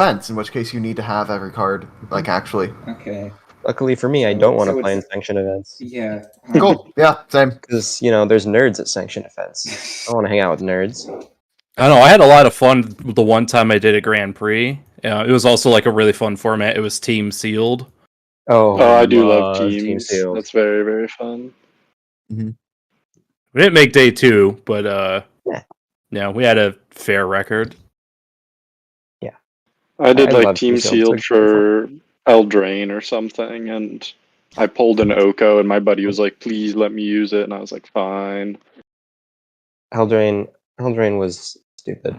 defense, in which case you need to have every card, like, actually. Okay. Luckily for me, I don't want to play in sanctioned events. Yeah. Cool. Yeah, same. Because, there's nerds at sanctioned events. I want to hang out with nerds. I don't know. I had a lot of fun the one time I did a Grand Prix. It was also like a really fun format. It was team sealed. Oh, I do love teams. Sealed. That's very, very fun. Mm-hmm. We didn't make day 2, but yeah, we had a fair record. Yeah. I did like team sealed sealed for Eldraine or something, and I pulled an Oko, and my buddy was like, "Please let me use it," and I was like, "Fine." Eldraine was stupid.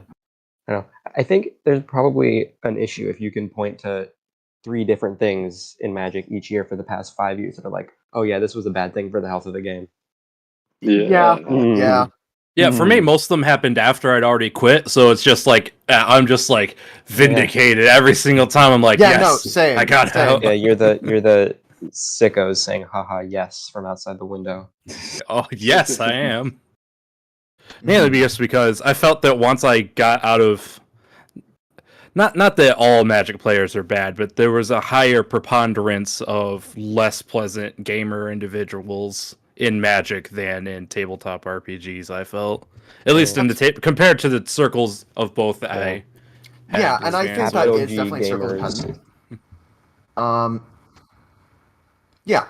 I don't know. I think there's probably an issue if you can point to 3 different things in Magic each year for the past 5 years that are like, oh yeah, this was a bad thing for the health of the game. Yeah. Yeah, for me, most of them happened after I'd already quit, so it's just like I'm just like vindicated every single time. I'm like, Yeah, yes, no, same, I got out. Yeah, you're the sickos saying haha yes from outside the window. Oh yes, I am. Mainly just because I felt that once I got out of not that all Magic players are bad, but there was a higher preponderance of less pleasant gamer individuals in Magic than in tabletop RPGs. I felt, at least in the compared to the circles of both that I had. Yeah, and I think that is definitely circle gamers. dependent. Yeah.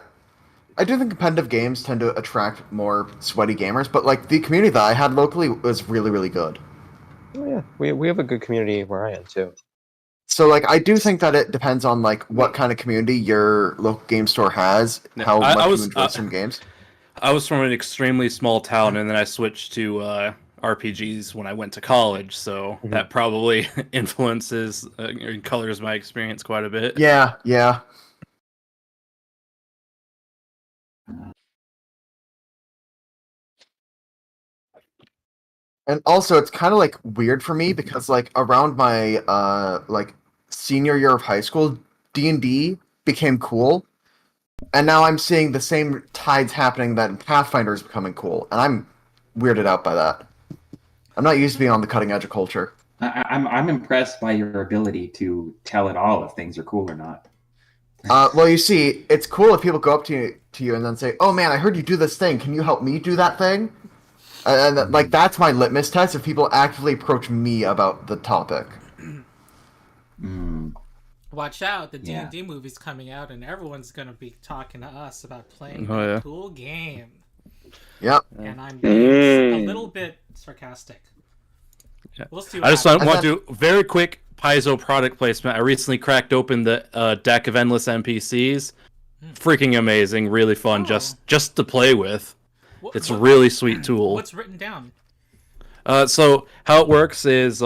I do think competitive games tend to attract more sweaty gamers, but like the community that I had locally was really, really good. Oh yeah, we have a good community where I am too. So like I do think that it depends on like what kind of community your local game store has, how much you enjoy some games. I was from an extremely small town, and then I switched to RPGs when I went to college, so that probably influences and colors my experience quite a bit. Yeah. And also, it's kind of like weird for me because like around my like senior year of high school, D&D became cool, and now I'm seeing the same tides happening that Pathfinder is becoming cool, and I'm weirded out by that. I'm not used to being on the cutting edge of culture. I'm impressed by your ability to tell it all if things are cool or not. Well, you see, it's cool if people go up to you and then say, "Oh man, I heard you do this thing. Can you help me do that thing?" And like that's my litmus test if people actively approach me about the topic. Watch out, the D&D movie's coming out, and everyone's gonna be talking to us about playing a cool game. Yep. And I'm being a little bit sarcastic. Yeah. We'll see. I just want to do very quick Paizo product placement. I recently cracked open the deck of endless NPCs. Freaking amazing, really fun, just to play with. It's a really sweet tool. What's written down? So how it works is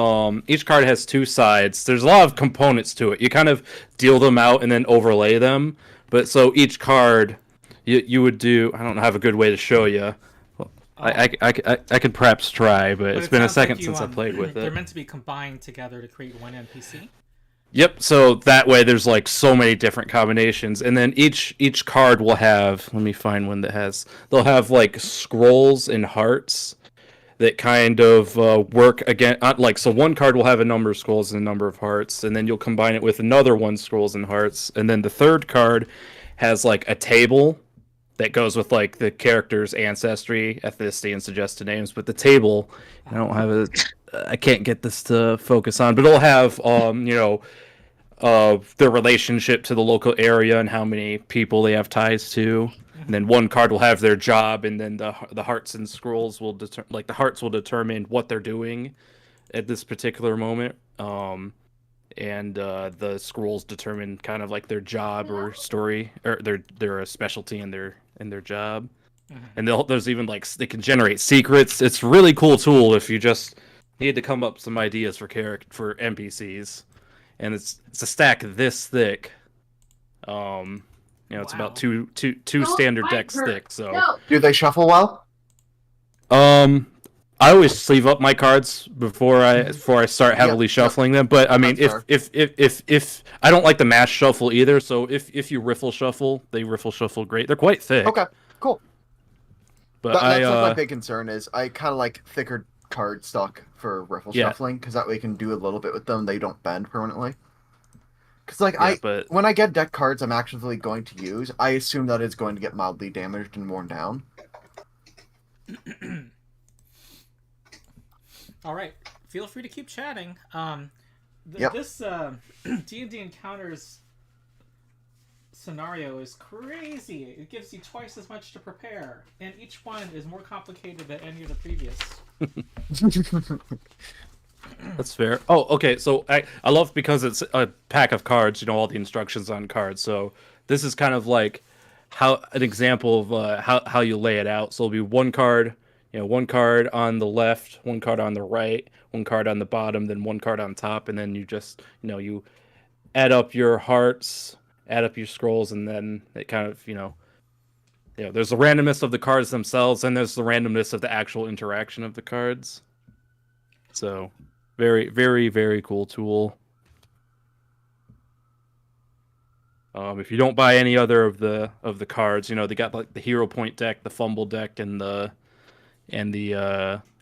each card has 2 sides. There's a lot of components to it. You kind of deal them out and then overlay them. But so each card, you would do. I don't have a good way to show you. I could perhaps try, but it's been a second since I played with it. They're meant to be combined together to create one NPC. Yep. So that way, there's like so many different combinations, and then each card will have. Let me find one that has. They'll have like scrolls and hearts that kind of work again. Like so, one card will have a number of scrolls and a number of hearts, and then you'll combine it with another one scrolls and hearts, and then the third card has like a table that goes with like the character's ancestry, ethnicity, and suggested names. But the table, I don't have a. I can't get this to focus on, but it'll have their relationship to the local area and how many people they have ties to. And then one card will have their job, and then the hearts and scrolls will the hearts will determine what they're doing at this particular moment. And the scrolls determine kind of like their job or story or their specialty in their job. And there's even like they can generate secrets. It's a really cool tool if you just need to come up with some ideas for NPCs. And it's a stack this thick. It's about two standard decks thick. So do they shuffle well? I always sleeve up my cards before I start heavily shuffling them. But I mean, if I don't like the mass shuffle either. So if you riffle shuffle, they riffle shuffle great. They're quite thick. Okay, cool. But that's like my big concern is I kind of like thicker card stock for riffle shuffling because that way you can do a little bit with them. They don't bend permanently. Because like but when I get deck cards I'm actually going to use, I assume that it's going to get mildly damaged and worn down. All right, feel free to keep chatting. Yep. This D&D Encounters scenario is crazy. It gives you twice as much to prepare, and each one is more complicated than any of the previous. that's fair. Oh, okay. So I love because it's a pack of cards. You know, all the instructions on cards. So this is kind of like how an example of how you lay it out. So it'll be one card. You know, one card on the left, one card on the right, one card on the bottom, then one card on top, and then you just you add up your hearts, add up your scrolls, and then it kind of there's the randomness of the cards themselves, and there's the randomness of the actual interaction of the cards. So very, very, very cool tool. If you don't buy any other of the cards, they got like the hero point deck, the fumble deck, and the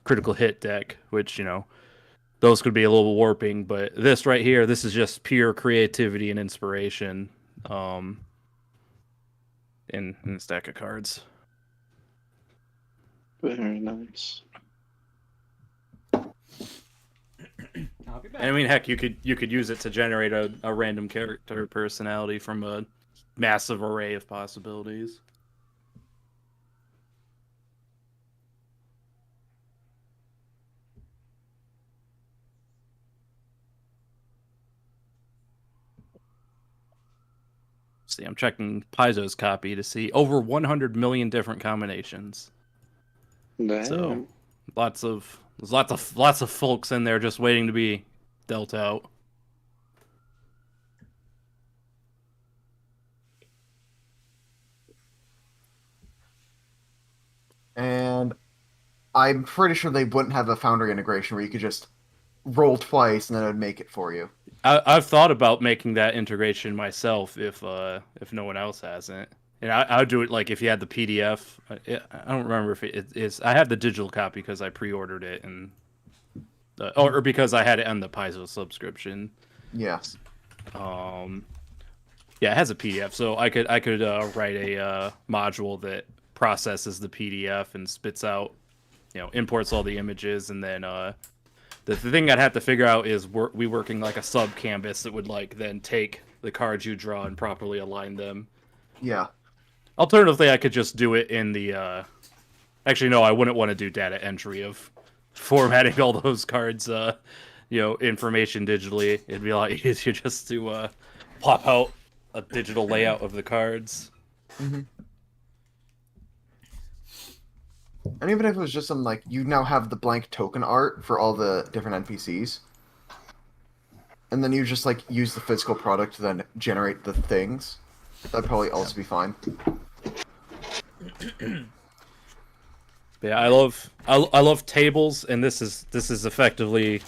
critical hit deck, which those could be a little warping. But this right here, this is just pure creativity and inspiration. In a stack of cards. Very nice. I'll be back. And I mean, heck, you could use it to generate a random character personality from a massive array of possibilities. See, I'm checking Paizo's copy to see over 100 million different combinations. Damn. So there's lots of folks in there just waiting to be dealt out. And I'm pretty sure they wouldn't have a Foundry integration where you could just roll twice and then it would make it for you. I've thought about making that integration myself if no one else hasn't. And I would do it like if you had the PDF. I don't remember if it is. I have the digital copy because I pre-ordered it, and or because I had it on the Paizo subscription. Yes. Yeah, it has a PDF, so I could write a module that processes the PDF and spits out, imports all the images, and then the thing I'd have to figure out is we working like a sub canvas that would like then take the cards you draw and properly align them. Yeah. Alternatively, I could just do it in the. Actually, no, I wouldn't want to do data entry of formatting all those cards, information digitally. It'd be a lot easier just to plop out a digital layout of the cards. Mm-hmm. And even if it was just something like you now have the blank token art for all the different NPCs, and then you just like use the physical product to then generate the things, that'd probably also be fine. Yeah, I love tables, and this is effectively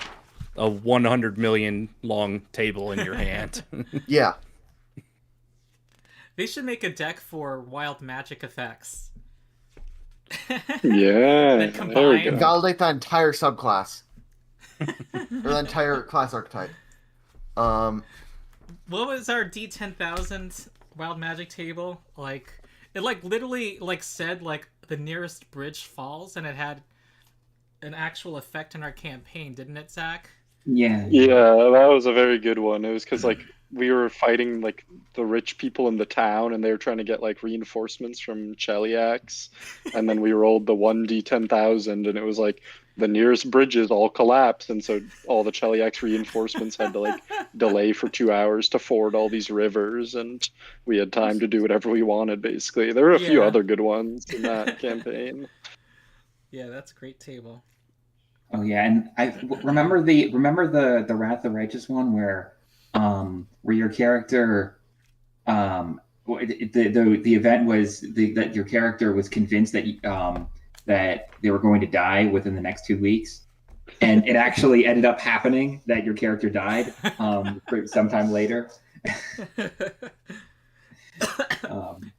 a 100 million long table in your hand. Yeah. They should make a deck for wild magic effects. Yeah, Then there we combine. go. Validate that entire subclass. Or the entire class archetype. What was our D10,000 wild magic table? Like, it literally said the nearest bridge falls, and it had an actual effect in our campaign, didn't it, Zach? Yeah. Yeah, that was a very good one. It was because we were fighting the rich people in the town, and they were trying to get reinforcements from Cheliax, and then we rolled the 1d10,000, and it was the nearest bridges all collapsed, and so all the Cheliax reinforcements had to delay for 2 hours to ford all these rivers, and we had time to do whatever we wanted. Basically, there were a few other good ones in that campaign. Yeah, that's a great table. Oh yeah, and I remember the Wrath of the Righteous one where your character the event was that your character was convinced that that they were going to die within the next 2 weeks, and it actually ended up happening that your character died sometime later.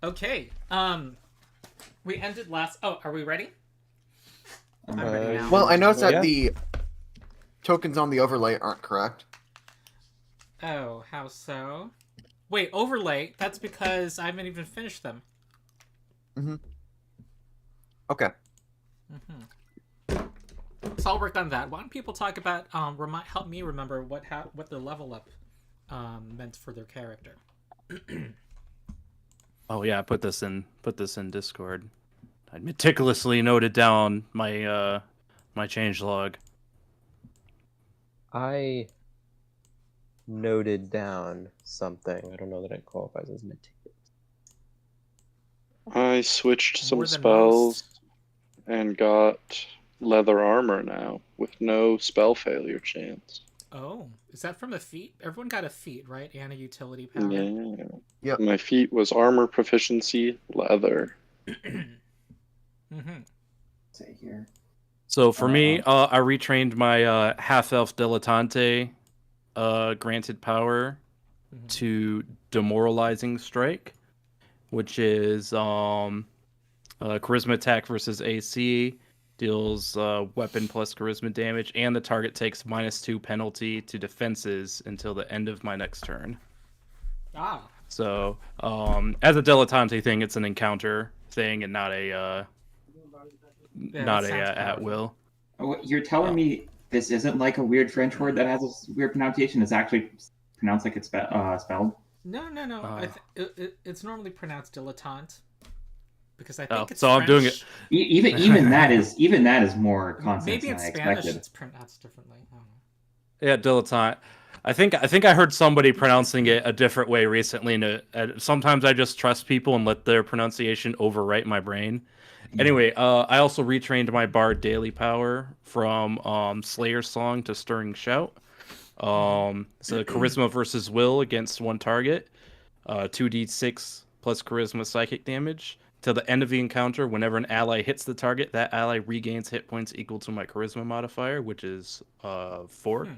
Okay. We ended last. Oh, are we ready? I'm ready now. Well, I noticed that Yeah. the tokens on the overlay aren't correct. Oh, how so? Wait, overlay? That's because I haven't even finished them. Okay. So I'll work on that. Why don't people talk about help me remember what the level up meant for their character? Oh yeah, put this in Discord. I meticulously noted down my my change log. I noted down something. I don't know that it qualifies as meticulous. I switched some More than spells most. and got leather armor now with no spell failure chance. Oh, is that from a feat? Everyone got a feat, right? And a utility power. Yeah. Yep. My feat was armor proficiency, leather. Say here. So for me, I retrained my half elf dilettante granted power to demoralizing strike, which is charisma attack versus AC, deals weapon plus charisma damage, and the target takes -2 penalty to defenses until the end of my next turn. Ah. So as a dilettante thing, it's an encounter thing and not a at will. Oh, you're telling me this isn't like a weird French word that has a weird pronunciation? It's actually pronounced like it's spelled? No. It's normally pronounced dilettante. Because I think it's so French. I'm doing it. Even that is more consonants Maybe in than I Spanish expected. it's pronounced differently. I don't know. Yeah, dilettante. I think I heard somebody pronouncing it a different way recently, and sometimes I just trust people and let their pronunciation overwrite my brain. Anyway, I also retrained my bard daily power from Slayer Song to Stirring Shout. So charisma versus will against one target, 2d6 plus charisma psychic damage. Till the end of the encounter, whenever an ally hits the target, that ally regains hit points equal to my charisma modifier, which is 4.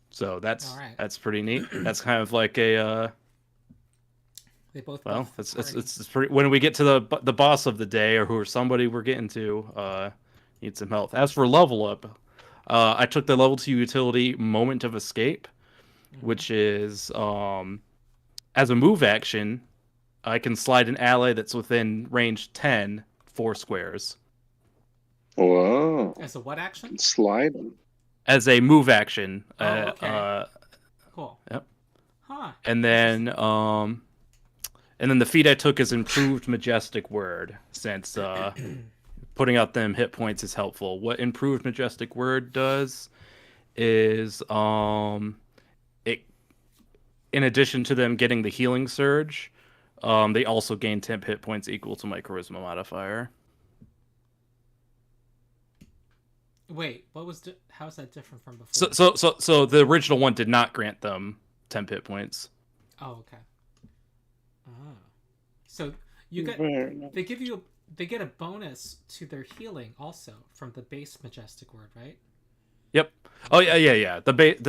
So that's pretty neat. That's kind of like a They both well, buff the party. it's pretty. When we get to the boss of the day or who or somebody we're getting to, need some help. As for level up, I took the level 2 utility Moment of Escape, which is as a move action, I can slide an ally that's within range 10 4 squares. Whoa. As a what action? Sliding. As a move action. Oh, okay. Cool. Yep. Huh. And then the feat I took is Improved Majestic Word, since putting out them hit points is helpful. What Improved Majestic Word does is it, in addition to them getting the healing surge, they also gain 10 hit points equal to my charisma modifier. Wait, how is that different from before? So the original one did not grant them 10 hit points. Oh, okay. So you get they get a bonus to their healing also from the base majestic word, right? Yep. Oh yeah.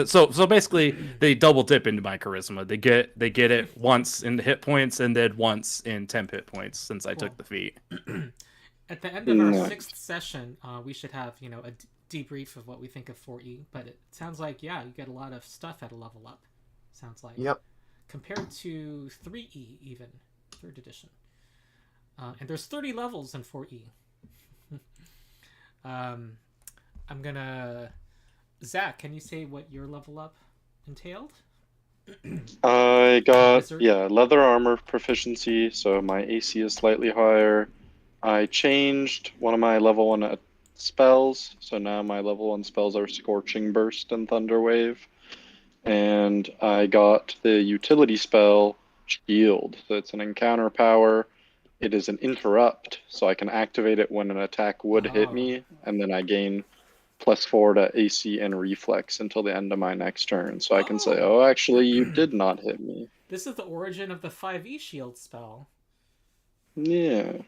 So basically they double dip into my charisma. They get it once in hit points and then once in 10 hit points since I took the feat. At the end of our 6th session, we should have a debrief of what we think of 4E. But it sounds like you get a lot of stuff at a level up. Sounds like. Yep. Compared to 3E even, 3rd edition. And there's 30 levels in 4E. I'm gonna... Zach, can you say what your level up entailed? I got leather armor proficiency, so my AC is slightly higher. I changed one of my level 1 spells, so now my level 1 spells are Scorching Burst and Thunder Wave. And I got the utility spell Shield. So it's an encounter power. It is an interrupt, so I can activate it when an attack would hit me, and then I gain +4 to AC and reflex until the end of my next turn. So I can say, oh, actually, you did not hit me. This is the origin of the 5e shield spell. Yeah.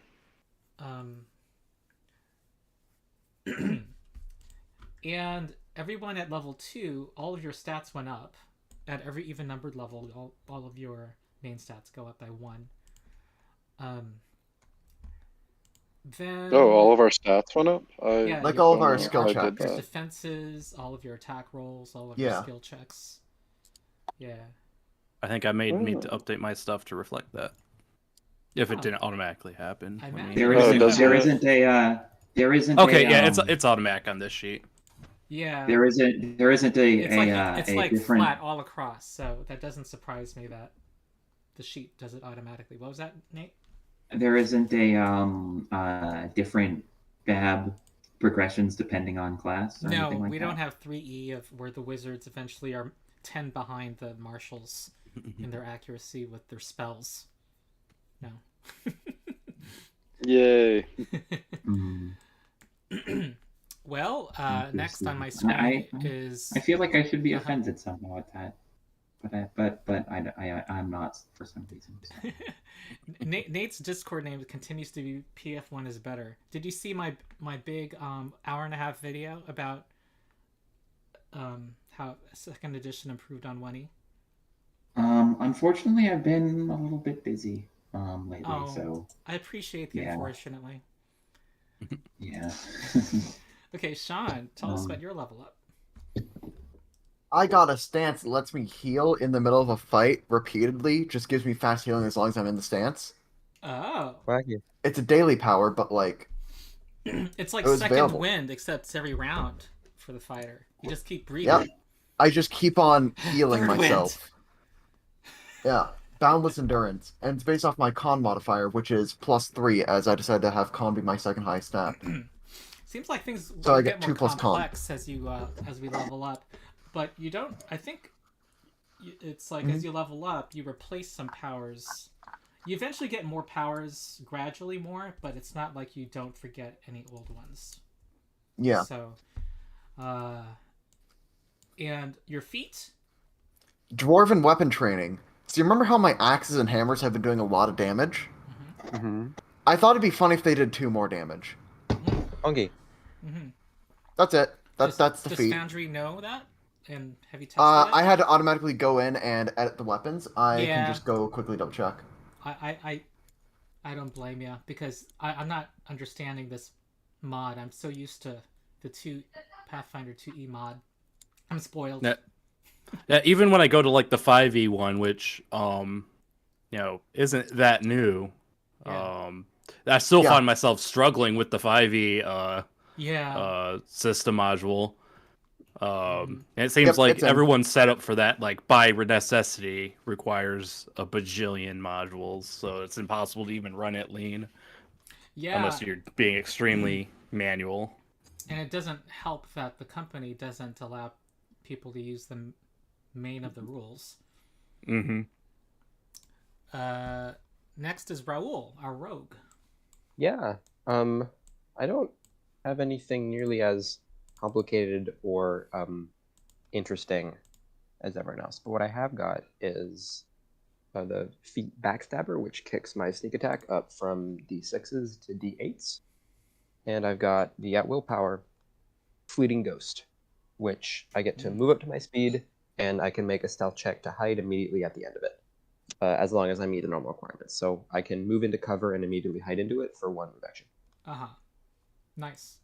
And everyone at level 2, all of your stats went up. At every even-numbered level, all of your main stats go up by 1. Then all of our stats went up? All of our skill checks. Your defenses, all of your attack rolls, all of your skill checks. Yeah. I think I made need to update my stuff to reflect that. If it Oh. didn't automatically happen. I when imagine- we- There Oh, isn't. does There it? isn't a. There isn't. Okay, a, yeah, it's automatic on this sheet. Yeah. There isn't. There isn't It's like a different. flat all across, so that doesn't surprise me that the sheet does it automatically. What was that, Nate? There isn't a different BAB progressions depending on class. Or No, anything like we that? don't have 3E of where the wizards eventually are 10 behind the marshals in their accuracy with their spells. No. Yay. Mm. Well, next on my I- screen I- is I feel like I should be Uh-huh. offended somehow at that, but I'm not for some reason. So. Nate's Discord name continues to be PF1 is better. Did you see my big hour and a half video about how second edition improved on 1E? Unfortunately, I've been a little bit busy lately, Oh. so I appreciate the Yeah. unfortunately. yeah. Okay, Sean, tell us Um, about your level up. I got a stance that lets me heal in the middle of a fight repeatedly. Just gives me fast healing as long as I'm in the stance. Oh. Wacky. It's a daily power, but like It's like It was second available. wind, except it's every round for the fighter. You just keep breathing. Yep. I just keep on healing Third wind. myself. Yeah. Boundless endurance. And it's based off my con modifier, which is +3, as I decided to have con be my second highest stat. Seems like things So will I get get more 2 plus con. complex as you as we level up, but you don't. I think it's like Mm-hmm. as you level up, you replace some powers. You eventually get more powers, gradually more, but it's not like you don't forget any old ones. Yeah. So, and your feet. Dwarven weapon training. So you remember how my axes and hammers have been doing a lot of damage? Mm-hmm. I thought it'd be fun if they did 2 more damage. Funky. Mm-hmm. That's it. That's the Does feat. Foundry know that? And have you tested it? I had to automatically go in and edit the weapons. I Yeah. can just go quickly double check. I don't blame you because I'm not understanding this mod. I'm so used to the Pathfinder 2E mod. I'm spoiled. Yeah, even when I go to like the 5e one, which isn't that new, Yeah. I still Yeah. find myself struggling with the 5e Yeah. system module. Mhm. And it seems Yep, like it's in. everyone's set up for that, like by necessity requires a bajillion modules, so it's impossible to even run it lean Yeah. unless you're being extremely manual. And it doesn't help that the company doesn't allow people to use the main of the rules. Mm-hmm. Next is Raoul, our rogue. Yeah. I don't have anything nearly as complicated or interesting as everyone else. But what I have got is the feat backstabber, which kicks my sneak attack up from D6s to D8s. And I've got the at will power fleeting ghost, which I get to move up to my speed, and I can make a stealth check to hide immediately at the end of it, as long as I meet the normal requirements. So I can move into cover and immediately hide into it for 1 move action. Uh-huh. Nice.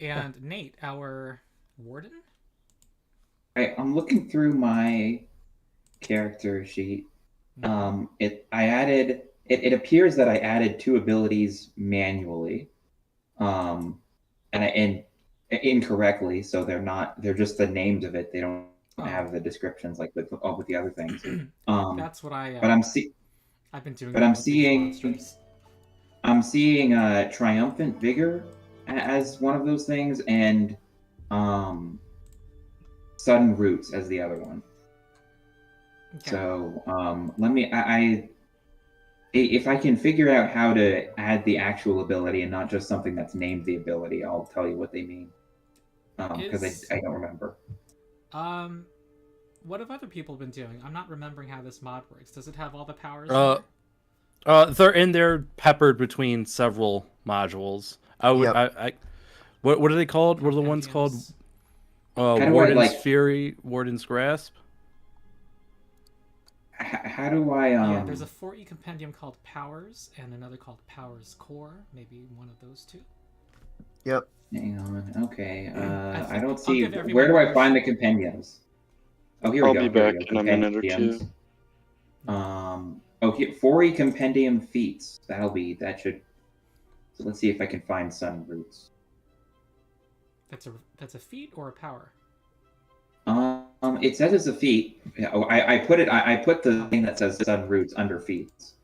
And Nate, our warden? I'm looking through my character sheet. It appears that I added 2 abilities manually, and incorrectly. So they're just the names of it. They don't have the descriptions like with the other things. That's what I. But I've been doing. but that I'm with these seeing- monsters. I'm seeing triumphant vigor as one of those things, and sudden roots as the other one. Okay. So let me. If I can figure out how to add the actual ability and not just something that's named the ability, I'll tell you what they mean. Because Is- I don't remember. What have other people been doing? I'm not remembering how this mod works. Does it have all the powers? They're peppered between several modules. Yep. What are they called? What are the ones called? Compendiums. do I, Warden's like- Fury, Warden's Grasp. How do I? Yeah, there's a 4E compendium called Powers and another called Powers Core. Maybe one of those two. Yep. Hang on. Okay. I I think don't I'll see. give everyone Where do I one find the shot. compendiums? Oh, here we I'll go. be Here we back go. in a minute or two. Compendiums. Okay, 40 compendium feats. That should. So let's see if I can find sun roots. That's a feat or a power? It says it's a feat. Oh, I put the thing that says sun roots under feats.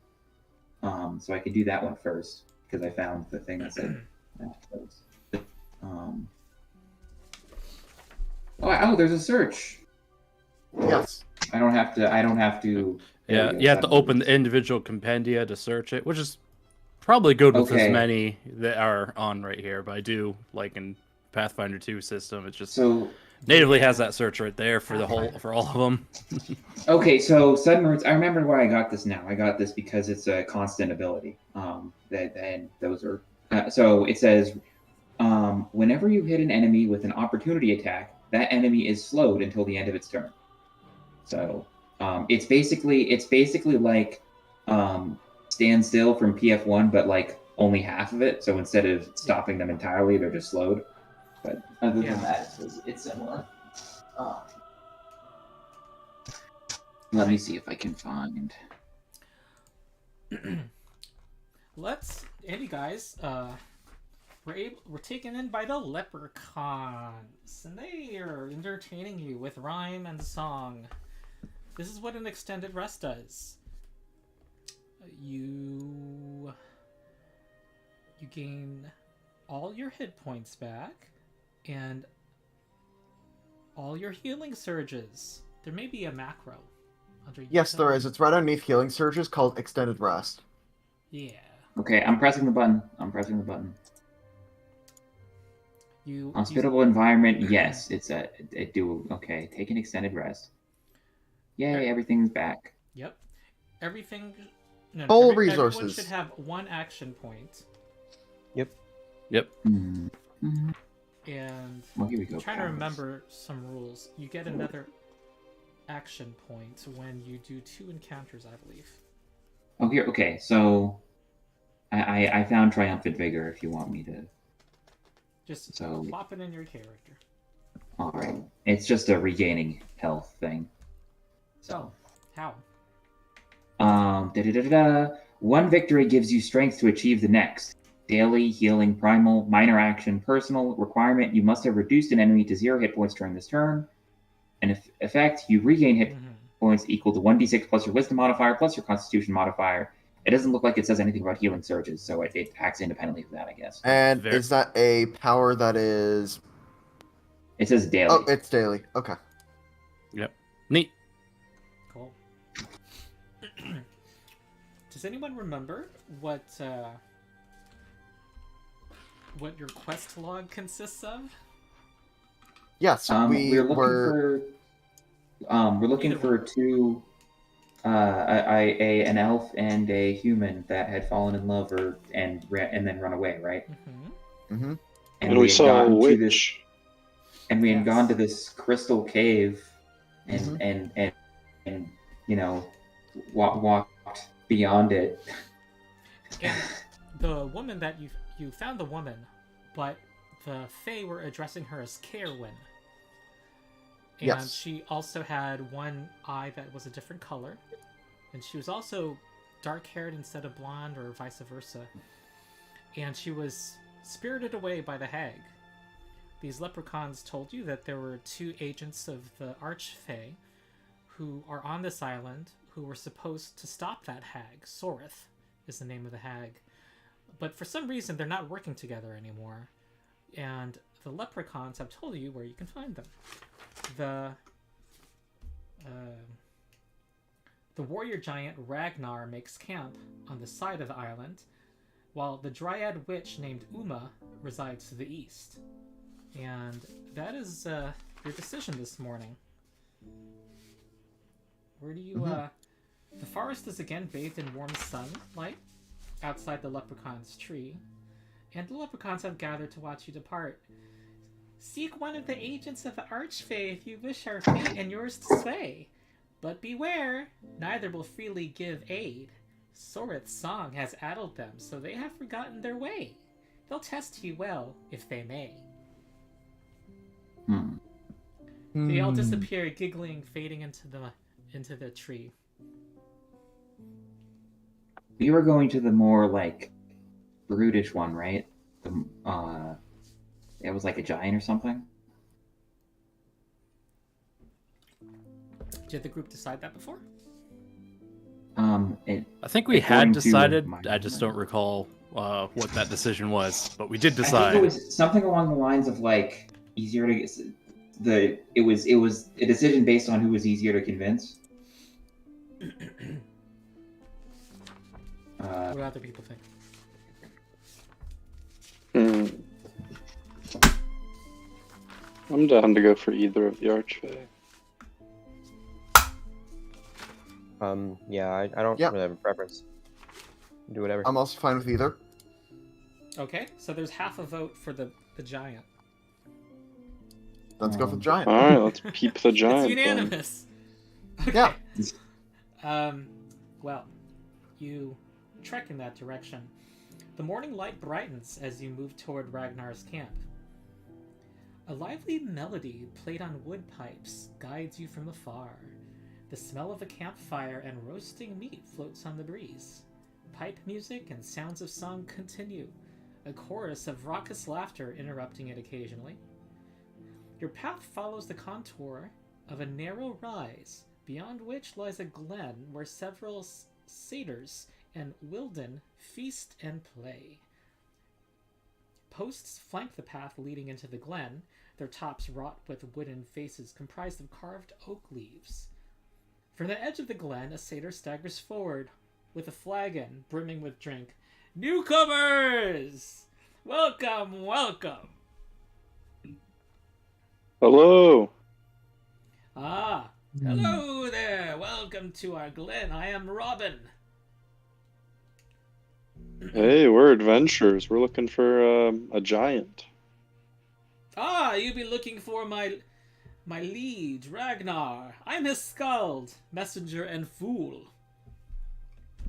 So I can do that one first because I found the thing that said that first. Oh, there's a search. Yes. I don't have to. There Yeah, we go, you have to sun open roots. the individual compendia to search it, which is probably good with Okay. as many that are on right here. But I do like in Pathfinder 2 system, it's just So natively has that search right there for all of them. okay, so sudden roots. I remember why I got this now. I got this because it's a constant ability. And those are so it says whenever you hit an enemy with an opportunity attack, that enemy is slowed until the end of its turn. So it's basically like stand still from PF1, but like only half of it. So instead of stopping them entirely, they're just slowed. But other than that, it's similar. Let me see if I can find. Andy guys, we're taken in by the leprechauns, and they are entertaining you with rhyme and song. This is what an extended rest does. You gain all your hit points back and all your healing surges. There may be a macro under. Yes, there is. It's right underneath healing surges called extended rest. Yeah. Okay, I'm pressing the button. Hospitable environment, yes. It's a do. Okay, take an extended rest. Yay, everything's back. Yep. Everything. Full Everyone resources. should have one action point. Yep. Mm-hmm. And Well, here we go. I'm trying to remember some rules. You get another action point when you do 2 encounters, I believe. Oh, here. Okay, so I found triumphant vigor. If you want me to. Just So- plop it in your character. All right, it's just a regaining health thing. So. How? One victory gives you strength to achieve the next. Daily, healing, primal, minor action, personal requirement. You must have reduced an enemy to 0 hit points during this turn. And effect, you regain hit points equal to 1d6 plus your wisdom modifier plus your constitution modifier. It doesn't look like it says anything about healing surges, so it acts independently of that, I guess. And is that a power that is... It says daily. Oh, it's daily. Okay. Yep. Neat. Cool. Does anyone remember what your quest log consists of? Yes, we're looking for two, an elf and a human that had fallen in love and then run away, right? Mm-hmm. And we had saw a gotten to witch. and we had Yes. gone to this crystal cave, and Mhm. and you know, walked beyond it. And the woman that you found the woman, but the Fae were addressing her as Caerwyn. And Yes. she also had one eye that was a different color. And she was also dark-haired instead of blonde, or vice versa. And she was spirited away by the hag. These leprechauns told you that there were 2 agents of the Archfey who are on this island who were supposed to stop that hag. Sorith is the name of the hag. But for some reason, they're not working together anymore. And the leprechauns have told you where you can find them. The warrior giant Ragnar makes camp on the side of the island, while the dryad witch named Uma resides to the east. And that is your decision this morning. Where do you... The forest is again bathed in warm sunlight outside the leprechaun's tree, and the leprechauns have gathered to watch you depart. Seek one of the agents of the Archfey if you wish our fate and yours to sway. But beware, neither will freely give aid. Sorith's song has addled them, so they have forgotten their way. They'll test you well, if they may. They all Hmm. disappear, giggling, fading into the tree. We were going to the more like brutish one, right? It was like a giant or something. Did the group decide that before? I think we According had to decided. my I just don't recall what that decision was, but we did I think decide. it was something along the lines of like easier to get it was a decision based on who was easier to convince. What do other people think? I'm down to go for either of the archfey. Yeah, I don't Yeah. really have a preference. Do whatever. I'm also fine with either. Okay, so there's half a vote for the giant. Let's go for the giant. All right, let's peep the giant. It's unanimous. Yeah. Well, you trek in that direction. The morning light brightens as you move toward Ragnar's camp. A lively melody played on wood pipes guides you from afar. The smell of a campfire and roasting meat floats on the breeze. Pipe music and sounds of song continue, a chorus of raucous laughter interrupting it occasionally. Your path follows the contour of a narrow rise, beyond which lies a glen where several satyrs and wilden feast and play. Posts flank the path leading into the glen, their tops wrought with wooden faces comprised of carved oak leaves. From the edge of the glen, a satyr staggers forward, with a flagon brimming with drink. Newcomers! Welcome, welcome! Hello. Ah, hello there! Welcome to our glen. I am Robin. Hey, we're adventurers. We're looking for a giant. Ah, you be looking for my liege, Ragnar. I'm his skald, messenger and fool.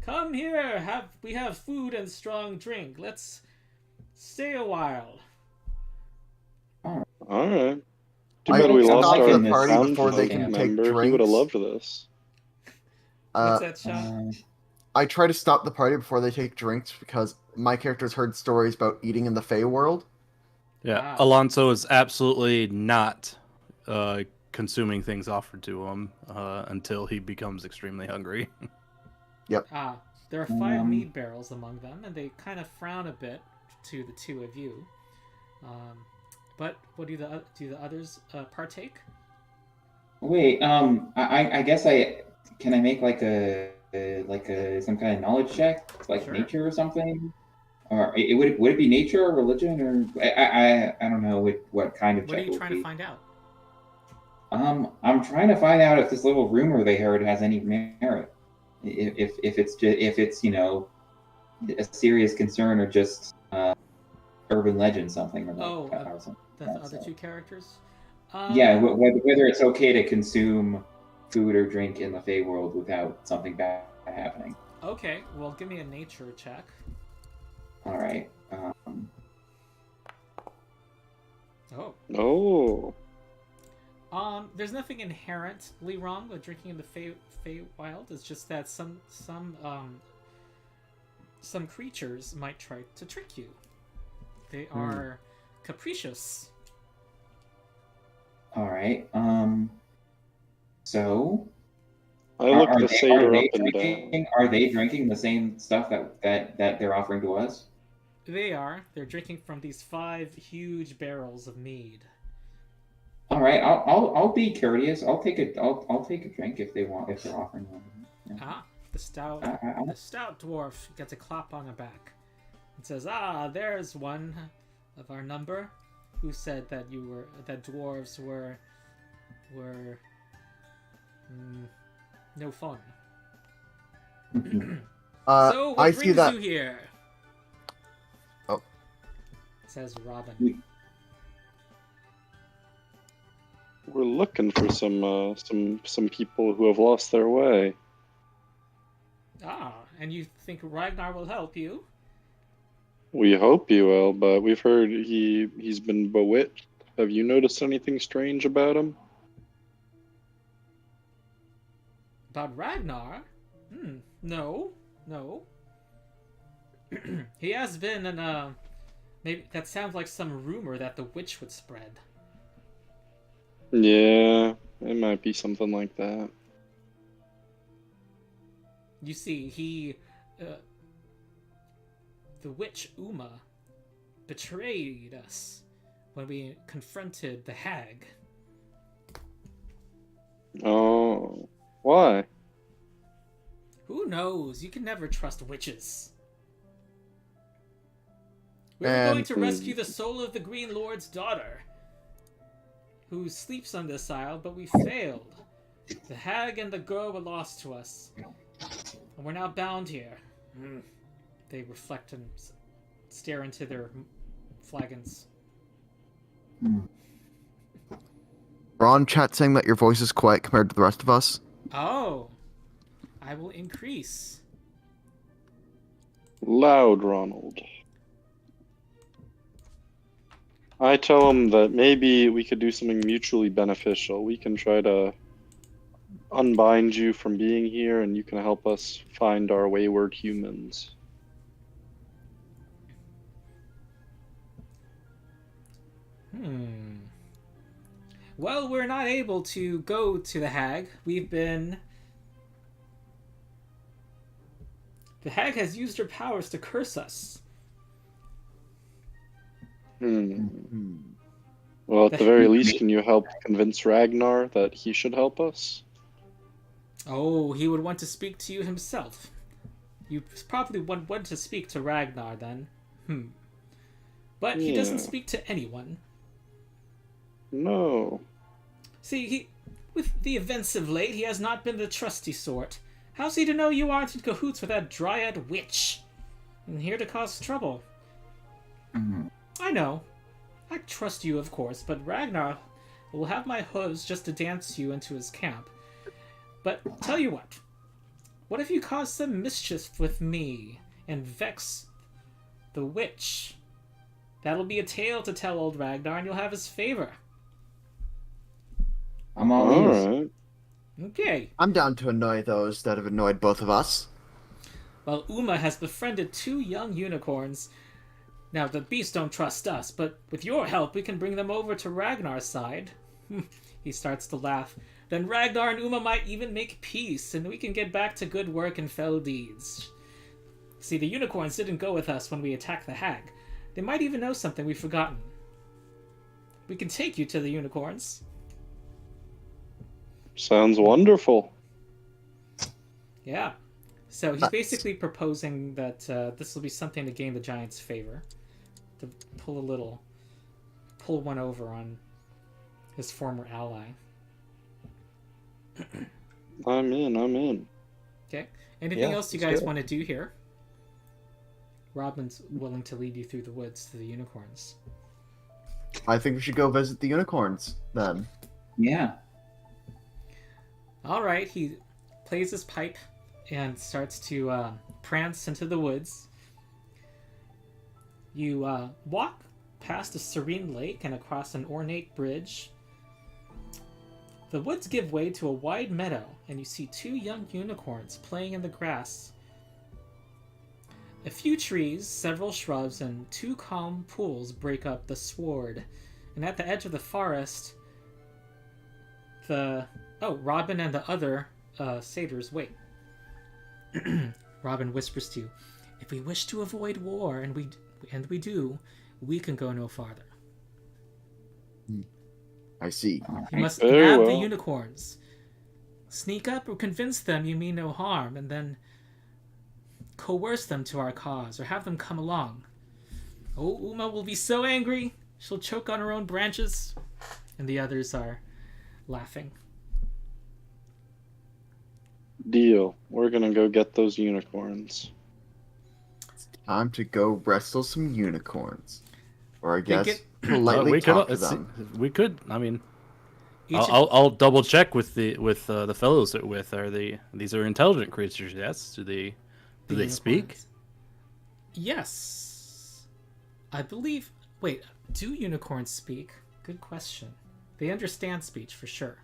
Come here, we have food and strong drink. Let's stay a while. All right. Too I bad we stop lost the our party town before they can take member. He would have drinks. loved this. What's that, Sean? I try to stop the party before they take drinks because my character's heard stories about eating in the Fey world. Yeah, Ah. Alonso is absolutely not consuming things offered to him until he becomes extremely hungry. Ah, there are 5 mead barrels among them, and they kind of frown a bit to the two of you. But what do the others partake? Wait, I guess can I make like a some kind of knowledge check, like Sure. nature or something, or would it be nature or religion, or I don't know what kind of What are check you it would trying be. to find out? I'm trying to find out if this little rumor they heard has any merit, if it's a serious concern or just urban legend something or or something. The other two characters? Yeah, whether it's okay to consume food or drink in the Fey world without something bad happening. Okay, well, give me a nature check. All right. Oh. There's nothing inherently wrong with drinking in the Fey wild. It's just that some creatures might try to trick you. They are capricious. All right. So I look the satyr up and down. Are they drinking the same stuff that they're offering to us? They are. They're drinking from these 5 huge barrels of mead. All right. I'll be courteous. I'll take a drink if they're offering one. Yeah. Ah, the stout dwarf gets a clap on the back and says, "Ah, there's one of our number who said that dwarves were no fun." So what I brings see that. you here? Oh. Says Robin. We're looking for some people who have lost their way. Ah, and you think Ragnar will help you? We hope he will, but we've heard he's been bewitched. Have you noticed anything strange about him? About Ragnar? No. He has been in maybe that sounds like some rumor that the witch would spread. Yeah, it might be something like that. You see, the witch Uma betrayed us when we confronted the hag. Oh, why? Who knows? You can never trust witches. We were And- going to rescue the soul of the Green Lord's daughter, who sleeps on this isle, but we failed. The hag and the girl were lost to us, and we're now bound here. They reflect and stare into their flagons. We're on chat saying that your voice is quiet compared to the rest of us. Oh, I will increase. Loud, Ronald. I tell him that maybe we could do something mutually beneficial. We can try to unbind you from being here, and you can help us find our wayward humans. Well, we're not able to go to the hag. The hag has used her powers to curse us. Well, at the very least, can you help convince Ragnar that he should help us? Oh, he would want to speak to you himself. You probably want to speak to Ragnar then. But he doesn't speak to anyone. No. See, with the events of late, he has not been the trusty sort. How's he to know you aren't in cahoots with that dryad witch? And here to cause trouble. I know. I trust you, of course, but Ragnar will have my hooves just to dance you into his camp. But tell you what if you cause some mischief with me and vex the witch? That'll be a tale to tell old Ragnar, and you'll have his favor. I'm all ears. Alright. Okay. I'm down to annoy those that have annoyed both of us. Well, Uma has befriended 2 young unicorns. Now, the beasts don't trust us, but with your help, we can bring them over to Ragnar's side. He starts to laugh. Then Ragnar and Uma might even make peace, and we can get back to good work and fell deeds. See, the unicorns didn't go with us when we attacked the hag. They might even know something we've forgotten. We can take you to the unicorns. Sounds wonderful. Yeah. So he's basically proposing that this will be something to gain the giant's favor. To pull one over on his former ally. I'm in. Okay. Anything Yeah, else you let's guys do it. want to do here? Robin's willing to lead you through the woods to the unicorns. I think we should go visit the unicorns then. Yeah. All right. He plays his pipe and starts to prance into the woods. You walk past a serene lake and across an ornate bridge. The woods give way to a wide meadow, and you see 2 young unicorns playing in the grass. A few trees, several shrubs, and 2 calm pools break up the sward. And at the edge of the forest, Robin and the other satyrs wait. Robin whispers to you, "If we wish to avoid war, and we do, we can go no farther. I see. You must Very nab the well. unicorns. Sneak up or convince them you mean no harm, and then coerce them to our cause, or have them come along. Oh, Uma will be so angry, she'll choke on her own branches." And the others are laughing. Deal. We're gonna go get those unicorns. Time to go wrestle some unicorns. Or I They guess get- politely we talk to could. them. We could. I mean, Each- I'll double check with the fellows that with these are intelligent creatures. Yes. Do they speak? unicorns. Yes. I believe... Wait, do unicorns speak? Good question. They understand speech, for sure.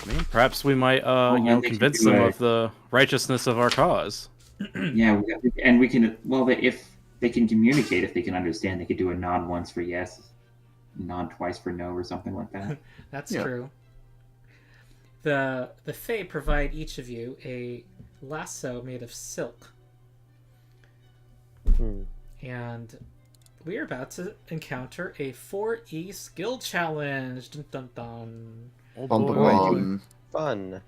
I mean, perhaps we might, and they can convince do them a- of the righteousness of our cause. Yeah, and we can. Well, if they can communicate, if they can understand, they could do a nod once for yes, nod twice for no, or something like that. That's Yeah. true. The Fae provide each of you a lasso made of silk, and we are about to encounter a 4E skill challenge. Dun, dun, dun. Oh, Bum, bum, boy. bum. Fun.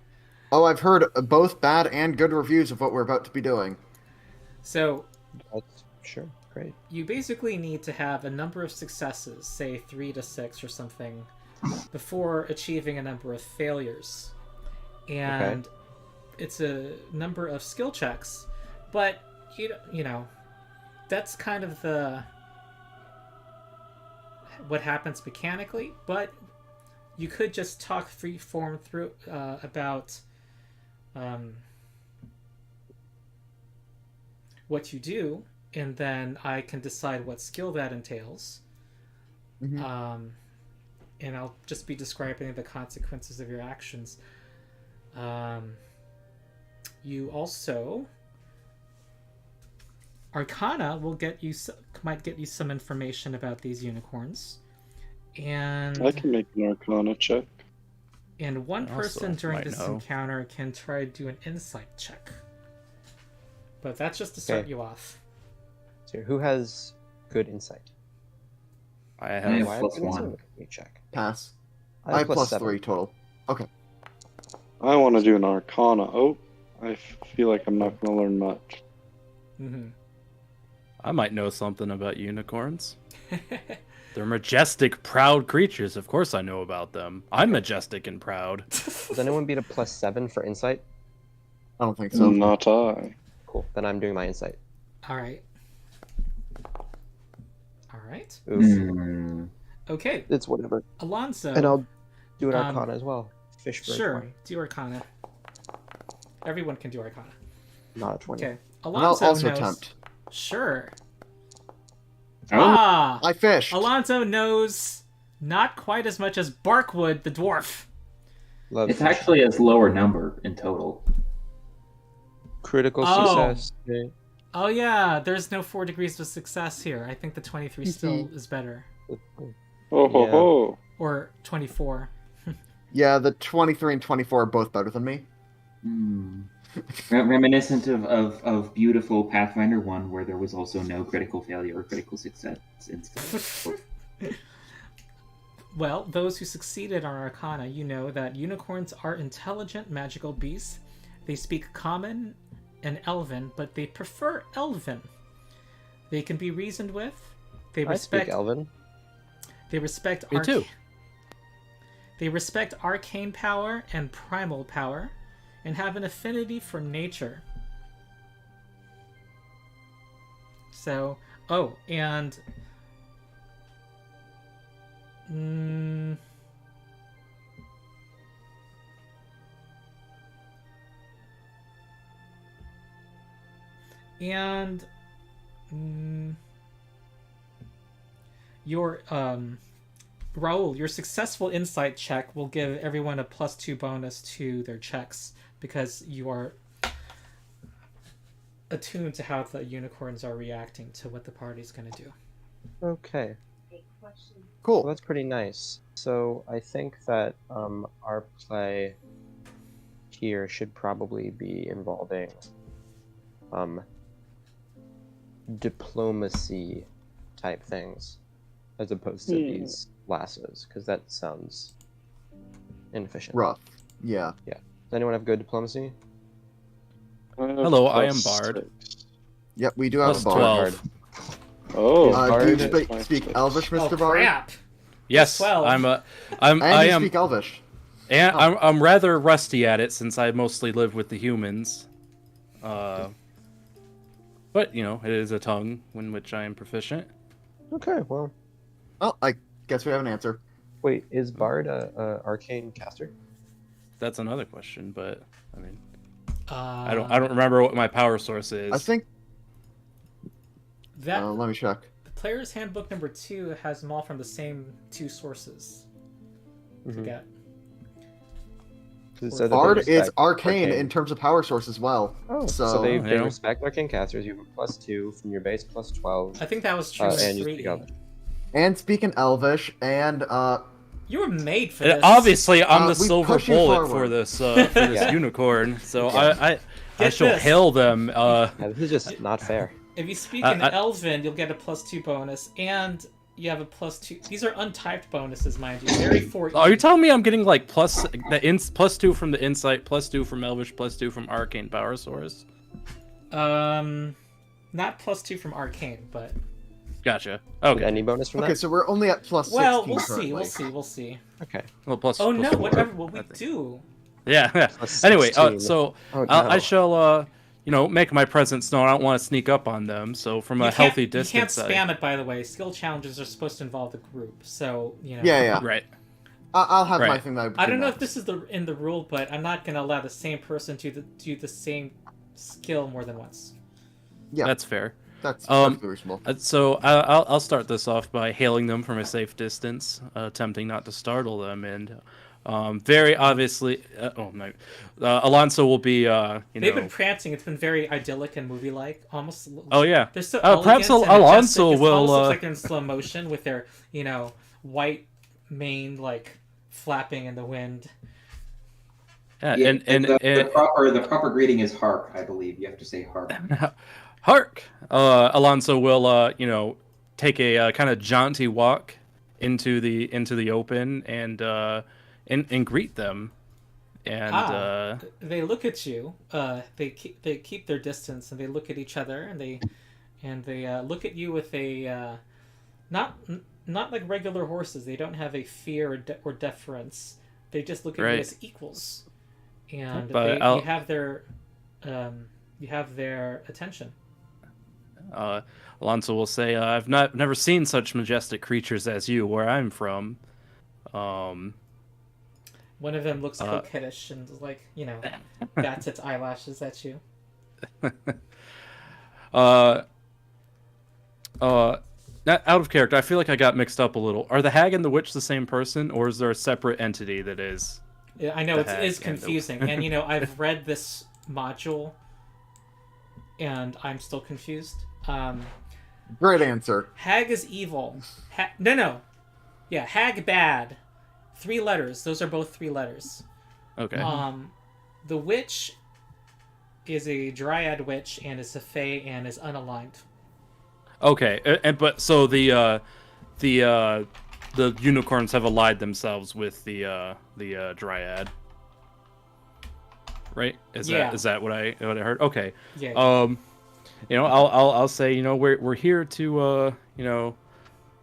Oh, I've heard both bad and good reviews of what we're about to be doing. So That's sure. Great. you basically need to have a number of successes, say 3 to 6 or something, before achieving a number of failures. And it's a number of skill checks. But, you know, that's kind of what happens mechanically. But you could just talk freeform through about what you do, and then I can decide what skill that entails. Mhm. And I'll just be describing the consequences of your actions. You also, Arcana will might get you some information about these unicorns, and I can make an Arcana check. one I also person during might this know. encounter can try to do an insight check. But that's just to start Okay. you off. So who has good insight? I I have. have Do I plus good insight? one. Let me check. Pass. I I have have plus +7. 3 total. I want to do an Arcana. Oh, I feel like I'm not going to learn much. Mm-hmm. I might know something about unicorns. They're majestic, proud creatures. Of course I know about them. I'm majestic and proud. Does anyone beat a +7 for insight? I don't think so. Not I. Cool. Then I'm doing my insight. All right. All right. Oof. Hmm. Okay, It's whatever. Alonso. And I'll do an um, Arcana as well. Fish for a Sure, 20. do Arcana. Everyone can do Arcana. Not a 20. Okay, And I'll Alonso also knows. attempt. Sure. Oh, Ah, I fished. Alonso knows not quite as much as Barkwood, the dwarf. Love it's fish. actually a lower number in total. Critical Oh. success. Okay. Oh yeah, there's no 4 degrees of success here. I think the 23 still is better, Oh ho Yeah. ho. or 24. Yeah, the 23 and 24 are both better than me. Hmm. Reminiscent of beautiful Pathfinder 1, where there was also no critical failure or critical success instead. Well, those who succeeded on Arcana, you know that unicorns are intelligent magical beasts. They speak Common and Elven, but they prefer Elven. They can be reasoned with. They I speak respect. Elven. They respect. Me too. They respect arcane power and primal power, and have an affinity for nature. So, and your Raul, your successful insight check will give everyone a +2 bonus to their checks because you are attuned to how the unicorns are reacting to what the party's going to do. Okay. Well, Cool. that's pretty nice. So I think that our play here should probably be involving diplomacy type things as opposed to these lassos, because that sounds inefficient. Rough. Yeah. Does anyone have good diplomacy? Hello, I am Bard. +6. Yep, we do have Plus a bard. 12. Oh, Do you Bard. speak Elvish, Mr. Oh Bard? crap! Yes, 12. And I you am, speak Elvish. and I'm rather rusty at it since I mostly live with the humans. But you know, it is a tongue in which I am proficient. Okay, well, Well, I guess we have an answer. wait, is Bard a arcane caster? That's another question, but I mean, I I don't remember what my power source is. I think. that Let me check. the player's handbook number 2 has them all from the same 2 sources. Mhm. Forget. So that they Bard is respect arcane in terms of power source as well. Oh, So, so they yeah. respect arcane casters. You have a +2 from your base, +12. I think that was true in And you 3E. speak Elvish. and speak in Elvish, and You were made for this. Obviously, I'm the we silver push you bullet for forward. this Yeah. unicorn. So Okay. I Get shall this. hail them. Yeah, this is just not fair. If you speak I- in Elven, you'll get a +2 bonus, and you have a +2. These are untyped bonuses, mind you. Very 4E. Are you telling me I'm getting like +2 from the insight, +2 from Elvish, +2 from arcane power source? Not +2 from Arcane, but Gotcha. Okay. Any bonus from okay, that? so we're only at +16 well, we'll currently. see. We'll see. We'll see. Okay. Well, plus. Oh plus no! 4, Whatever. What we I think. do. Yeah. Plus Anyway, 16. so Oh, I no. shall make my presence known. I don't want to sneak up on them. So from a healthy distance. You can't spam it, by the way. Skill challenges are supposed to involve the group, so you know. Yeah. Right. I'll have my Right. thing that I don't know if this is in the rule, but I'm not gonna allow the same person to do the same skill more than once. Yeah. That's fair. That's Um, reasonable. So I'll start this off by hailing them from a safe distance, attempting not to startle them, and very obviously, Alonso will be, They've been prancing. It's been very idyllic and movie-like, almost. Oh yeah. They're so Perhaps elegant and Alonso majestic. It's will. almost looks like they're in slow motion with their, white mane like flapping in the wind. Yeah, Yeah, and the proper greeting is hark, I believe. You have to say hark. Hark! Alonso will, take a kind of jaunty walk into the open and greet them, and They look at you. They keep their distance and they look at each other and they look at you with a not like regular horses. They don't have a fear or deference. They just look at you as equals, and you have their attention. Alonso will say, "I've never seen such majestic creatures as you where I'm from." One of them looks coquettish and is like, bats its eyelashes at you. Not out of character. I feel like I got mixed up a little. Are the hag and the witch the same person, or is there a separate entity that is? Yeah, I know the it hag is and confusing, and I've read this module, and I'm still confused. Great answer. Hag is evil. No. Yeah, hag bad. 3 letters. Those are both 3 letters. Okay. The witch is a dryad witch and is a fae and is unaligned. Okay, but so the unicorns have allied themselves with the dryad, right? Is that what I heard? Okay. Yeah. I'll say we're here to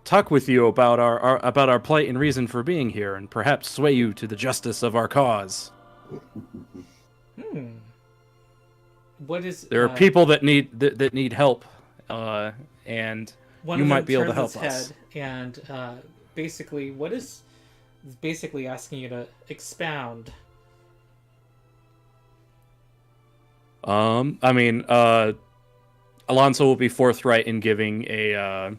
talk with you about our plight and reason for being here, and perhaps sway you to the justice of our cause. What is there are people that need help, and you might be able to help us. And basically, what is basically asking you to expound? Alonso will be forthright in giving a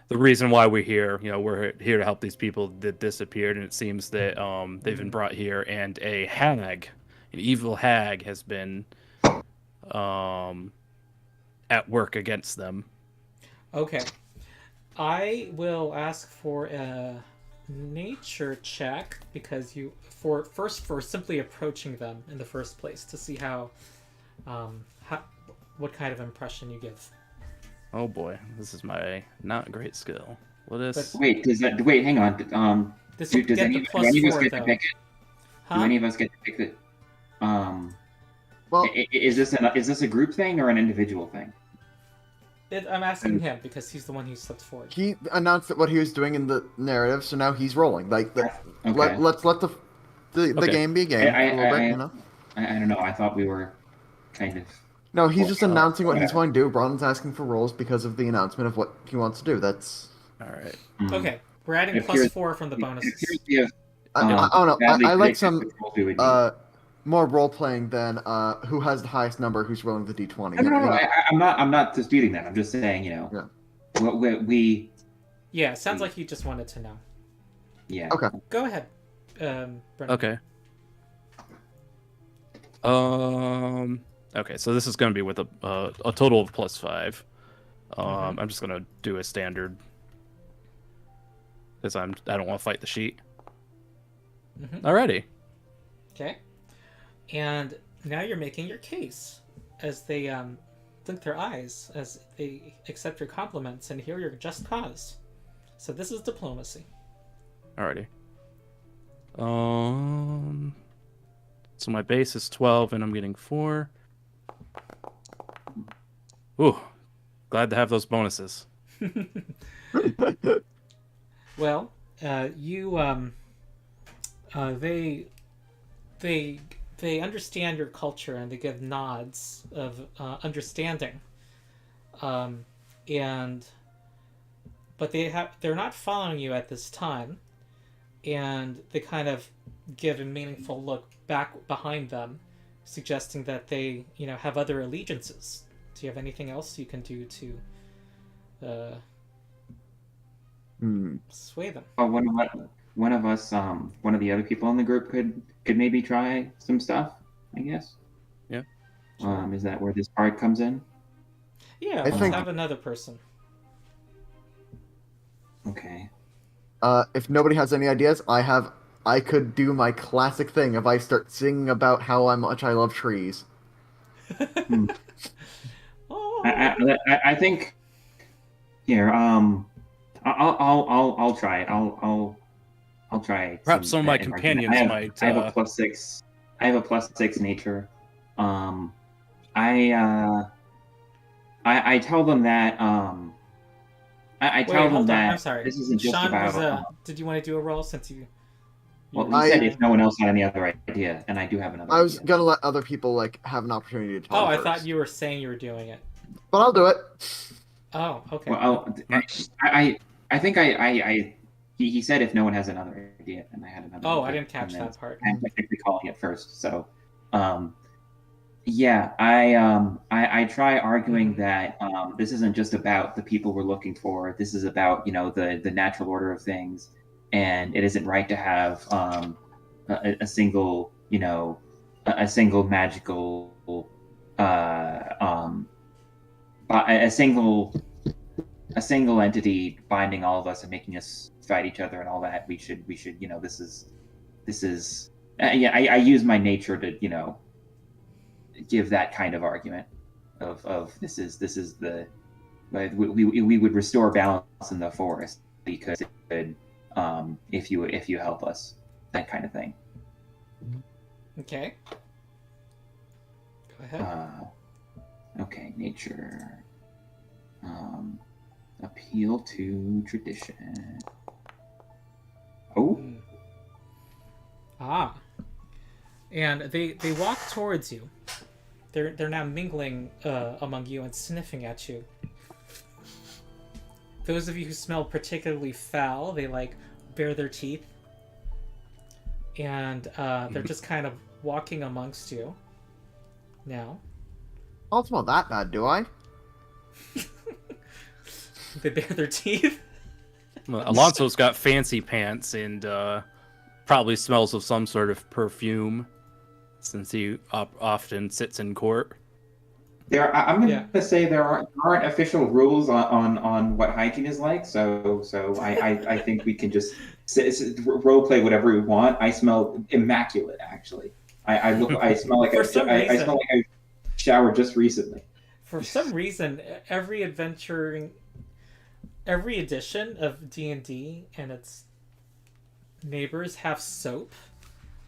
the reason why we're here. We're here to help these people that disappeared, and it seems that they've been brought here, and an evil hag, has been at work against them. Okay. I will ask for a nature check because for simply approaching them in the first place to see what kind of impression you give. Oh boy, this is my not great skill. What is? Wait, hang on. This Does get any the of plus us 4 get though. to pick it? Huh? Do any of us get to pick it? Well, is this a group thing or an individual thing? I'm asking him because he's the one who stepped forward. he announced what he was doing in the narrative, so now he's rolling. Like, Okay. let's let the game be a game a little bit. I don't know. I thought we were kind of. No, he's just announcing what he's going to do. Brandon's asking for rolls because of the announcement of what he wants to do. That's All right. Okay, we're adding plus 4 from the bonuses. I don't know. I like some More more role playing than who has the highest number, who's rolling the d20. I'm not disputing that. I'm just saying, Yeah, it sounds like you just wanted to know. Yeah. Okay. Go ahead. Brennan. Okay. Okay, so this is going to be with a total of +5. I'm just going to do a standard because I don't want to fight the sheet. Alrighty. Okay. And now you're making your case as they blink their eyes as they accept your compliments and hear your just cause. So this is diplomacy. Alrighty. So my base is 12 and I'm getting 4. Ooh. Glad to have those bonuses. Well, they understand your culture and they give nods of understanding, but they're not following you at this time, and they kind of give a meaningful look back behind them, suggesting that they have other allegiances. Do you have anything else you can do to sway them? One of us, one of the other people in the group could maybe try some stuff, I guess. Yeah. Is that where this part comes in? Yeah, I think- have another person. Okay. If nobody has any ideas, I could do my classic thing if I start singing about how much I love trees. Oh. I think here. I'll try it. I'll try. Perhaps some of my companions might. I have a +6. I have a +6 nature. I tell them that. I tell them that. I'm sorry. This isn't just Sean about. did you want to do a roll since you? Well, you said if no one else had any other idea, and I do have another. I was idea. gonna let other people have an opportunity to talk. Oh, I first. thought you were saying you were doing it. But I'll do it. Oh, okay. Well, I think he said if no one has another idea, and I had another. Oh, idea, I didn't catch and then that part. I'm technically calling it first, so. Yeah, I try arguing that this isn't just about the people we're looking for. This is about the natural order of things, and it isn't right to have a single a single magical a single entity binding all of us and making us fight each other and all that. We should this is I use my nature to give that kind of argument of this is the we would restore balance in the forest because it could if you help us, that kind of thing. Okay. Go ahead. Okay, nature. Appeal to tradition. Oh. Ah. And they walk towards you. They're now mingling among you and sniffing at you. Those of you who smell particularly foul, they bare their teeth. And they're just kind of walking amongst you. Now. I don't smell that bad, do I? They bare their teeth. Well, Alonso's got fancy pants and probably smells of some sort of perfume, since he often sits in court. I'm gonna say there aren't official rules on what hygiene is like, so I think we can just role play whatever we want. I smell immaculate, actually. I smell like I smell like I showered just recently. For some reason, every edition of D&D and its neighbors have soap,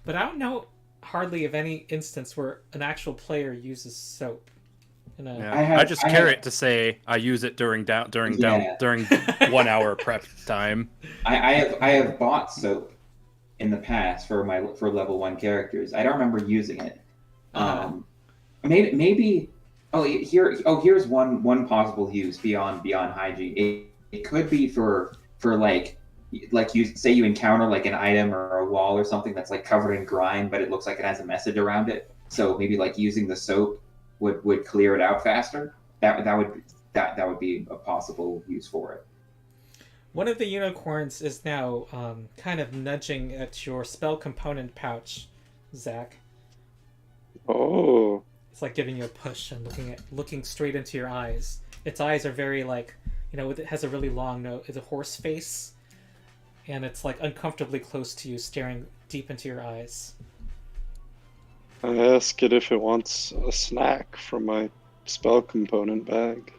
but I don't know hardly of any instance where an actual player uses soap. I just carry it to say I use it during 1 hour prep time. I have bought soap in the past for level 1 characters. I don't remember using it. Maybe here's one possible use beyond hygiene. It could be for like you say you encounter an item or a wall or something that's covered in grime, but it looks like it has a message around it. So maybe using the soap would clear it out faster. That would be a possible use for it. One of the unicorns is now kind of nudging at your spell component pouch, Zach. Oh. It's like giving you a push and looking straight into your eyes. Its eyes are very like, it has a really long nose. It's a horse face, and it's like uncomfortably close to you, staring deep into your eyes. I ask it if it wants a snack from my spell component bag.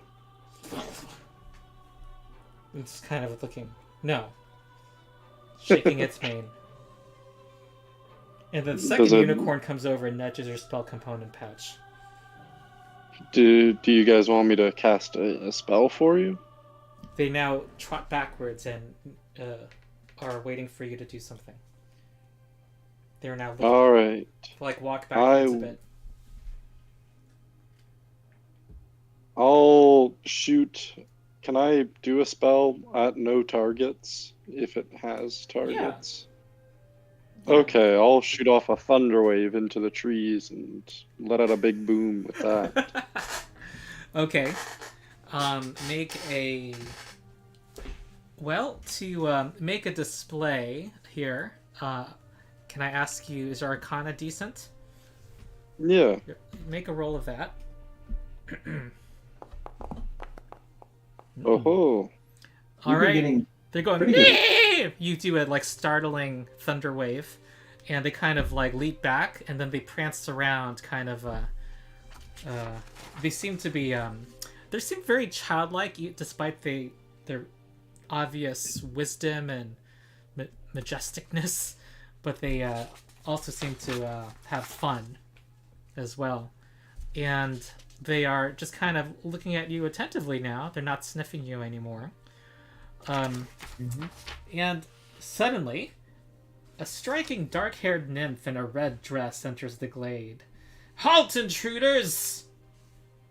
It's kind of looking, no, shaking its mane. And the second unicorn comes over and nudges your spell component pouch. Do you guys want me to cast a spell for you? They now trot backwards and are waiting for you to do something. They're now looking, All right. like walk backwards a bit. I'll shoot. Can I do a spell at no targets if it has targets? Yeah. Okay, I'll shoot off a thunder wave into the trees and let out a big boom with that. Okay. Make a... Well, to make a display here, can I ask you, is your Arcana decent? Yeah. Make a roll of that. Oh. All right. They're going, you do a like startling thunder wave, and they kind of like leap back, and then they prance around kind of they seem to be they seem very childlike despite their obvious wisdom and majesticness, but they also seem to have fun as well. And they are just kind of looking at you attentively now. They're not sniffing you anymore. And suddenly, a striking dark-haired nymph in a red dress enters the glade. Halt, intruders!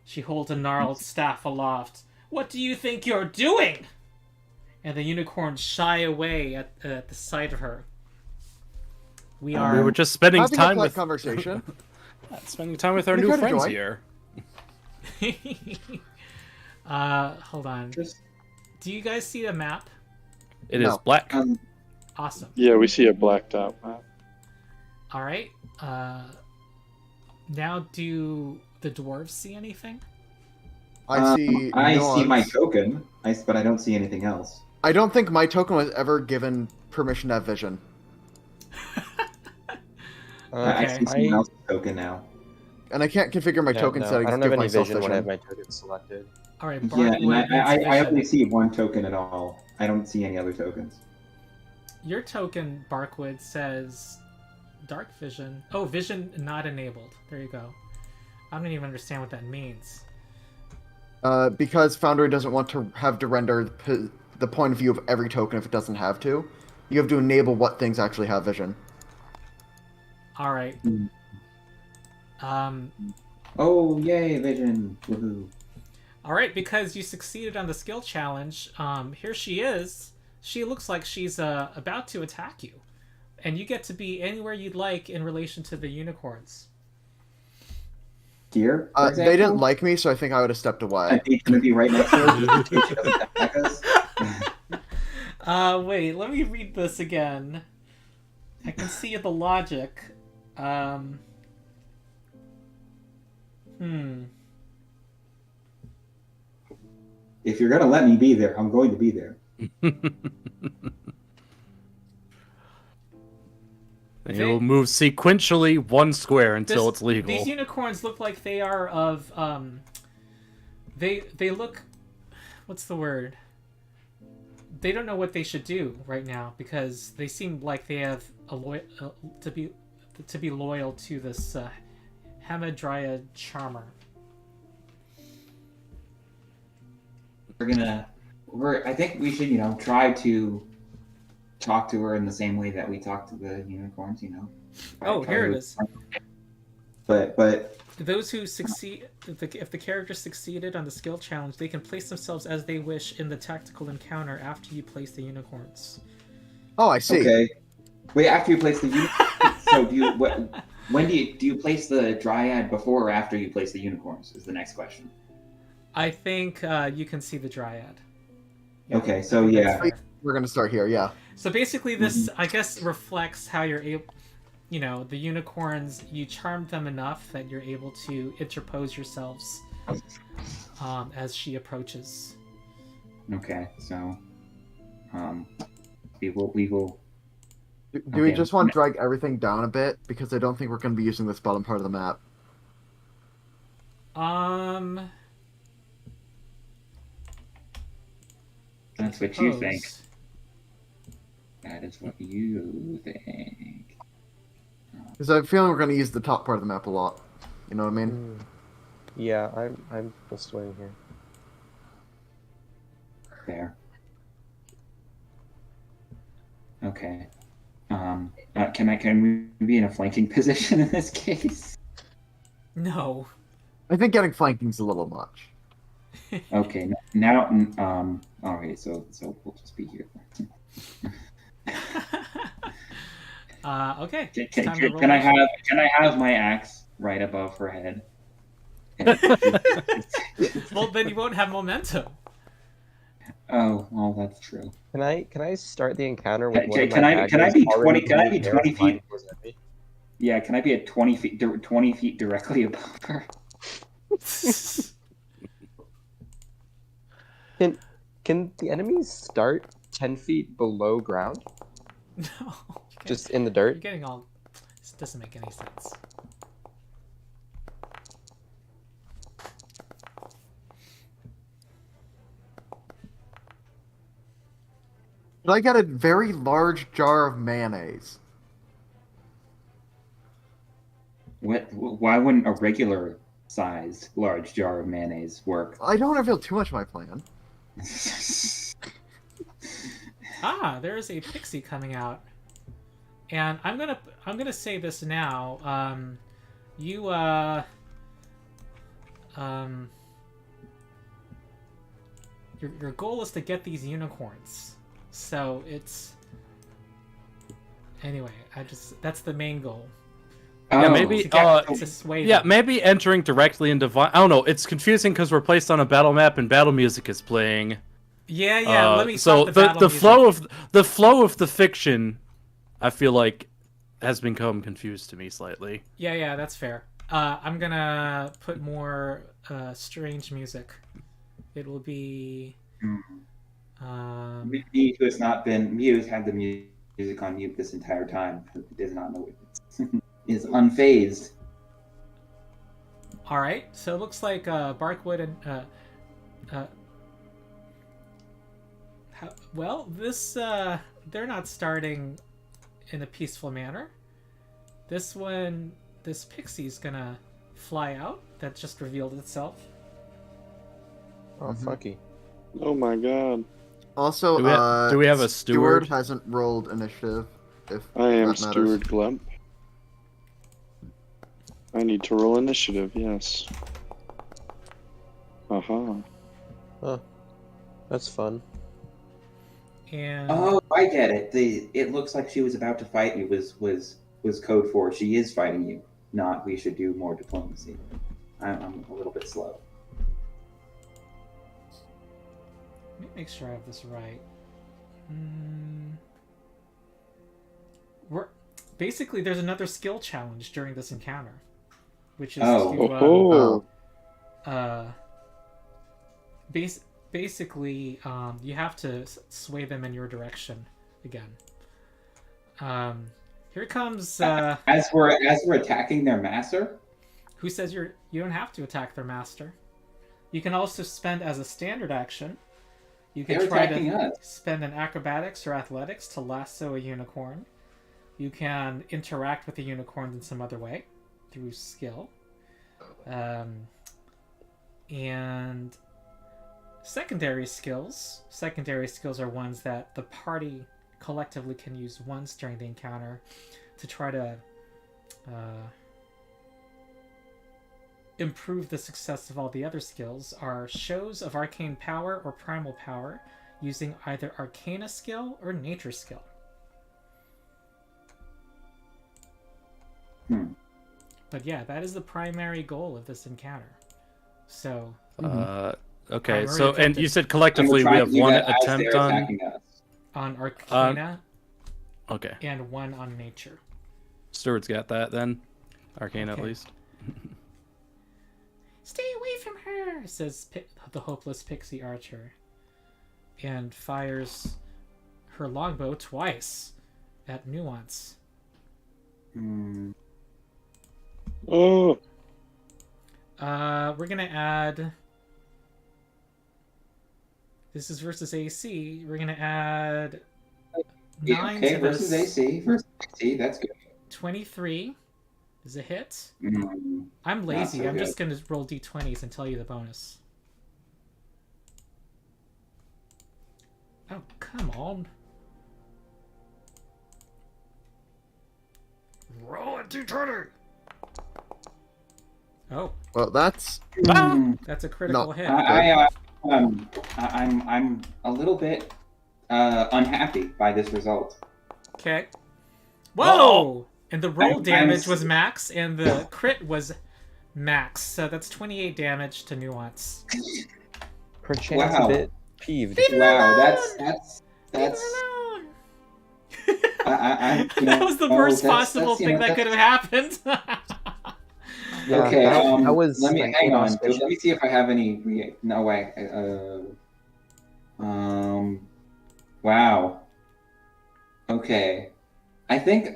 She holds a gnarled staff aloft. What do you think you're doing? And the unicorns shy away at the sight of her. We were just spending having time a with conversation. spending time with our new friends here. Hold on. Do you guys see the map? It is black. Awesome. Yeah, we see a blacked out map. All right. Now, do the dwarves see anything? I see my token, but I don't see anything else. I don't think my token was ever given permission to have vision. I see someone else's token now. And I can't configure my token settings I don't to have give any myself vision when I have my token selected. All right. Yeah, and I only see one token at all. I don't see any other tokens. Your token, Barkwood, says dark vision. Oh, vision not enabled. There you go. I don't even understand what that means. Because Foundry doesn't want to have to render the point of view of every token if it doesn't have to. You have to enable what things actually have vision. All right. Oh, yay, vision. Woohoo. All right, because you succeeded on the skill challenge, here she is. She looks like she's about to attack you. And you get to be anywhere you'd like in relation to the unicorns. Here, they didn't like me, so I think I would have stepped away. I think gonna be right next to her. She doesn't attack us. Wait, let me read this again. I can see the logic. If you're gonna let me be there, I'm going to be there. You'll move sequentially one square until it's legal. These unicorns look like they are of they look, what's the word? They don't know what they should do right now because they seem like they have to be loyal to this Hamadryad charmer. I think we should, try to talk to her in the same way that we talk to the unicorns, Here it is. But those who succeed, if the character succeeded on the skill challenge, they can place themselves as they wish in the tactical encounter after you place the unicorns. Oh, I see. Okay. Wait, after you place the unicorns, so when do you place the dryad before or after you place the unicorns? Is the next question. I think you can see the dryad. Okay, so yeah. we're gonna start here. Yeah. So basically, this I guess reflects how you're able. You know, the unicorns. You charmed them enough that you're able to interpose yourselves as she approaches. Okay, so we will. Do we Okay. just want to drag everything down a bit because I don't think we're gonna be using this bottom part of the map. That's what you think. Suppose. That is what you think. Because I'm feeling we're gonna use the top part of the map a lot. You know what I mean? Yeah, I'm full swing here. There. Okay. Can we be in a flanking position in this case? No. I think getting flanking's a little much. Okay. Now. All right. So we'll just be here. Okay. Can I have my axe right above her head? Well, then you won't have momentum. Oh, well, that's true. Can I start the encounter with one of Can my I be daggers 20? already Can I be pointing 20 terrifying feet? towards enemy? Yeah, can I be at 20 feet directly above her? Can the enemies start 10 feet below ground? No. Just in the You're dirt? getting all. This doesn't make any sense. But I got a very large jar of mayonnaise. Why wouldn't a regular sized large jar of mayonnaise work? I don't want to reveal too much of my plan. There is a pixie coming out, and I'm gonna say this now. Your goal is to get these unicorns, so it's anyway. That's the main goal. Yeah, maybe. To sway Yeah, them. maybe entering directly into. I don't know. It's confusing because we're placed on a battle map and battle music is playing. Yeah. Let me So stop the battle the music. flow of the fiction, I feel like, has become confused to me slightly. Yeah, that's fair. I'm gonna put more strange music. It will be. Me, who has not been, me who's had the music on mute this entire time, does not know it. Is unfazed. All right. So it looks like Barkwood and this they're not starting in a peaceful manner. This pixie's gonna fly out. That just revealed itself. Oh, fucky. Oh my god. Also, Do we have a steward? hasn't rolled initiative. If I am that matters. Steward Glemp. I need to roll initiative, yes. Aha. Huh. That's fun. And Oh, I get it. It looks like she was about to fight you. Was code for she is fighting you. Not we should do more diplomacy. I'm a little bit slow. let me make sure I have this right. Basically there's another skill challenge during this encounter, which is basically you have to sway them in your direction again. Here comes As we're attacking their master. who says you don't have to attack their master. You can also spend as a standard action. You can They're try attacking to us. spend an acrobatics or athletics to lasso a unicorn. You can interact with the unicorn in some other way through skill. And secondary skills. Secondary skills are ones that the party collectively can use once during the encounter to try to improve the success of all the other skills. Are shows of arcane power or primal power using either arcana skill or nature skill. But yeah, that is the primary goal of this encounter. So Okay, Primary so and objective. you said collectively we have one attempt on. on Arcana Okay. and 1 on Nature. Stuart's got that then. Arcane at Okay. least. Stay away from her, says the hopeless pixie archer, and fires her longbow twice at Nuance. Oh, We're gonna add. This is versus AC. We're gonna add 9 okay, to versus this. AC. Versus AC, that's good. 23 is a hit. Mm, I'm lazy. so I'm good. just gonna roll d20s and tell you the bonus. Oh, come on. Roll a d20. Oh, Well, that's that's a critical hit. I'm a little bit unhappy by this result. Okay. Whoa! Oh! And the roll I'm damage was max, and the crit was max. So that's 28 damage to Nuance. Perchance Wow. a bit peeved. Wow, that's Leave her alone! I That was the worst that's- possible you thing know, that could that's- have happened. Yeah, Okay, that was let me like, hang on. inauspicious. Let me see if I have any. No way. Wow. Okay. I think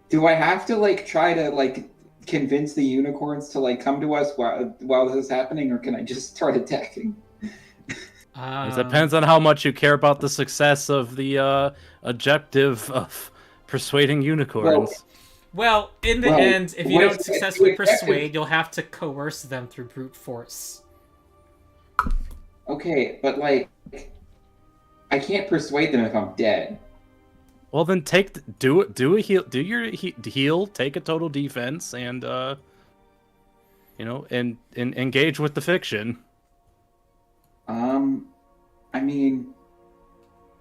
do I have to like try to like convince the unicorns to like come to us while this is happening, or can I just start attacking? It depends on how much you care about the success of the objective of persuading unicorns. Well, in the Well, end, if you what don't if- successfully if you have to- persuade, you'll have to coerce them through brute force. Okay, but like, I can't persuade them if I'm dead. Well, then do a heal, do your heal, take a total defense, and and engage with the fiction. I mean,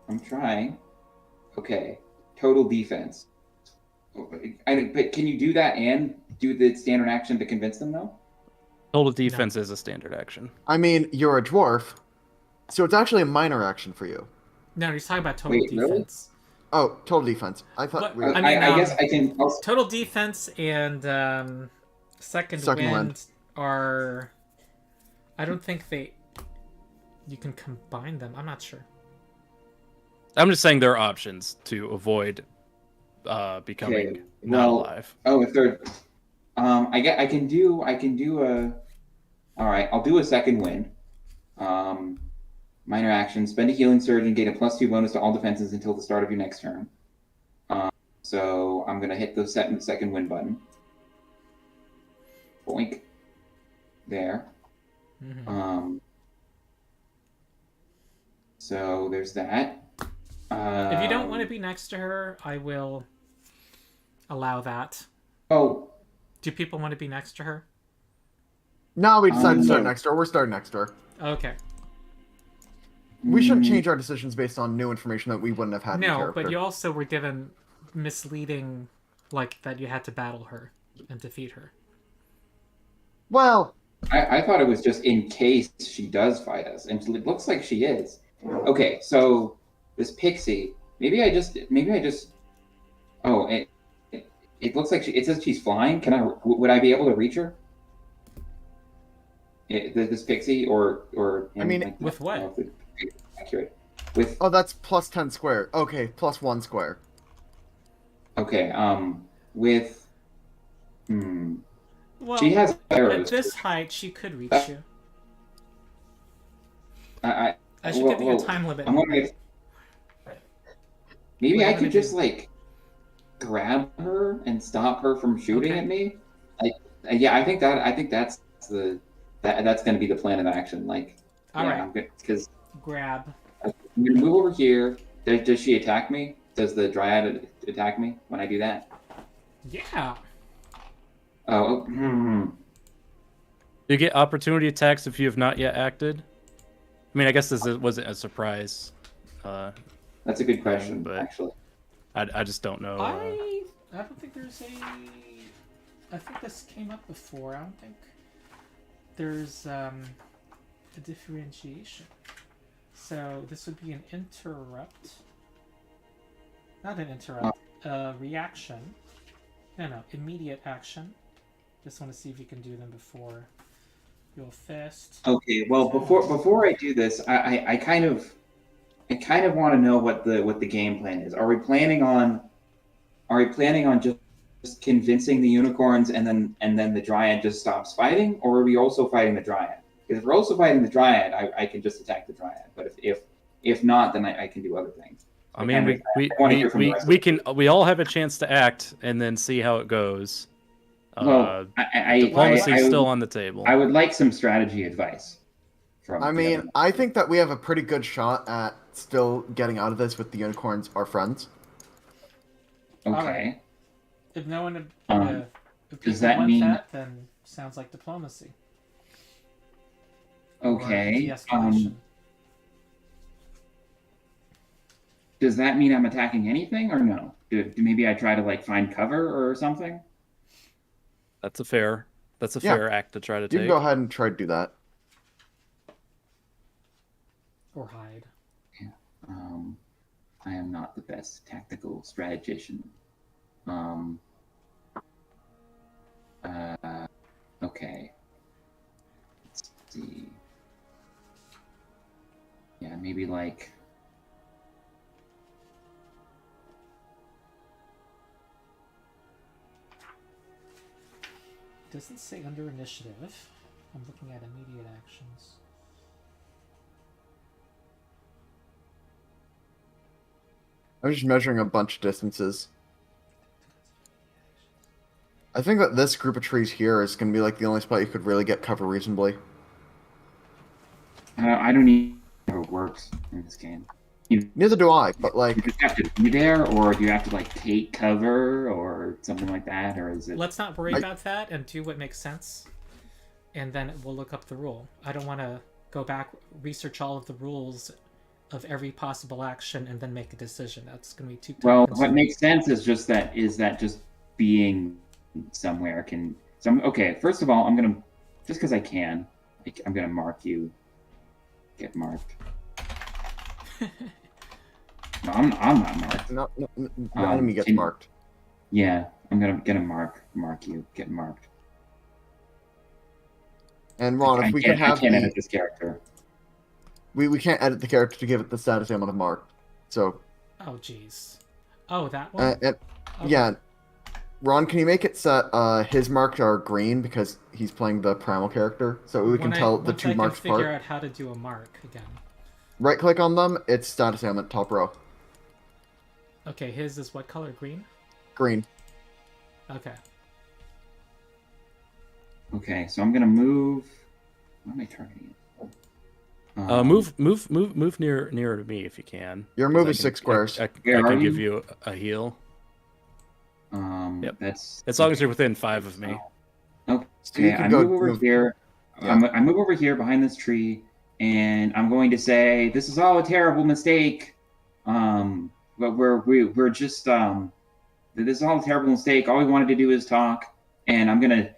I'm trying. Okay, total defense. But can you do that and do the standard action to convince them, though? Total defense is a standard action. I mean, you're a dwarf, so it's actually a minor action for you. No, he's talking about total Wait, really? defense. Oh, total defense. I thought But- we were... I mean, I guess I can. Total defense and second Second wind wind. are. I don't think they. You can combine them. I'm not sure. I'm just saying there are options to avoid becoming Okay, not well, alive. Oh, a third. I can do a. All right, I'll do a second wind. Minor action: spend a healing surge and gain a +2 bonus to all defenses until the start of your next turn. So I'm gonna hit the second wind button. Boink. There. Mhm. So there's that. If you don't want to be next to her, I will allow that. Oh, Do people want to be next to her? No, we decided to start No. next door. We're starting next door. Okay. We shouldn't change our decisions based on new information that we wouldn't have had in No, character. but you also were given misleading, like that you had to battle her and defeat her. Well, I thought it was just in case she does fight us, and it looks like she is. Okay, so this pixie, maybe I just. Oh, it looks like it says she's flying. Would I be able to reach her? This pixie, or I mean, like, with what? I don't know if it's accurate. With oh, that's plus 10 square. Okay, plus 1 square. okay, with. Well, She has at arrows. this height, she could reach you. I should well, give you a well, time limit. I'm wondering. Maybe What I do you could wanna just do? like grab her and stop her from shooting Okay. at me. Like, yeah, I think that's that's going to be the plan of action. Like, All yeah, right. I'm good because Grab. I'm going to move over here. Does she attack me? Does the dryad attack me when I do that? Yeah. Oh, You get opportunity attacks if you have not yet acted. I mean, I guess this wasn't a surprise. that's a good question, But- actually. I just don't know. I don't think there's a. I think this came up before. I don't think there's a differentiation. So this would be an interrupt. Not an interrupt. Reaction. No, immediate action. Just want to see if you can do them before your fist. Okay, well, before I do this, I kind of want to know what the game plan is. Are we planning on just convincing the unicorns and then the dryad just stops fighting, or are we also fighting the dryad? Because if we're also fighting the dryad, I can just attack the dryad. But if not, then I can do other things. I mean, we all have a chance to act and then see how it goes. Well, diplomacy is still on the table. I would like some strategy advice. I think that we have a pretty good shot at still getting out of this with the unicorns, our friends. Okay. Right. If no one, if does that want mean that, then sounds like diplomacy. Okay. Or de-escalation. Does that mean I'm attacking anything or no? Maybe I try to like find cover or something? That's a fair act to try to take. You can go ahead and try to do that. Or hide. Yeah. I am not the best tactical strategician. Okay. Let's see. Yeah, maybe like... Doesn't say under initiative. I'm looking at immediate actions. I'm just measuring a bunch of distances. I think that this group of trees here is going to be like the only spot you could really get cover reasonably. I don't even know how it works in this game. Neither do I, but like... You just have to be there, or do you have to like take cover or something like that, or is it... Let's not worry about that and do what makes sense. And then we'll look up the rule. I don't want to go back, research all of the rules of every possible action and then make a decision. That's going to be too time-consuming. What makes sense is that just being somewhere can... Okay, first of all, I'm going to... Just because I can, I'm going to mark you. Get marked. No, I'm not marked. No, the enemy gets marked. Yeah, I'm gonna mark you. Get marked. And Ron, if we could have... I can't edit this character. We can't edit the character to give it the status amount of marked. So... Oh, jeez. Oh, that one? Okay. Yeah. Ron, can you make it set his marked are green because he's playing the primal character? So we can tell the two marks apart. I can figure out how to do a mark again. Right-click on them, it's status ailment, top row. Okay, his is what color? Green? Green. Okay. Okay, so I'm gonna move... What am I targeting? Move nearer to me if you can. Your move is 6 squares. I can give you a heal. Yep. That's... As long as you're within 5 of me. Okay, So you can I move over here. Yeah. I move over here behind this tree, and I'm going to say, this is all a terrible mistake. But we're just this is all a terrible mistake. All we wanted to do is talk, and I'm gonna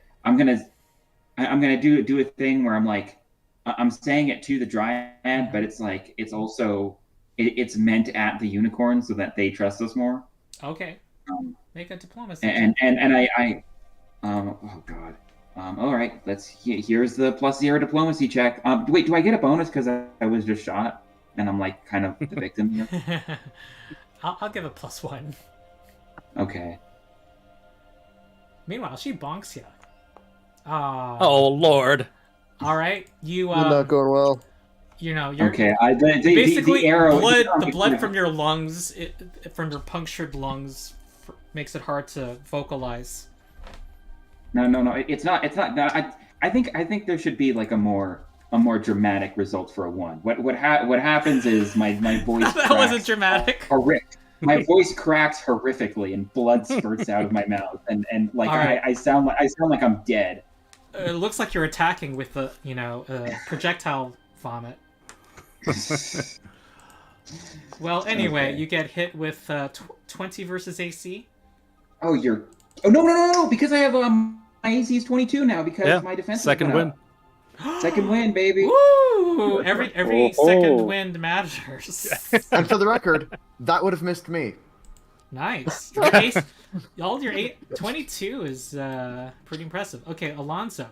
do a thing where I'm like, I'm saying it to the dryad, but it's like it's also it's meant at the unicorn so that they trust us more. Okay. Make a diplomacy. And I oh god. All right, here's the +0 diplomacy check. Wait, do I get a bonus because I was just shot and I'm like kind of the victim here? I'll give a +1. Okay. Meanwhile, she bonks you. Oh Lord! All right, you're not going well. You know, you're okay. Basically, the arrow, the blood from your lungs, from your punctured lungs, makes it hard to vocalize. No. It's not. I think there should be like a more dramatic result for a 1. What happens is my voice. That wasn't dramatic. Horrific. My voice cracks horrifically, and blood spurts out of my mouth, and like right. I sound like I'm dead. It looks like you're attacking with the projectile vomit. Well, anyway, okay. You get hit with 20 versus AC. Oh, no! Because I have my AC is 22 now because my defense. Second win. Second wind, baby. Woo! Every Oh. second wind matters. And for the record, that would have missed me. Nice. All your 22 is pretty impressive. Okay, Alonso.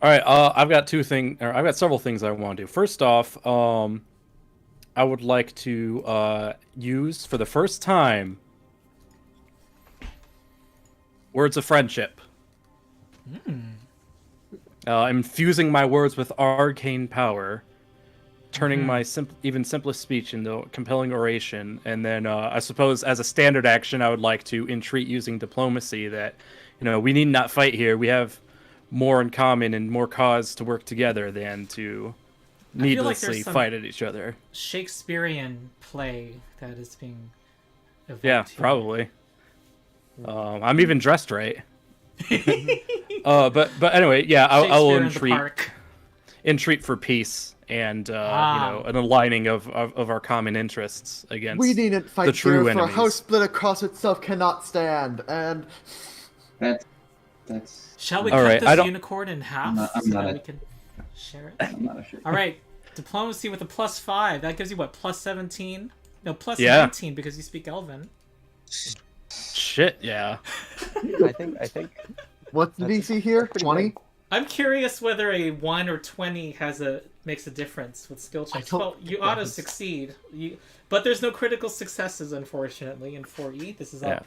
All right, I've got several things I want to do. First off, I would like to use for the first time words of friendship. I'm infusing my words with arcane power, turning my even simplest speech into compelling oration, and then I suppose as a standard action, I would like to entreat using diplomacy that, we need not fight here. We have more in common and more cause to work together than to needlessly fight at each other. Shakespearean play that is being evoked Yeah, here. probably. I'm even dressed right. But anyway, yeah, I will entreat for peace and an aligning of our common interests against We needn't fight the true here, for a enemies. house split across itself cannot stand. And That's. Shall we All cut right, I this don't- unicorn in half I'm so not that a- we can share it? I'm not sure. All right, diplomacy with a +5. That gives you what, +17? No, plus Yeah. 19 because you speak Elven. Shit, yeah. I think what's the That's DC here? pretty 20? I'm curious whether a 1 or 20 makes a difference with skill checks. don't Well, you think it auto does. succeed. But there's no critical successes, unfortunately, in 4E. This is all Yeah.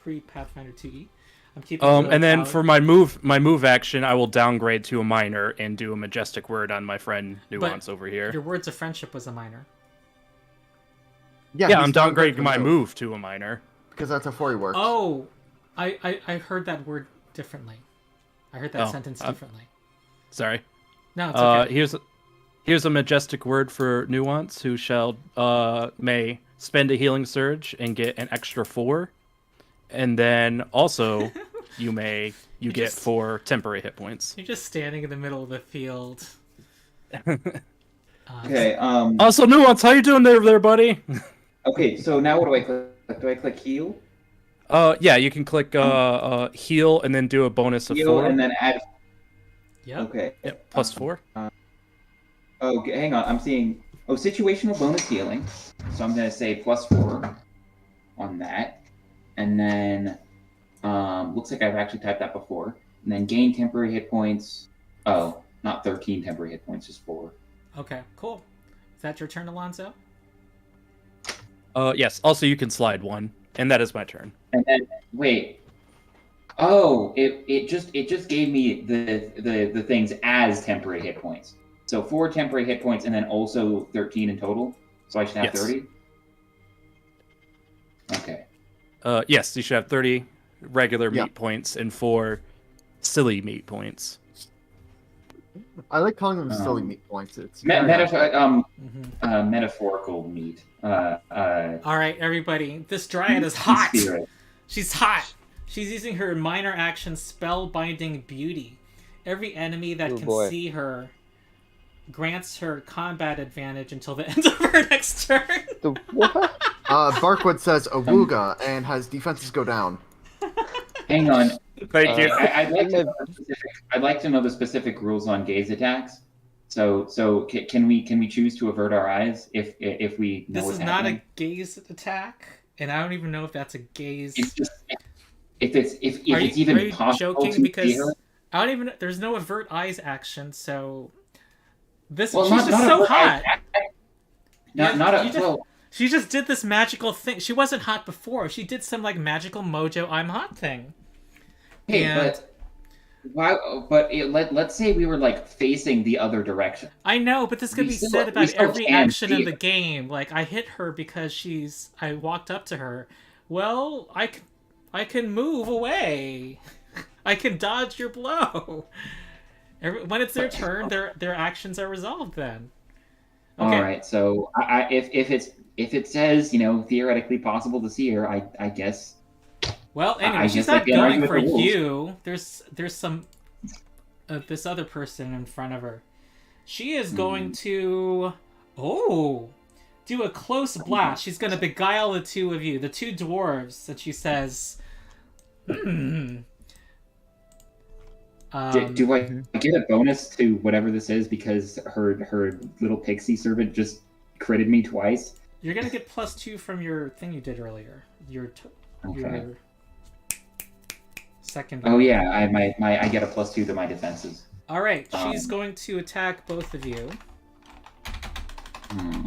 pre Pathfinder 2E. I'm keeping. And then for my move action, I will downgrade to a minor and do a majestic word on my friend Nuance over here. your words of friendship was a minor. Yeah, he's I'm downgrading the my move to a minor. because that's how 40 works. Oh, I heard that word differently. I heard that Oh, sentence differently. Sorry. No, it's okay. Here's a majestic word for Nuance, who shall may spend a healing surge and get an extra 4, and then also you get just- 4 temporary hit points. You're just standing in the middle of the field. Okay. Also, Nuance, how you doing there, buddy? Okay. So now what do I click? Do I click heal? Yeah, you can click heal and then do a bonus of Heal 4. and then add. Yep. Okay. Yep, plus 4. Oh, hang on. I'm seeing situational bonus healing. So I'm gonna say +4 on that, and then looks like I've actually typed that before. And then gain temporary hit points. Oh, not 13 temporary hit points, just 4. Okay, cool. Is that your turn, Alonso? Yes. Also, you can slide 1, and that is my turn. And then wait. Oh, it just gave me the things as temporary hit points. So 4 temporary hit points, and then also 13 in total. So I should have Yes. 30. Okay. Yes, you should have 30 regular Yeah. meat points and 4 silly meat points. I like calling them silly meat points. It's Metaphorical meat. All right, everybody. This dryad is hot. Spirit. She's hot. She's using her minor action Spellbinding Beauty. Every enemy that Oh, can boy. see her grants her combat advantage until the end of her next turn. the what? Barkwood says Awooga and has defenses go down. Hang on. Thank you. I'd like to know the specific rules on gaze attacks. So can we choose to avert our eyes if we know This what's is not happening? a gaze attack, and I don't even know if that's a gaze. It's just if it's Are even you possible joking? to Because see her. I don't even. There's no avert eyes action, so this Well, she's not just so avert hot. eyes. Yeah, Not you a just- well. She just did this magical thing. She wasn't hot before. She did some like magical mojo I'm hot thing. Hey, And- but why? But let's say we were like facing the other direction. I know, but this could We be still- said we about still every can action see in the her. game. Like I hit her because I walked up to her. Well, I can move away. I can dodge your blow. When it's their turn, their actions are resolved. Then. Okay. All right. So if it says theoretically possible to see her, I guess. Well, anyway, I she's guess I not can't going argue for with the rules. you. There's some this other person in front of her. She is going to do a close blast. She's going to beguile the two of you, the two dwarves, and she says, Do I get a bonus to whatever this is because her little pixie servant just critted me twice? You're gonna get +2 from your thing you did earlier. Your second. Oh yeah, I get a +2 to my defenses. All right, she's going to attack both of you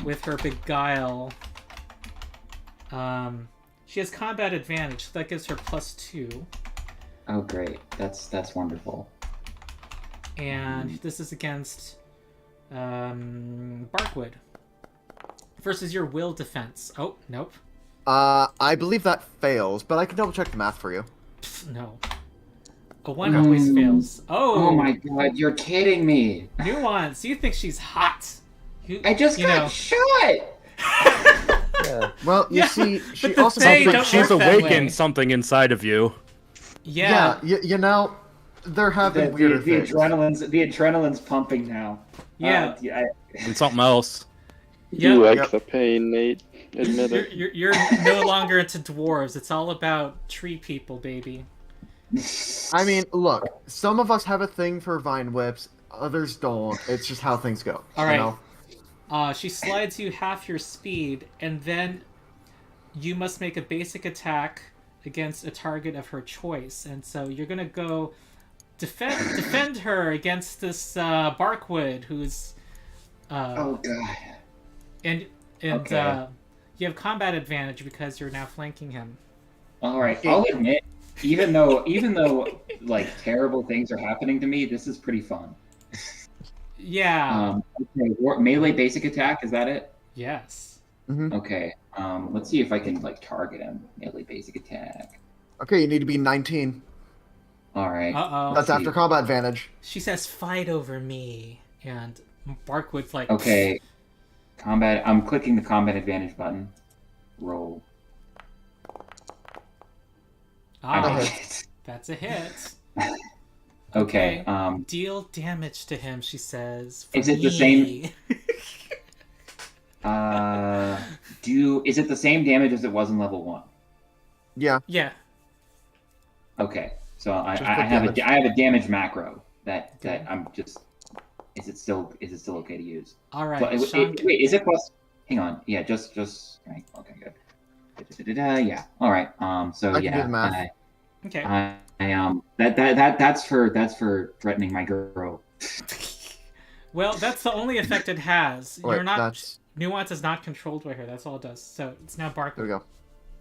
with her beguile. She has combat advantage, so that gives her +2. Oh great, that's wonderful. And this is against Barkwood versus your will defense. Oh nope. I believe that fails, but I can double check the math for you. Pfft, no. A 1 always fails. Oh my god, you're kidding me. Nuance, you think she's hot. I just got shot! Yeah. Well, you see, she also she's awakened something inside of you. Yeah. You know, they're having weirder the things. adrenaline's pumping now. Yeah. And something else. You like the pain, Nate. Admit it. You're no longer into dwarves. It's all about tree people, baby. I mean, look, some of us have a thing for vine whips, others don't. It's just how things go. All right. You know? She slides you half your speed, and then you must make a basic attack against a target of her choice. And so you're gonna go defend her against this Barkwood, who's oh god. And Okay. You have combat advantage because you're now flanking him. All right, I'll admit, even though like terrible things are happening to me, this is pretty fun. Yeah. Okay, melee basic attack, is that it? Yes. Mm-hmm. Okay. Let's see if I can like target him. Melee basic attack. Okay, you need to be 19. All right. Uh-oh. That's after combat advantage. She says, "Fight over me," and Barkwood's like, Okay. Combat. I'm clicking the combat advantage button. Roll. That's a hit. Okay. Deal damage to him, she says. Is it the same? Is it the same damage as it was in level 1? Yeah. Yeah. Okay. So I Just have put I have a damage macro that I'm just. Is it still okay to use? All right. Wait, is it plus? Hang on. Yeah, just right. Okay, good. Yeah. All right. So I can do the math. Okay. That's for threatening my girl. Well, that's the only effect it has. Wait, You're not. that's... Nuance is not controlled by her. That's all it does. So it's now Barkwood. There we go.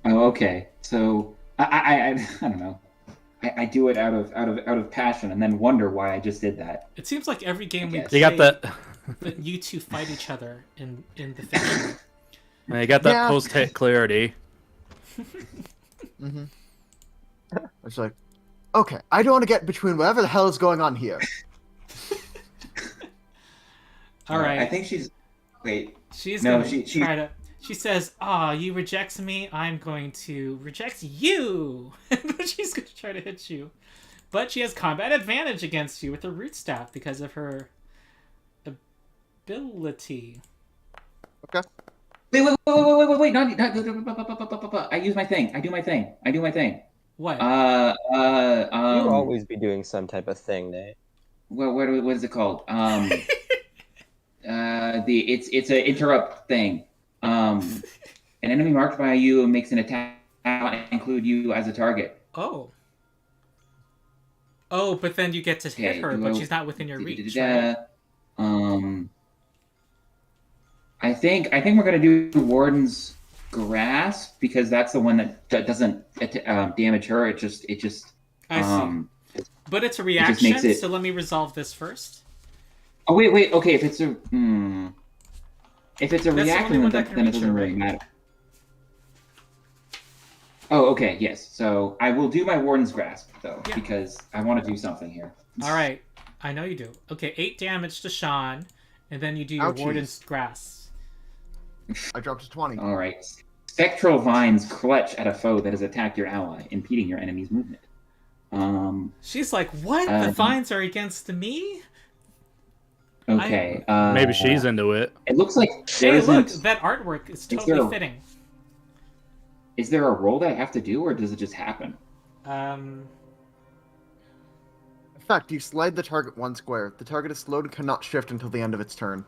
Oh, okay. So I don't know. I do it out of passion and then wonder why I just did that. It seems like every game we Yes. play, You got that. that you two fight each other in the fiction. You got that Yeah. post-hit clarity. Mm-hmm. It's like, okay, I don't want to get between whatever the hell is going on here. All right. I think she's. Wait. She's No, gonna try to. She says, you reject me, I'm going to reject you. And she's going to try to hit you. But she has combat advantage against you with her root staff because of her ability. Okay. Wait! Not, I use my thing. I do my thing. What? You'll always be doing some type of thing, Nate. What is it called? It's a interrupt thing. An enemy marked by you makes an attack and include you as a target. Oh, but then you get to hit her, but she's not within your reach, right? I think we're gonna do Warden's Grasp because that's the one that doesn't damage her. It just. I see. But it's a reaction, so let me resolve this first. Oh wait. Okay, if it's a reaction, then it doesn't really matter. Oh, okay, yes. So I will do my Warden's Grasp though, because I want to do something here. All right, I know you do. Okay, 8 damage to Sean, and then you do your Warden's Grasp. I dropped to 20. All right. Spectral vines clutch at a foe that has attacked your ally, impeding your enemy's movement. She's like, "What? The vines are against me?" Okay. Maybe she's into it. It looks like hey, look, that artwork is totally fitting. Is there a roll that I have to do, or does it just happen? effect, you slide the target 1 square. The target is slowed and cannot shift until the end of its turn.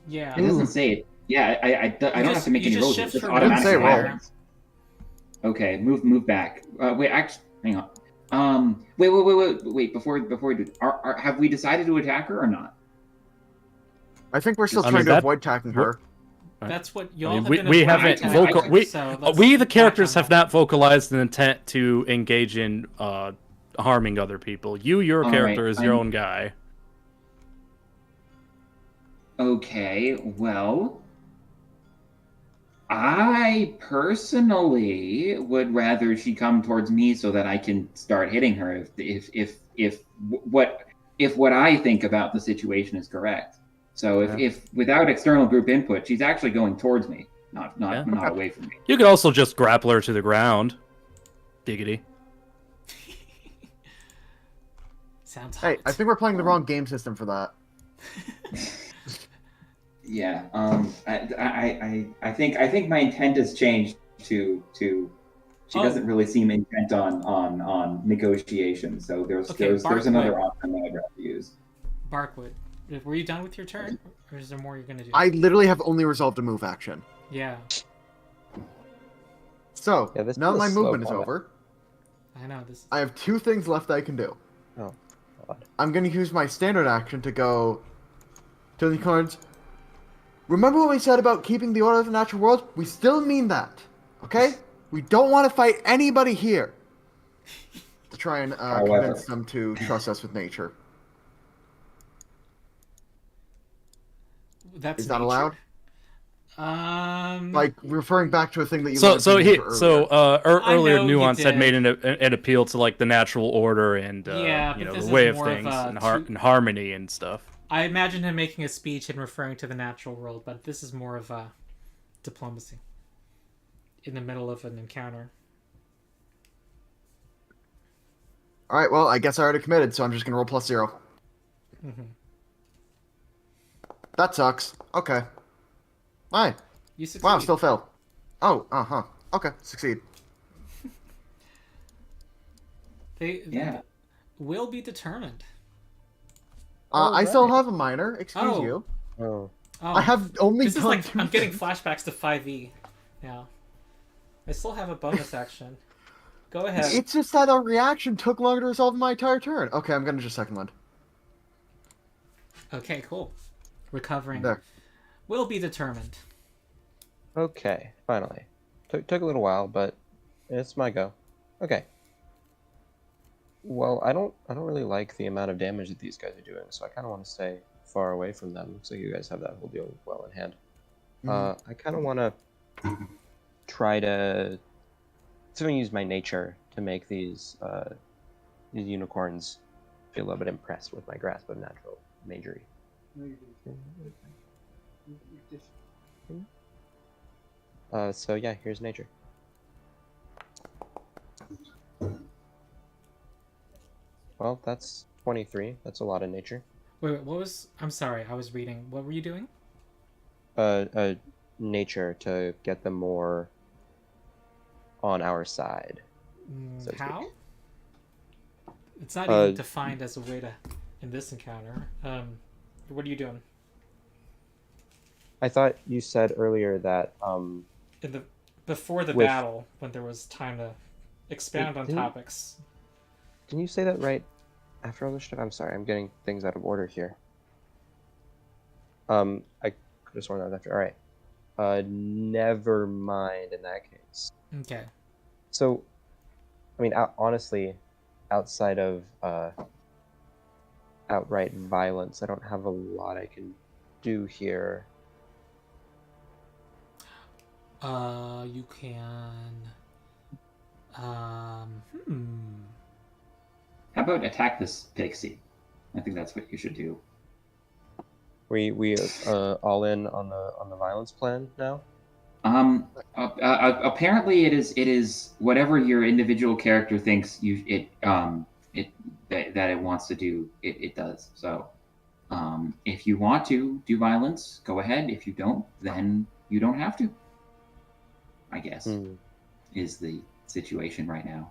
Yeah. It doesn't say it. Yeah, I don't have to make any rolls. It just automatically say roll. happens. Okay, move back. Wait, actually, hang on. Wait. Before we do, have we decided to attack her or not? I think we're still I trying mean, to that- avoid attacking her. That's what I y'all mean, have been we avoiding haven't attacking vocal- her, we so let's the act characters on have that. not vocalized an intent to engage in harming other people. Your All character right, is your own guy. Okay, well, I personally would rather she come towards me so that I can start hitting her if what I think about the situation is correct. So if without external group input, she's actually going towards me, not away from me. You could also just grapple her to the ground. Diggity. Sounds Hey, hot. I think we're playing the wrong game system for that. Yeah. I think my intent has changed to she doesn't really seem intent on negotiation. So there's another option that I'd rather use. Barkwood, were you done with your turn, or is there more you're gonna do? I literally have only resolved a move action. Yeah, So, Yeah, this now that is my a slow movement is combat. over, I know this. I have 2 things left I can do. Oh, God. I'm going to use my standard action to go to the cards. Remember what we said about keeping the order of the natural world? We still mean that, okay? We don't want to fight anybody here. To try and convince them to trust us with nature. That's Is that nature. allowed? Like referring back to a thing that you. Earlier know you Nuance had did. made an appeal to like the natural order and Yeah, you but know this the is way of more of things a and harmony and stuff. I imagine him making a speech and referring to the natural world, but this is more of a diplomacy in the middle of an encounter. All right. Well, I guess I already committed, so I'm just gonna roll +0. Mm-hmm. That sucks. Okay. Fine. You succeed. Wow, still failed. Oh, okay, succeed. They Yeah. will be determined. I still have a minor. Excuse Oh. you. Oh. Oh, I have only. this is done like 2 I'm getting things. flashbacks to 5e now. I still have a bonus action. Go ahead. It's just that a reaction took longer to resolve my entire turn. Okay, I'm gonna just second one. Okay, cool. Recovering. There. Will be determined. Okay, finally. Took a little while, but it's my go. Okay. Well, I don't really like the amount of damage that these guys are doing, so I kind of want to stay far away from them. Looks like you guys have that whole deal well in hand. I kind of want to try to use my nature to make these unicorns feel a little bit impressed with my grasp of natural magery. So yeah, here's nature. Well, that's 23. That's a lot of nature. Wait, what was? I'm sorry, I was reading. What were you doing? Nature to get them more on our side. So to How? speak. It's not even defined as a way to in this encounter. What are you doing? I thought you said earlier that In the before the With- battle, when there was time to expound on didn't- topics. Didn't you say that right after all this stuff? I'm sorry, I'm getting things out of order here. I could have sworn that was after. All right. Never mind in that case. Okay. So, I mean, honestly, outside of outright violence, I don't have a lot I can do here. You can. How about attack this pixie? I think that's what you should do. We all in on the violence plan now. Apparently it is whatever your individual character thinks that it wants to do. It does. So, if you want to do violence, go ahead. If you don't, then you don't have to. I guess is the situation right now.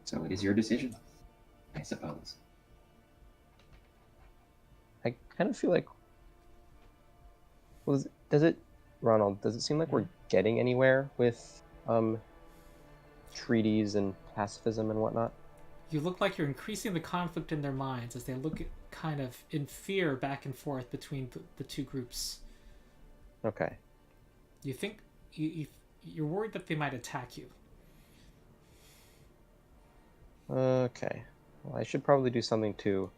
So it is your decision. I suppose. I kind of feel like. Well, does it, Ronald? Does it seem like we're getting anywhere with treaties and pacifism and whatnot? You look like you're increasing the conflict in their minds as they look at kind of in fear back and forth between the two groups. Okay. You think you're worried that they might attack you. Okay. Well, I should probably do something to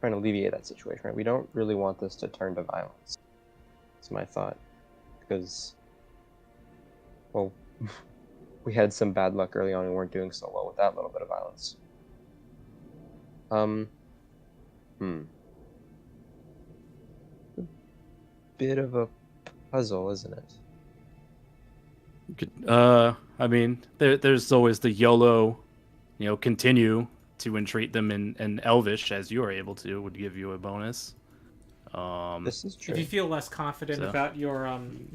try and alleviate that situation, right? We don't really want this to turn to violence. That's my thought. Because, well, we had some bad luck early on and weren't doing so well with that little bit of violence. A bit of a puzzle, isn't it? I mean, there's always the YOLO, continue to entreat them in Elvish as you are able to would give you a bonus. This is true. If you feel less confident So. about your own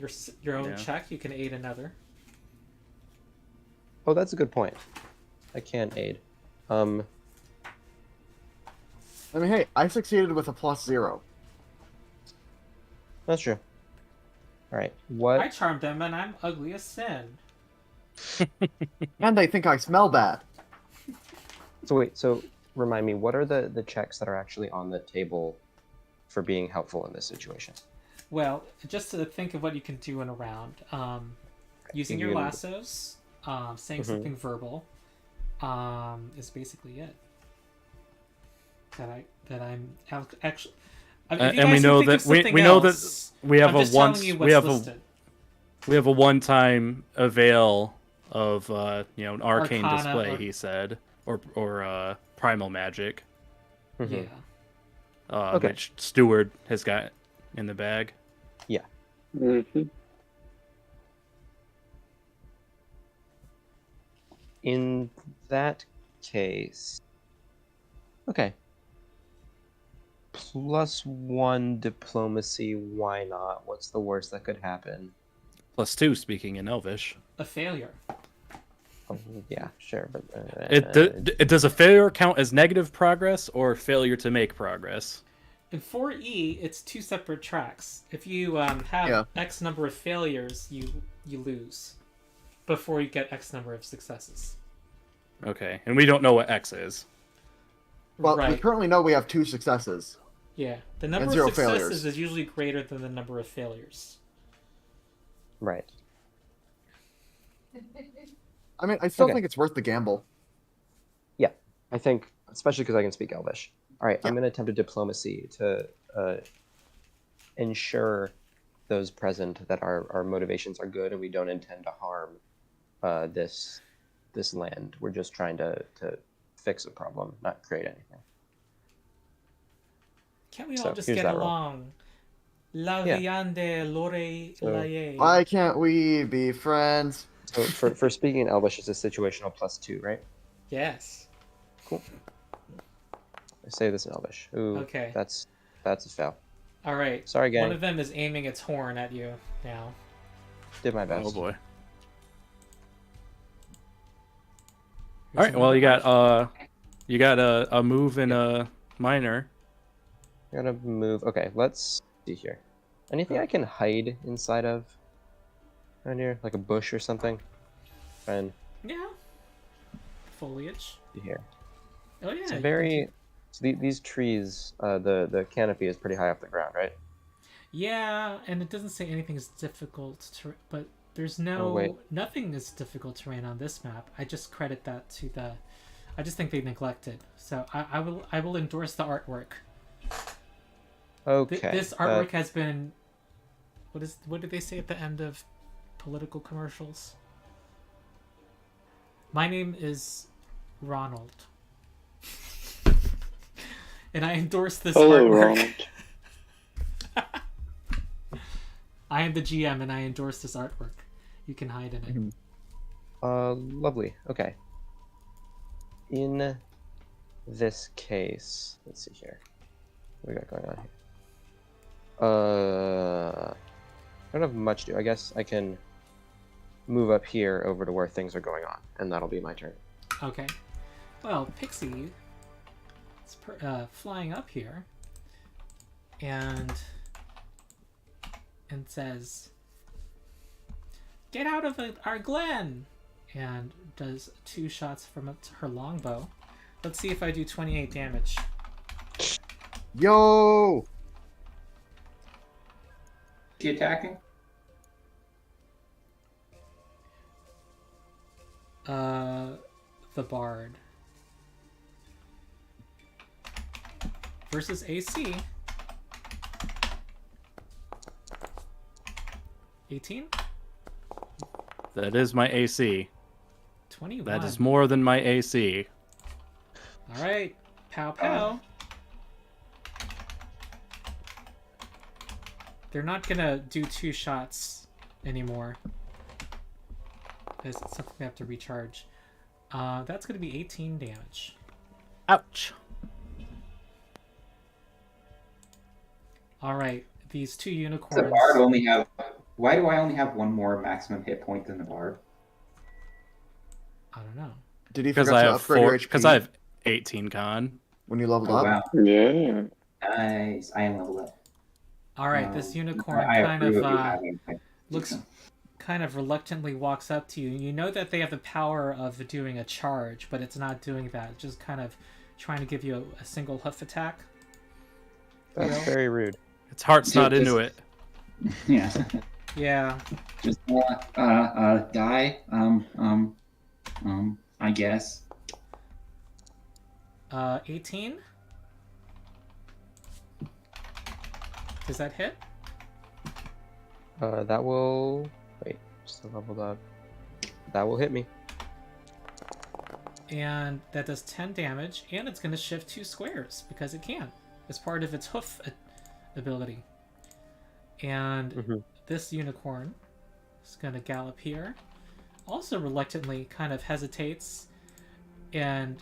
check, you can aid another. Oh, that's a good point. I can aid. I mean, hey, I succeeded with a +0. That's true. All right. What? I charmed them, and I'm ugly as sin. And I think I smell bad. So wait. So remind me, what are the checks that are actually on the table for being helpful in this situation? Well, just to think of what you can do in a round. Using your lassos, saying something verbal, is basically it. That I'm actually. And we know that we know that we have we have a one-time avail of an arcane Arcana display. or- He said, or primal magic, Yeah. Okay. which Steward has got in the bag. Mm-hmm. In that case, okay. +1 diplomacy. Why not? What's the worst that could happen? +2 speaking in Elvish. A failure. Oh, yeah, sure, but It does a failure count as negative progress or failure to make progress? In 4E, it's 2 separate tracks. If you have Yeah. X number of failures, you lose before you get X number of successes. Okay, and we don't know what X is. Well, we Right. currently know we have 2 successes. Yeah. The number of 0 successes failures. is usually greater than the number of failures. right. I mean, I still Okay. think it's worth the gamble. Yeah, I think, especially because I can speak Elvish. All right, I'm Yeah. going to attempt a diplomacy to ensure those present that our motivations are good and we don't intend to harm this land. We're just trying to fix a problem, not create anything. Can't we all So, just here's get that roll. along? La Yeah. viande lore So- laie. Why can't we be friends? So for speaking in Elvish, it's a situational +2, right? Yes. Cool. I say this in Elvish. Ooh, Okay. that's a fail. All right. Sorry, gang. One of them is aiming its horn at you now. Did my best. Oh boy. Here's All right. Well, another you got a move and a minor. I gotta move. Okay, let's see here. Anything I can hide inside of around here, like a bush or something? And Yeah. Foliage. see here. Oh yeah. It's a you very. can- So these trees, the canopy is pretty high off the ground, right? Yeah, and it doesn't say anything is difficult to, but there's Oh, wait. nothing is difficult terrain on this map. I just credit that to the. I just think they neglected. So I will endorse the artwork. Okay. This artwork has been. What did they say at the end of political commercials? My name is Ronald. And I endorse this Hello, artwork. Ronald. I am the GM and I endorse this artwork. You can hide in it. Lovely. Okay. In this case, let's see here. What do we got going on here? I don't have much to do. I guess I can move up here over to where things are going on, and that'll be my turn. Okay. Well, Pixie, flying up here, and says, "Get out of our glen!" and does 2 shots from her longbow. Let's see if I do 28 damage. Yo! She attacking? The bard. Versus AC. 18? That is my AC. 21. That is more than my AC. Alright. Pow pow. They're not gonna do 2 shots anymore. Because it's something they have to recharge. That's gonna be 18 damage. Ouch. Alright, these 2 Does the unicorns. bard only have... Why do I only have 1 more maximum hit point than the bard? I don't know. Did you Because forget I to have upgrade your HP because I have 18 con. when you leveled Oh, up? wow. Yeah. Nice. I am leveled up. Alright, this unicorn I kind approve of you having looks kind of reluctantly walks up to you. You know that they have the power of doing a charge, but it's not doing that. It's just kind of trying to give you a single hoof attack. That's very rude. Its heart's not Just- into it. Yeah. Yeah. Just die. I guess. 18? Does that hit? That will... Wait, still leveled up. That will hit me. And that does 10 damage, and it's going to shift 2 squares, because it can. As part of its hoof ability. And this unicorn is going to gallop here. Also reluctantly kind of hesitates, and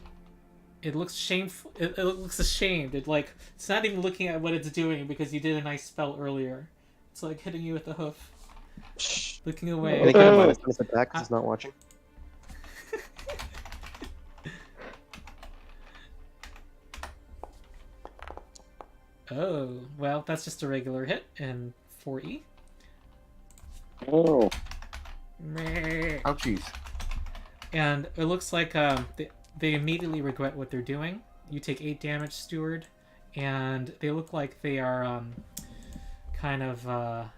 it looks shameful. It looks ashamed. It's not even looking at what it's doing because you did a nice spell earlier. It's like hitting you with the hoof. Looking away. They can minus this attack 'cause it's not watching. Oh, well, that's just a regular hit in 4E. Oh. Meh. Ouchies. And it looks like they immediately regret what they're doing. You take 8 damage, Steward, and they look like they are kind of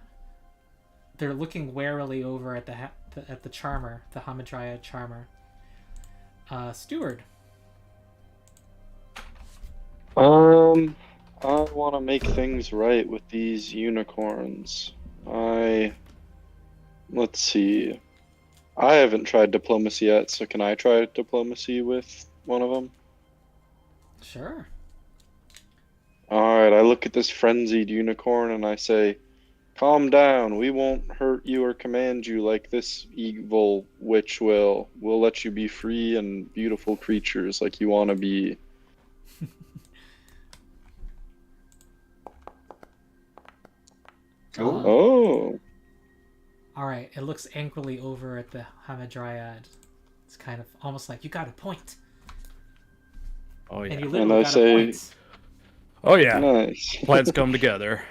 they're looking warily over at the charmer, the Hamadryad charmer. Steward. I want to make things right with these unicorns. Let's see. I haven't tried diplomacy yet, so can I try diplomacy with one of them? Sure. Alright, I look at this frenzied unicorn and I say, "Calm down, we won't hurt you or command you like this evil witch will. We'll let you be free and beautiful creatures like you want to be." Oh. All right. It looks angrily over at the Hamadryad. It's kind of almost like, you got a point. Oh yeah. And you And literally I got say- a point. Oh yeah. Nice. Plans come together.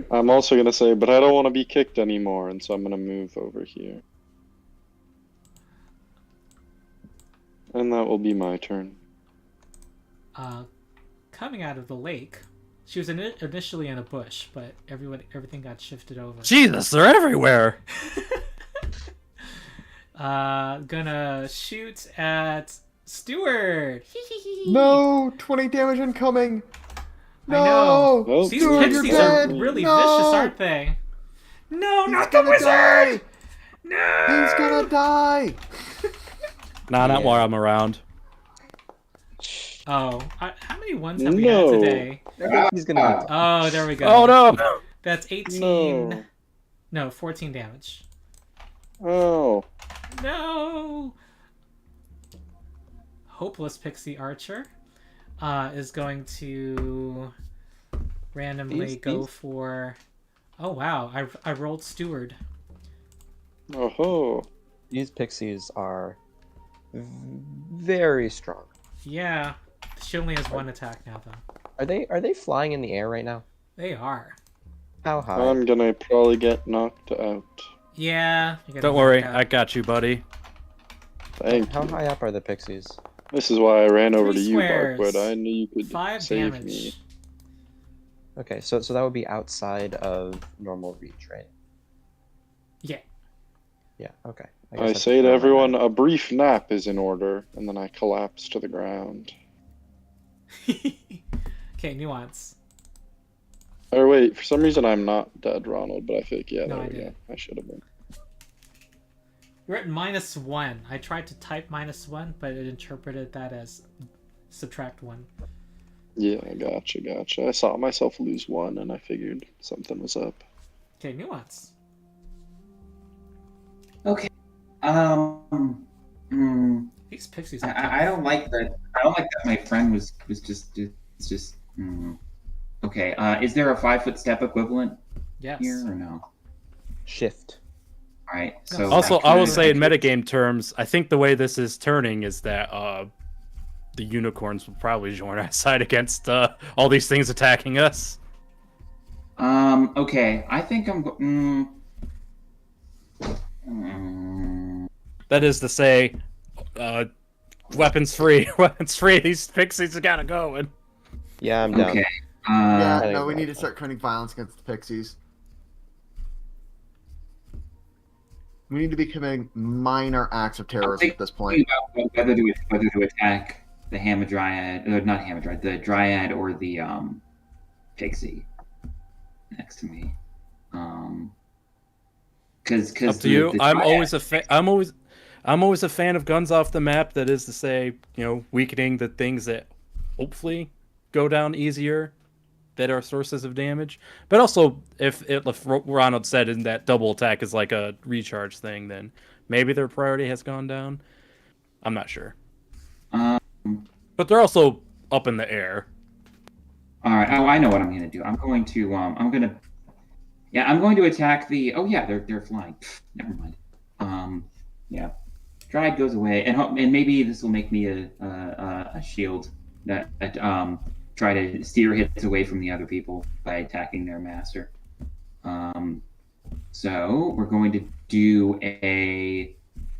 I'm also going to say, but I don't want to be kicked anymore, and so I'm going to move over here. And that will be my turn. Coming out of the lake, she was initially in a bush, but everything got shifted over. Jesus, they're everywhere. Gonna shoot at Steward. No! 20 damage incoming! No! I know. Well, These Steward, you're pixies are dead! really No! vicious, aren't they? No, He's not the gonna wizard! die! No! He's gonna die! Nah, not while I'm around. Oh, how many ones have we had today? He's gonna. Oh, there we go. Oh no! That's 18. No. No, 14 damage. Oh. No! Hopeless Pixie Archer is going to randomly go for... Oh wow, I rolled Steward. Oh. These pixies are very strong. Yeah, She only has one attack now, though. Are they flying in the air right now? They are. How high? I'm gonna probably get knocked out. Yeah. Don't worry, I got you, buddy. Thank How you. high up are the pixies? This is why I ran over to 3 you, squares. Barkwood. I knew you could 5 save damage. me. Okay, so that would be outside of normal reach, right? Yeah. Yeah. Okay. I guess say to throw that everyone, out. a brief nap is in order, and then I collapse to the ground. Okay, nuance. Or wait, for some reason I'm not dead, Ronald, but I feel like, yeah, No, there I we go. did. I should have been. You're at -1. I tried to type -1, but it interpreted that as subtract 1. Yeah, gotcha. I saw myself lose 1, and I figured something was up. Okay, nuance. Okay. Mm, These pixies are I don't like that. I don't like that my friend was just. It's just. Okay. Is there a 5-foot step equivalent Yes. here or no? Shift. All right. No, So Also, I will say in actually- metagame terms, I think the way this is turning is that the unicorns will probably join our side against all these things attacking us. Okay. I think I'm. That is to say, weapons free, weapons free. These pixies have gotta go. And Yeah, I'm down. Okay. Yeah, I no, think we need to that's start cutting violence against the pixies. We need to be committing minor acts of terrorism at this point. About whether to attack the Hamadryad, or not Hamadryad, the Dryad or the Pixie next to me. Because up to you. I'm always a fan of guns off the map. That is to say, weakening the things that hopefully go down easier, that are sources of damage. But also, if Ronald said in that double attack is like a recharge thing, then maybe their priority has gone down. I'm not sure. But they're also up in the air. All right. Oh, I know what I'm going to do. I'm going to attack the. Oh yeah, they're flying. Never mind. Yeah. Dryad goes away, and maybe this will make me a shield that try to steer hits away from the other people by attacking their master. So we're going to do a.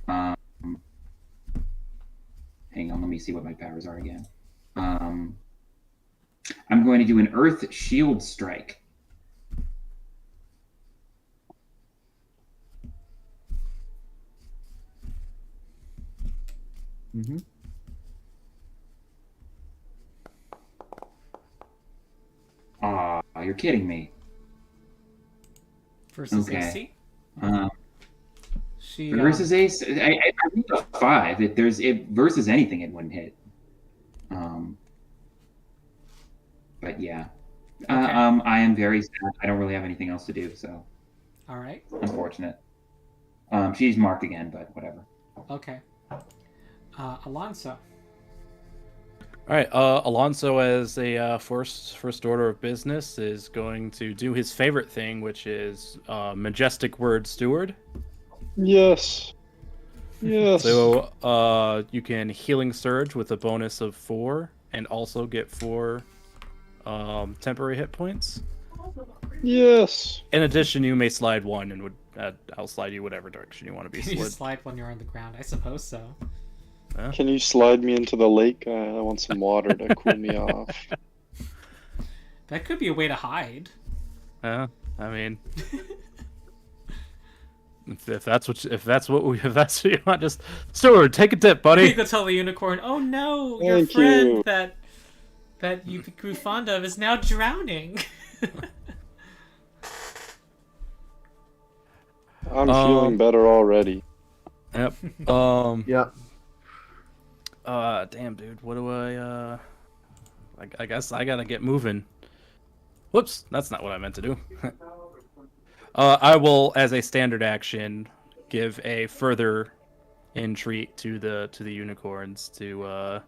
Hang on, let me see what my powers are again. I'm going to do an Earth Shield Strike. Mm-hmm. Aw, you're kidding me. Versus Okay. AC. She Versus Ace, I think a 5. If it versus anything, it wouldn't hit. But yeah, Okay. I am very sad. I don't really have anything else to do, so All right. unfortunate. She's marked again, but whatever. Okay. Alonso. All right, Alonso, as a first order of business, is going to do his favorite thing, which is majestic word steward. Yes. Yes. So you can healing surge with a bonus of 4, and also get 4 temporary hit points. Yes. In addition, you may slide 1, and I'll slide you whatever direction you want to be Can you slid. slide when you're on the ground? I suppose so. Can you slide me into the lake? I want some water to cool me off. That could be a way to hide. I mean, if that's what you want, just steward, take a dip, You buddy. could tell the unicorn, "Oh no, your Thank friend you. that you grew fond of is now drowning." I'm feeling better already. Yep. Yep. Damn, dude. What do I guess I gotta get moving. Whoops, that's not what I meant to do. I will, as a standard action, give a further entreat to the unicorns to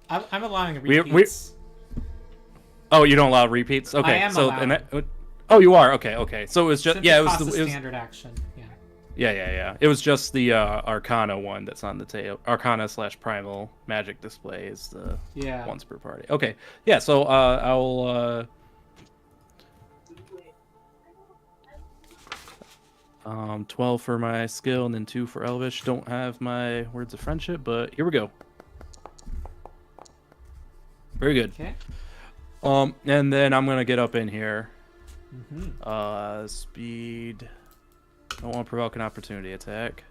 I'm allowing We- repeats. Oh, you don't allow repeats? Okay. I am so allowing. oh, you are. Okay. So it was just Since it it was costs a it was standard action. Yeah. Yeah. It was just the Arcana one that's on the table. Arcana/Primal Magic display is the Yeah. once per party. Okay. Yeah. So I'll 12 for my skill and then 2 for Elvish. Don't have my words of friendship, but here we go. Very good. Okay. And then I'm gonna get up in here. Mm-hmm. Speed. Don't want to provoke an opportunity attack.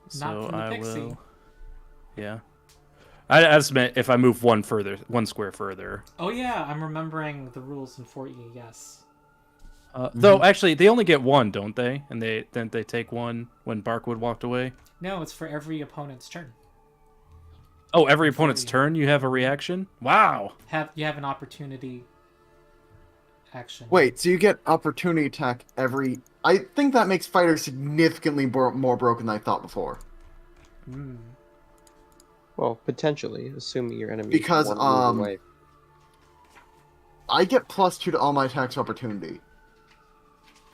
Not So from the I pixie. will. Yeah. I just meant if I move one square further. Oh yeah, I'm remembering the rules in 4E. Yes. Though actually, they only get one, don't they? And they take one when Barkwood walked away. No, it's for every opponent's turn. Oh, every opponent's 40. turn, you have a reaction. Wow. You have an opportunity action. Wait, so you get opportunity attack every... I think that makes fighters significantly more broken than I thought before. Hmm. Well, potentially, assuming your enemy Because, is one move away. I get +2 to all my attacks opportunity.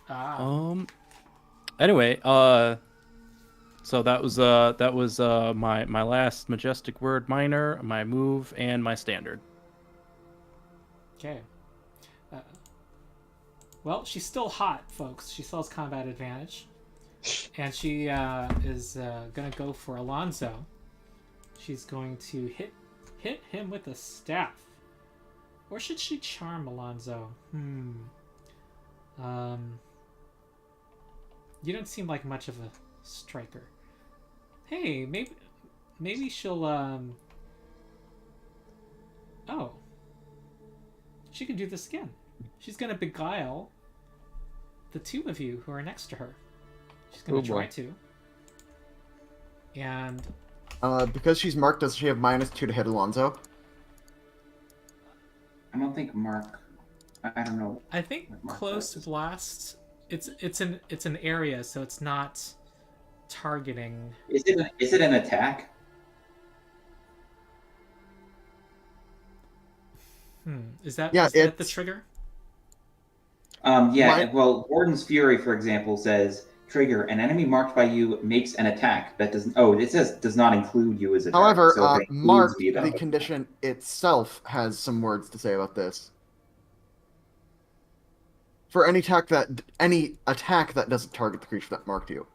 Ah. Anyway, so that was my last majestic word minor, my move, and my standard. Okay. Well, she's still hot, folks. She still has combat advantage. And she is going to go for Alonzo. She's going to hit him with a staff. Or should she charm Alonzo? You don't seem like much of a striker. Hey, maybe she'll Oh. She can do this again. She's gonna beguile the two of you who are next to her. She's gonna try to. And because she's marked, does she have -2 to hit Alonzo? I don't think Mark. I don't know. I think close blast. It's an area, so it's not targeting. Is it an attack? Is that Yeah, is that the it's- trigger? Yeah. Well, Warden's Fury, for example, says trigger an enemy marked by you makes an attack that doesn't. Oh, it says does not include you as a. However, so if it includes mark, me, that the would- condition itself has some words to say about this. For any attack that doesn't target the creature that marked you.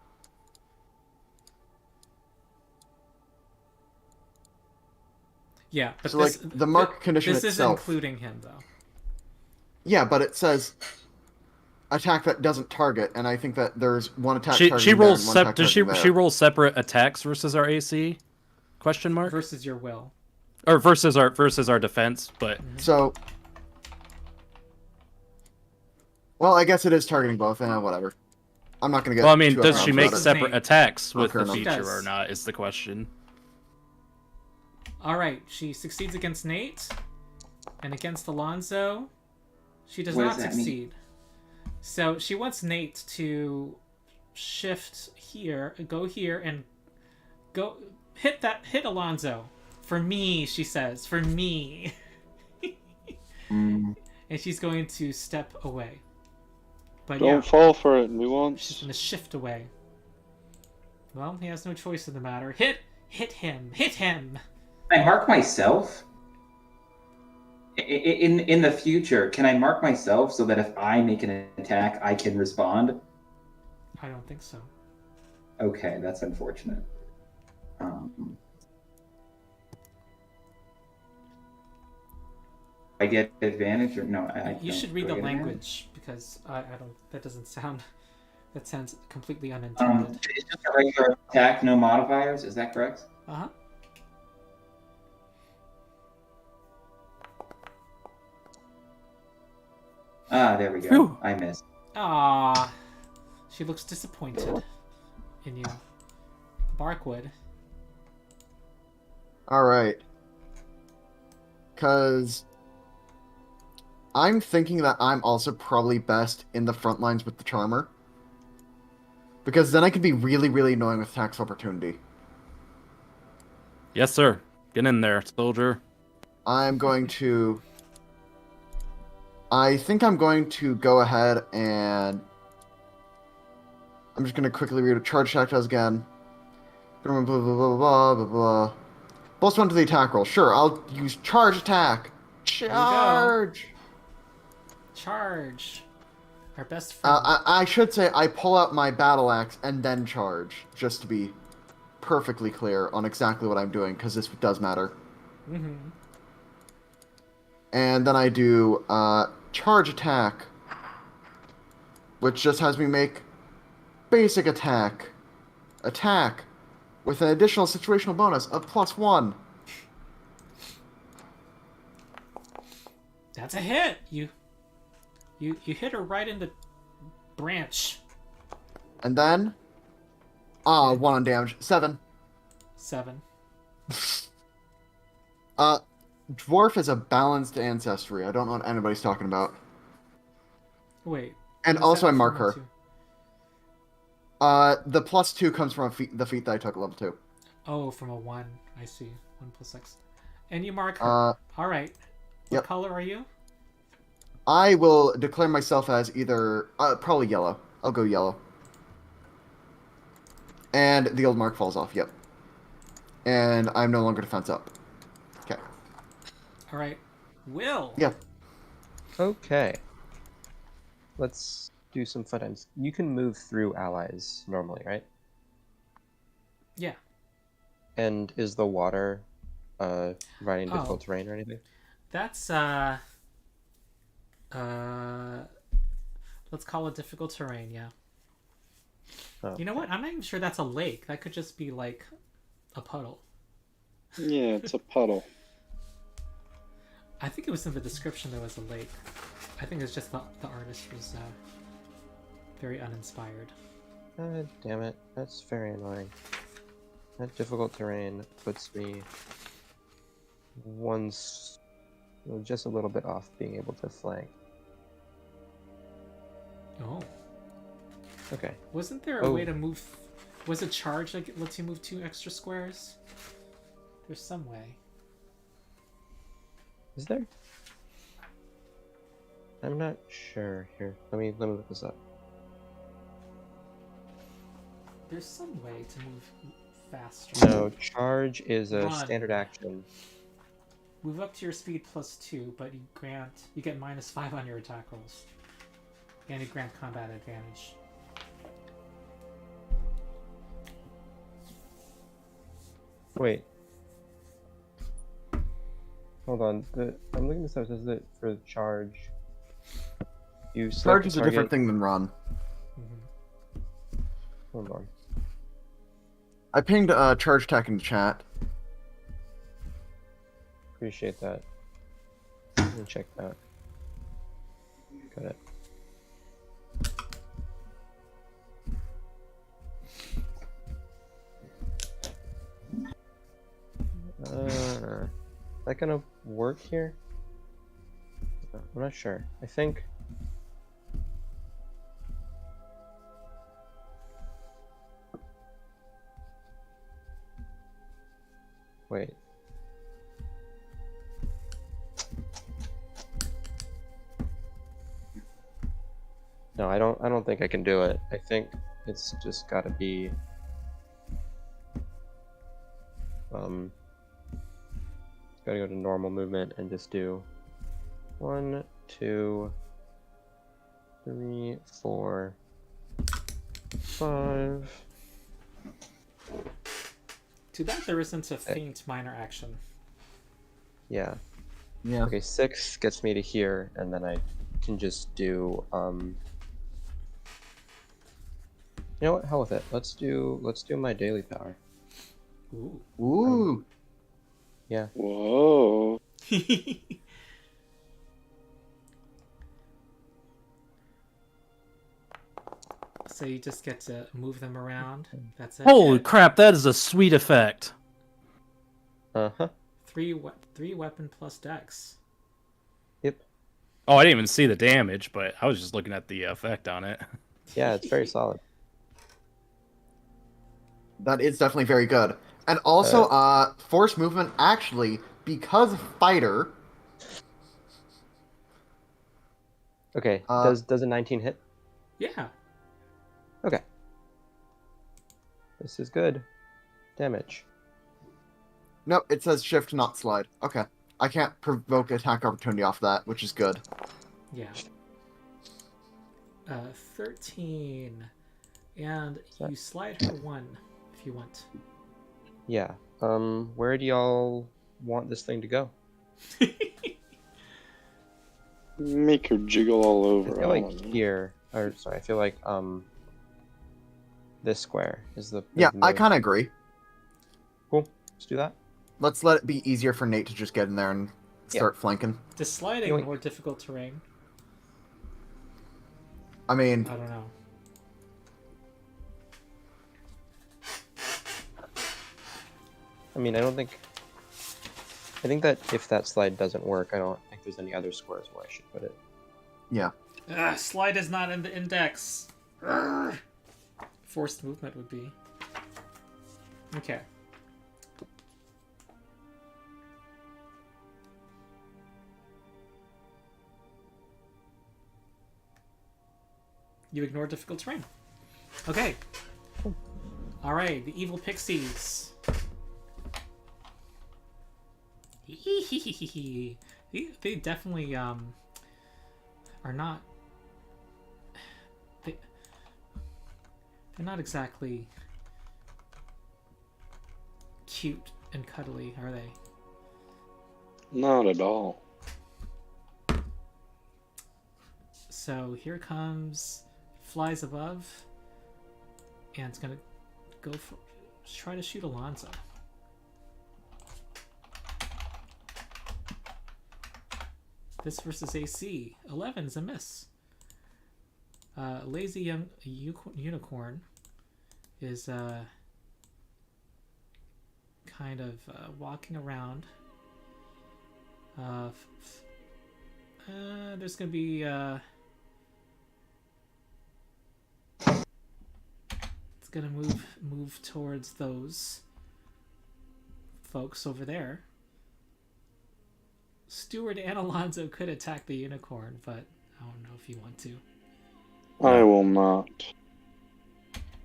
Yeah, but So, this, like, the mark condition this itself. is including him, though. Yeah, but it says attack that doesn't target, and I think that there's one attack She targeting rolls there and one attack does she targeting there. roll separate attacks versus our AC? Question mark? Versus your will. Or versus our defense, but So, well, I guess it is targeting both. Whatever. I'm not gonna get. well, I mean, too does upset she about make it. separate attacks with Okay, the no. She feature does. or not? Is the question. All right, she succeeds against Nate, and against Alonzo, she does What not does that mean? succeed. So she wants Nate to shift here, go here, and go hit Alonzo. For me, she says. For me. Mm. And she's going to step away. But Don't yeah, fall for it, we she's won't. going to shift away. Well, he has no choice in the matter. Hit him! Hit him! Can I mark myself? In the future, can I mark myself so that if I make an attack, I can respond? I don't think so. Okay, that's unfortunate. I get advantage or no? You don't. should read Do I the get advantage? language because I don't. That doesn't sound. That sounds completely unintended. It's just a regular attack, no modifiers. Is that correct? Uh huh. Ah, there we go. Phew. I missed. Ah, she looks disappointed in you, Barkwood. All right. Because I'm thinking that I'm also probably best in the front lines with the Charmer. Because then I can be really, really annoying with tax opportunity. Yes, sir. Get in there, soldier. I'm going to... I think I'm going to go ahead and I'm just gonna quickly read what charge attack does again. Blah, blah, blah, blah, blah, blah, blah. Plus 1 to the attack roll. Sure, I'll use charge attack. you go. Charge! Charge. Our best friend. I should say I pull out my battle axe and then charge, just to be perfectly clear on exactly what I'm doing, because this does matter. Mm-hmm. And then I do charge attack, which just has me make basic attack. Attack with an additional situational bonus of +1. That's a hit. You hit her right in the branch. And then 1 on damage. 7. 7. Dwarf is a balanced ancestry. I don't know what anybody's talking about. Wait. And what's also that I mark from her. to? The +2 comes from the feat that I took at level 2. Oh, from a 1. I see. 1 + 6. And you mark her. All right. What Yep. color are you? I will declare myself as either probably yellow. I'll go yellow. And the old mark falls off. Yep. And I'm no longer defense up. Okay. All right. Will. Yeah. Okay. Let's do some fun times. You can move through allies normally, right? Yeah. And is the water providing Oh. difficult terrain or anything? That's let's call it difficult terrain, yeah. Oh. You know what? I'm not even sure that's a lake. That could just be like a puddle. Yeah, it's a puddle. I think it was in the description there was a lake. I think it's just the artist was very uninspired. Damn it. That's very annoying. That difficult terrain puts me just a little bit off being able to flank. Oh. Okay. Wasn't there a way to move? Was it charge like it lets you move 2 extra squares? There's some way. Is there? I'm not sure. Here, let me look this up. There's some way to move faster. No, charge is a Run. standard action. Move up to your speed +2, but you get -5 on your attack rolls. And you grant combat advantage. Wait. Hold on. I'm looking this up. It says that for the charge, you select Charge the is a different target- thing than run. Mm-hmm. Hold on. I pinged charge attack in the chat. Appreciate that. Let me check that. Got it. Is that gonna work here? I'm not sure. I think. Wait. No, I don't think I can do it. I think it's just gotta be gotta go to normal movement and just do 1, 2, 3, 4, 5. Too bad there isn't a faint minor action. Yeah. Yeah. Okay, 6 gets me to here, and then I can just do you know what? Hell with it. Let's do my daily power. Ooh. Ooh. Yeah. Whoa. So you just get to move them around. That's it. Holy Yeah. crap, that is a sweet effect. Uh-huh. 3 weapon plus dex. Yep. Oh, I didn't even see the damage, but I was just looking at the effect on it. Yeah, it's very solid. That is definitely very good. And also, force movement, actually, because fighter... Okay, does a 19 hit? Yeah. Okay. This is good. Damage. Nope, it says shift, not slide. Okay. I can't provoke attack opportunity off that, which is good. Yeah. 13. And you slide her 1 if you want. Yeah. Where do y'all want this thing to go? Make her jiggle all I over. feel like don't know. here, or sorry, I feel like this square is the Yeah, I most- kind of agree. Cool. Let's do that. Let's let it be easier for Nate to just get in there and start flanking. Does sliding Yoink. more difficult terrain? I mean, I don't know. I mean, I think that if that slide doesn't work, I don't think there's any other squares where I should put it. yeah. Slide is not in the index. Urgh. Forced movement would be. Okay. You ignore difficult terrain. Okay. Alright, the evil pixies. They definitely are not they're not exactly cute and cuddly, are they? Not at all. So here comes, flies above, and it's gonna go for, try to shoot Alonzo. This versus AC. 11 is a miss. Lazy young unicorn is kind of walking around. There's gonna be it's gonna move towards those folks over there. Stewart and Alonzo could attack the unicorn, but I don't know if you want to. I will not.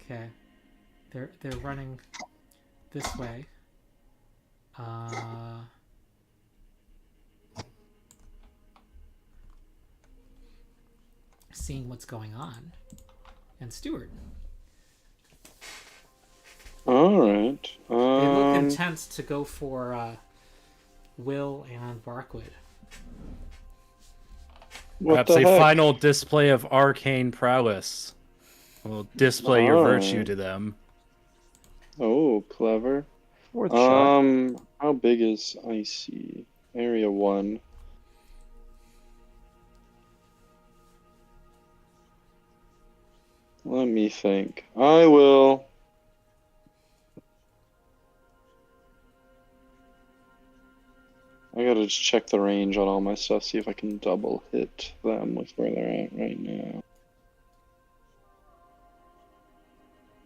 Okay, they're running this way. Seeing what's going on, and Stewart. All right. They look intent to go for Will and Barkwood. What Perhaps the a heck? final display of arcane prowess. Will display your virtue Alright. to them. Oh, clever. Fourth shot. How big is Icy? Area 1. Let me think. I will. I gotta just check the range on all my stuff, see if I can double hit them with where they're at right now.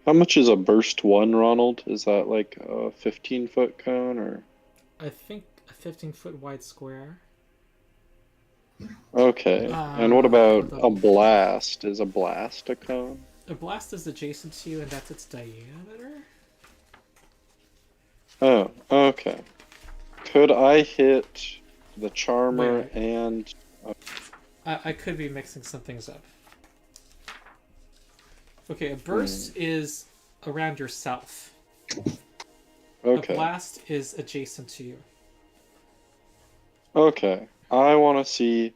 How much is a burst 1, Ronald? Is that like a 15-foot cone or? I think a 15-foot wide square. Okay. And what about a blast? Is a blast a cone? A blast is adjacent to you, and that's its diameter. Oh, okay. Could I hit the charmer Wait. and... I could be mixing some things up. Okay, a burst is around yourself. Okay. A blast is adjacent to you. Okay. I want to see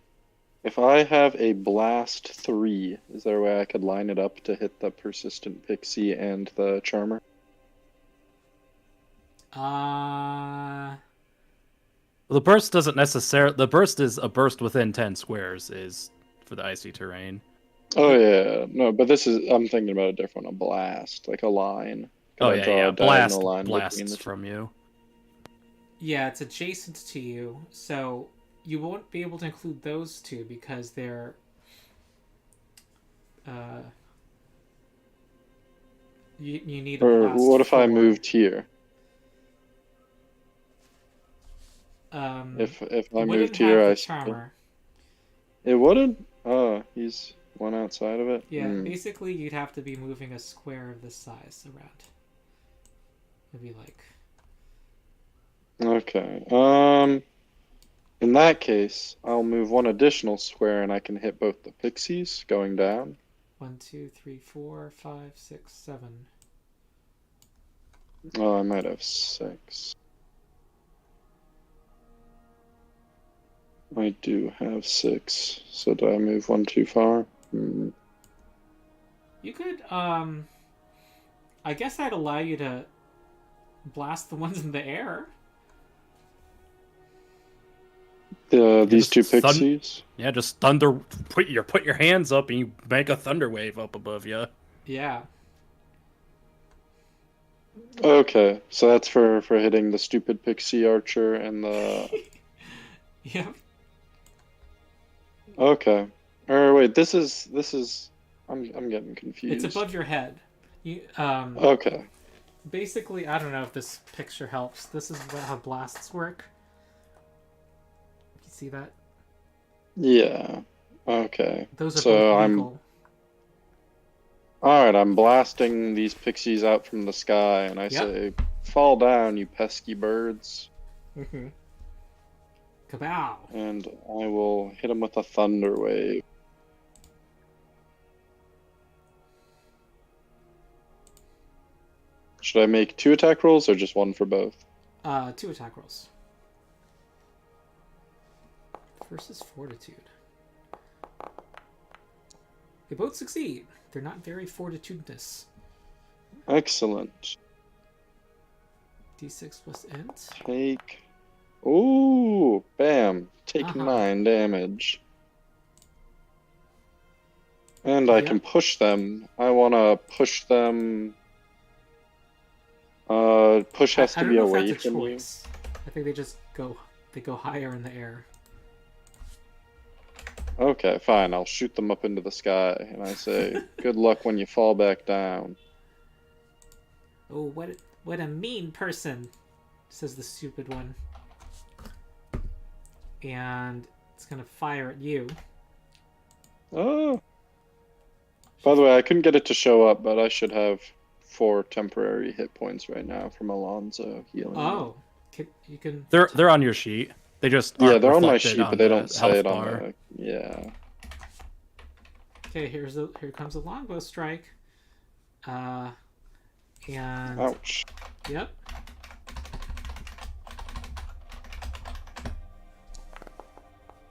if I have a blast 3. Is there a way I could line it up to hit the persistent pixie and the charmer? Well, the burst doesn't necessarily. The burst is a burst within 10 squares. Is for the icy terrain. Oh yeah, no, but this is I'm thinking about a different one. A blast, like a line. Could Oh I yeah, draw yeah. a diagonal Blast line between blasts the two? from you. Yeah, it's adjacent to you, so you won't be able to include those two because they're you need a Or blast. what if I for, moved here? If If I moved here, I charmer. It wouldn't. Oh, he's one outside of it. Yeah, basically you'd have to be moving a square of this size around. Maybe like. Okay. In that case, I'll move one additional square and I can hit both the pixies going down. 1, 2, 3, 4, 5, 6, 7. Oh, I might have 6. I do have 6. So do I move one too far? You could, I guess I'd allow you to blast the ones in the air. These two just thun- pixies? Yeah, just thunder. Put your hands up and you make a thunder wave up above you. Yeah. Okay, so that's for hitting the stupid pixie archer and the... Yep. Okay. Or wait, this is... I'm getting confused. It's above your head. You, Okay. basically, I don't know if this picture helps. This is how blasts work. You see that? Yeah. Okay. Those are So both legal. Alright, I'm blasting these pixies out from the sky, and I Yep. say, fall down, you pesky birds. Mm-hmm. Kabow! And I will hit them with a thunder wave. Should I make 2 attack rolls or just 1 for both? 2 attack rolls. First is Fortitude. They both succeed. They're not very fortitudinous. Excellent. D6 plus int. Take... Ooh! Bam! Take Uh-huh. 9 damage. And I Yep. can push them. I want to push them... push has I to don't be know if away that's a from you. choice. I think they just go higher in the air. Okay, fine. I'll shoot them up into the sky, and I say, "Good luck when you fall back down." Oh, what a mean person, says the stupid one. And it's gonna fire at you. Oh. By the way, I couldn't get it to show up, but I should have 4 temporary hit points right now from Alonzo healing. me. Oh, you can. They're on your sheet. They just Yeah, aren't they're on my reflected sheet, on but they the don't say health it on bar. the... Yeah. Okay, here comes a longbow strike. And Ouch. yep.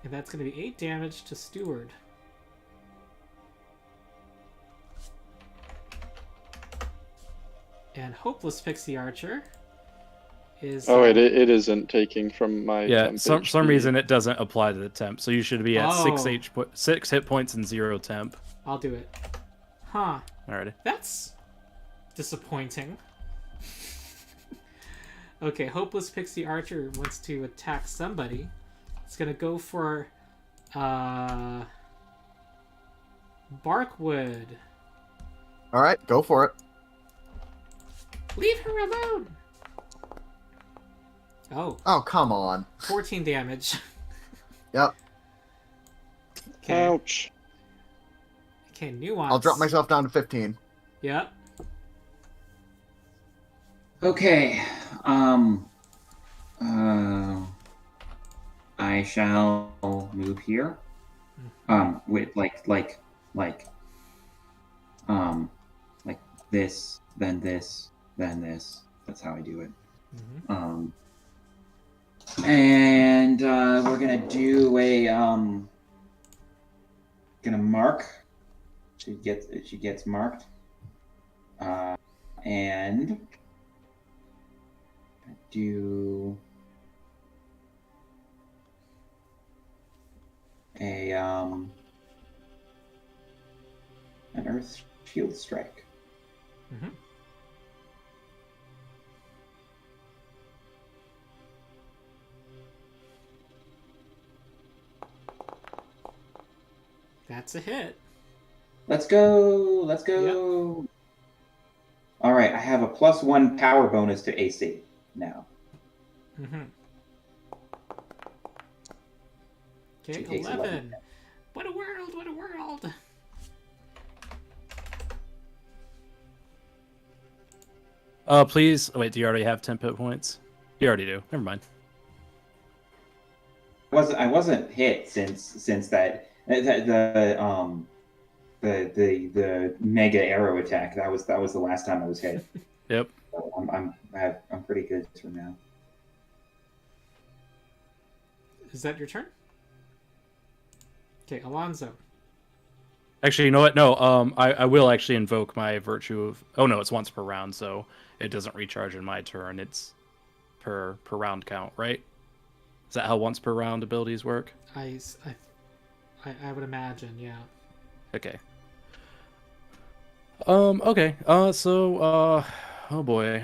And that's gonna be 8 damage to Steward. And Hopeless Pixie Archer is... Oh, wait, it isn't taking from my Yeah, temp some HP. reason it doesn't apply to the temp, so you should be at Oh. 6 hit points and 0 temp. I'll do it. Huh. Alrighty. That's disappointing. Okay, Hopeless Pixie Archer wants to attack somebody. It's gonna go for Barkwood. Alright, go for it. Leave her alone. Oh, Oh, come on. 14 damage. Yep. Okay. Ouch. Okay, Nuance. I'll drop myself down to 15. Yep. Okay. I shall move here. With like this, then this, then this. That's how I do it. Mm-hmm. And we're gonna do a gonna mark. She gets marked. And do a an earth shield strike. Mm-hmm. That's a hit. Let's go. Let's go. Yep. All right, I have a +1 power bonus to AC now. Mm-hmm. Okay, She takes 11. What a world! What a world! Please. Wait, do you already have 10 hit points? You already do. Never mind. I wasn't hit since that the mega arrow attack. That was the last time I was hit. Yep. So I'm pretty good for now. Is that your turn? Okay, Alonzo. Actually, you know what? No, I will actually invoke my virtue of... Oh, no, it's once per round, so it doesn't recharge in my turn. It's per round count, right? Is that how once per round abilities work? I would imagine, yeah. Okay. Okay. Oh boy.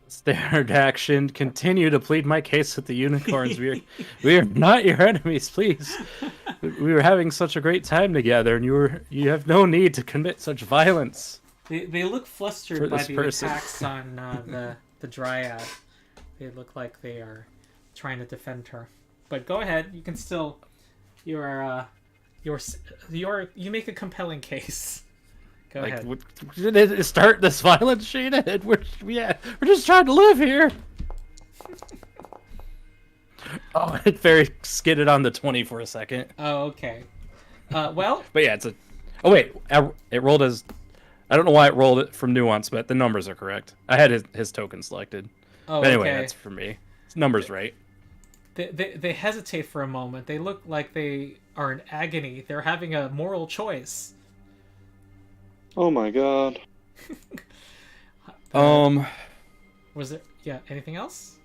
Standard action. Continue to plead my case with the unicorns. We are not your enemies, please. We were having such a great time together, and you have no need to commit such violence. They look flustered by the attacks on the dryad. They look like they are trying to defend her. But go ahead. You can still. You make a compelling case. Go ahead. Did it start this violence, Sheena? We're just trying to live here. Oh, it very skidded on the 20 for a second. Oh, okay. Well. But yeah, it's a. Oh wait, it rolled as. I don't know why it rolled it from nuance, but the numbers are correct. I had his token selected. Oh, but anyway, okay. that's for me. It's numbers right. They hesitate for a moment. They look like they are in agony. They're having a moral choice. Oh my god. Was there anything else?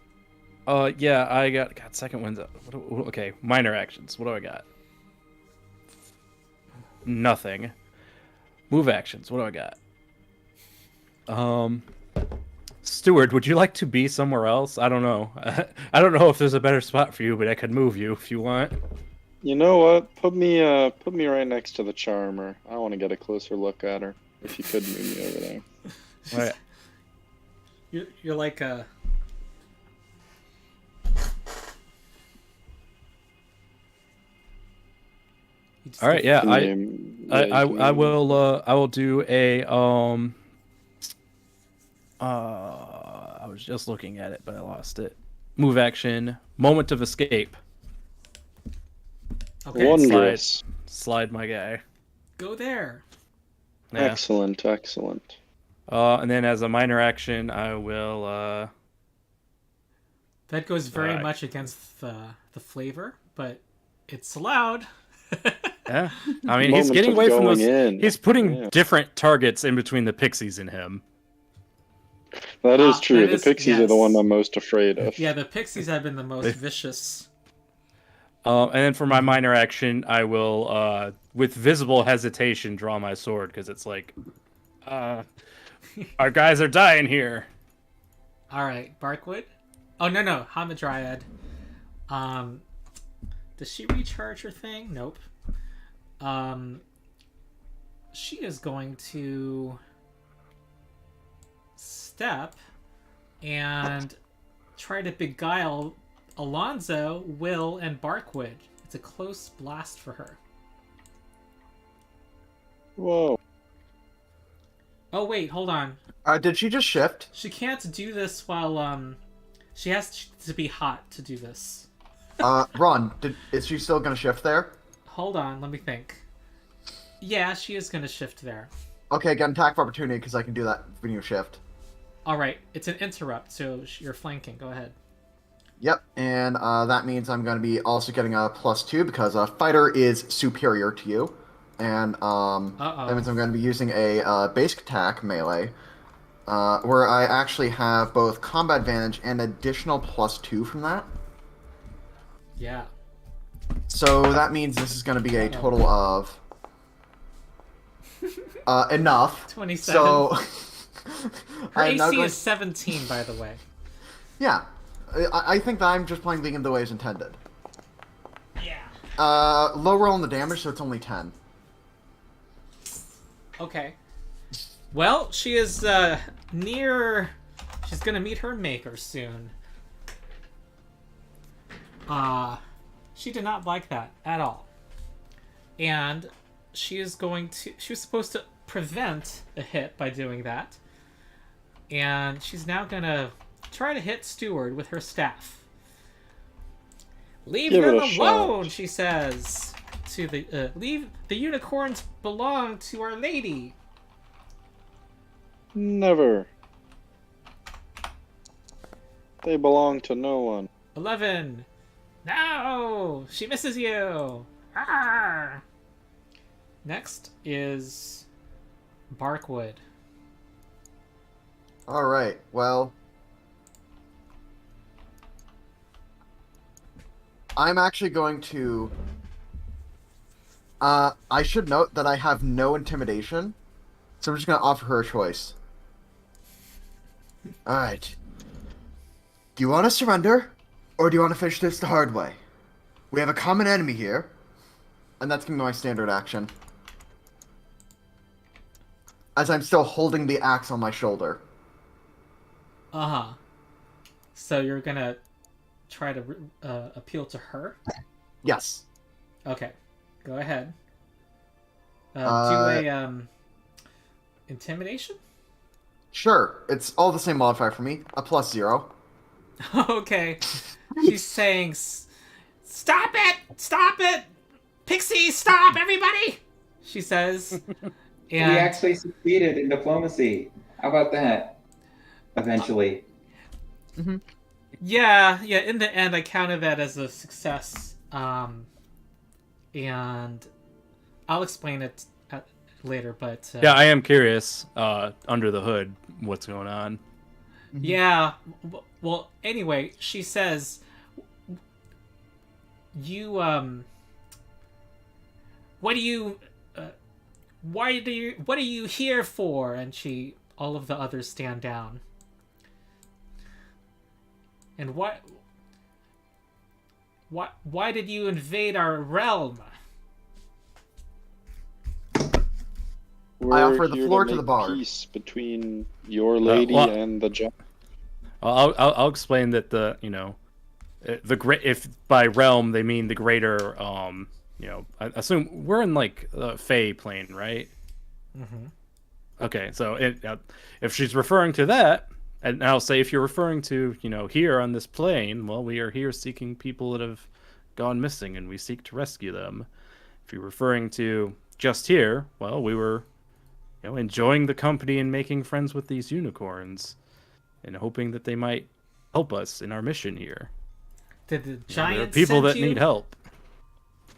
Yeah, I got second wins. Okay, minor actions. What do I got? Nothing. Move actions. What do I got? Steward, would you like to be somewhere else? I don't know. I don't know if there's a better spot for you, but I could move you if you want. You know what? Put me right next to the charmer. I want to get a closer look at her. If you could move me over there. All right. You're like a. All right. Yeah. I will do a I was just looking at it, but I lost it. Move action. Moment of escape. Okay. Wondrous. Slide my guy. Go there. Yeah. Excellent. And then as a minor action, I will. That goes very much against the flavor, but it's allowed. Yeah, I mean he's getting away from those. He's putting different targets in between the pixies and him. That is true. The pixies are the one I'm most afraid of. Yeah, the pixies have been the most vicious. And then for my minor action, I will, with visible hesitation, draw my sword because it's like, our guys are dying here. All right, Barkwood. Oh no, Hamadryad. Does she recharge her thing? Nope. She is going to step and try to beguile Alonzo, Will, and Barkwood. It's a close blast for her. Whoa. Oh wait, hold on. Did she just shift? She can't do this while she has to be hot to do this. Ron, is she still gonna shift there? Hold on, let me think. Yeah, she is gonna shift there. Okay, get an attack of opportunity because I can do that when you shift. All right, it's an interrupt, so you're flanking. Go ahead. Yep, and that means I'm going to be also getting a +2 because a fighter is superior to you, and that means I'm going to be using a basic attack melee, where I actually have both combat advantage and additional +2 from that. Yeah. So that means this is going to be a total of enough. 27. So her AC is 17, by the way. Yeah. I think that I'm just playing the game the way it's intended. Yeah. Low roll on the damage, so it's only 10. Okay. Well, she is near. She's gonna meet her maker soon. She did not like that at all, and she is going to. She was supposed to prevent a hit by doing that. And she's now gonna try to hit Steward with her staff. Leave Give them it a alone, shot. she says. To the leave the unicorns belong to Our Lady. Never. They belong to no one. 11. No! She misses you! Arr! Next is Barkwood. All right. Well, I'm actually going to. I should note that I have no intimidation, so I'm just gonna offer her a choice. All right. Do you want to surrender, or do you want to finish this the hard way? We have a common enemy here, and that's gonna be my standard action. As I'm still holding the axe on my shoulder. Uh-huh. So you're gonna try to appeal to her? Yes. Okay. Go ahead. Do a intimidation? Sure. It's all the same modifier for me. A +0. Okay. She's saying, "Stop it! Stop it! Pixie, stop, everybody!" She says. We And actually succeeded in diplomacy. How about that? Eventually. yeah, in the end, I counted that as a success. And I'll explain it later, but... Yeah, I am curious, under the hood, what's going on. Yeah, well, anyway, she says, you, what are you here for? And all of the others stand down. And why did you invade our realm? We're offer the here floor to make the bard. Peace between your lady well- and the giant. I'll explain that the great, if by realm they mean the greater, I assume we're in like Fey plane, right? Mm-hmm. Okay, so if she's referring to that, and I'll say if you're referring to here on this plane, well, we are here seeking people that have gone missing, and we seek to rescue them. If you're referring to just here, well, we were enjoying the company and making friends with these unicorns, and hoping that they might help us in our mission here. Did the There are giant people send that you? need help.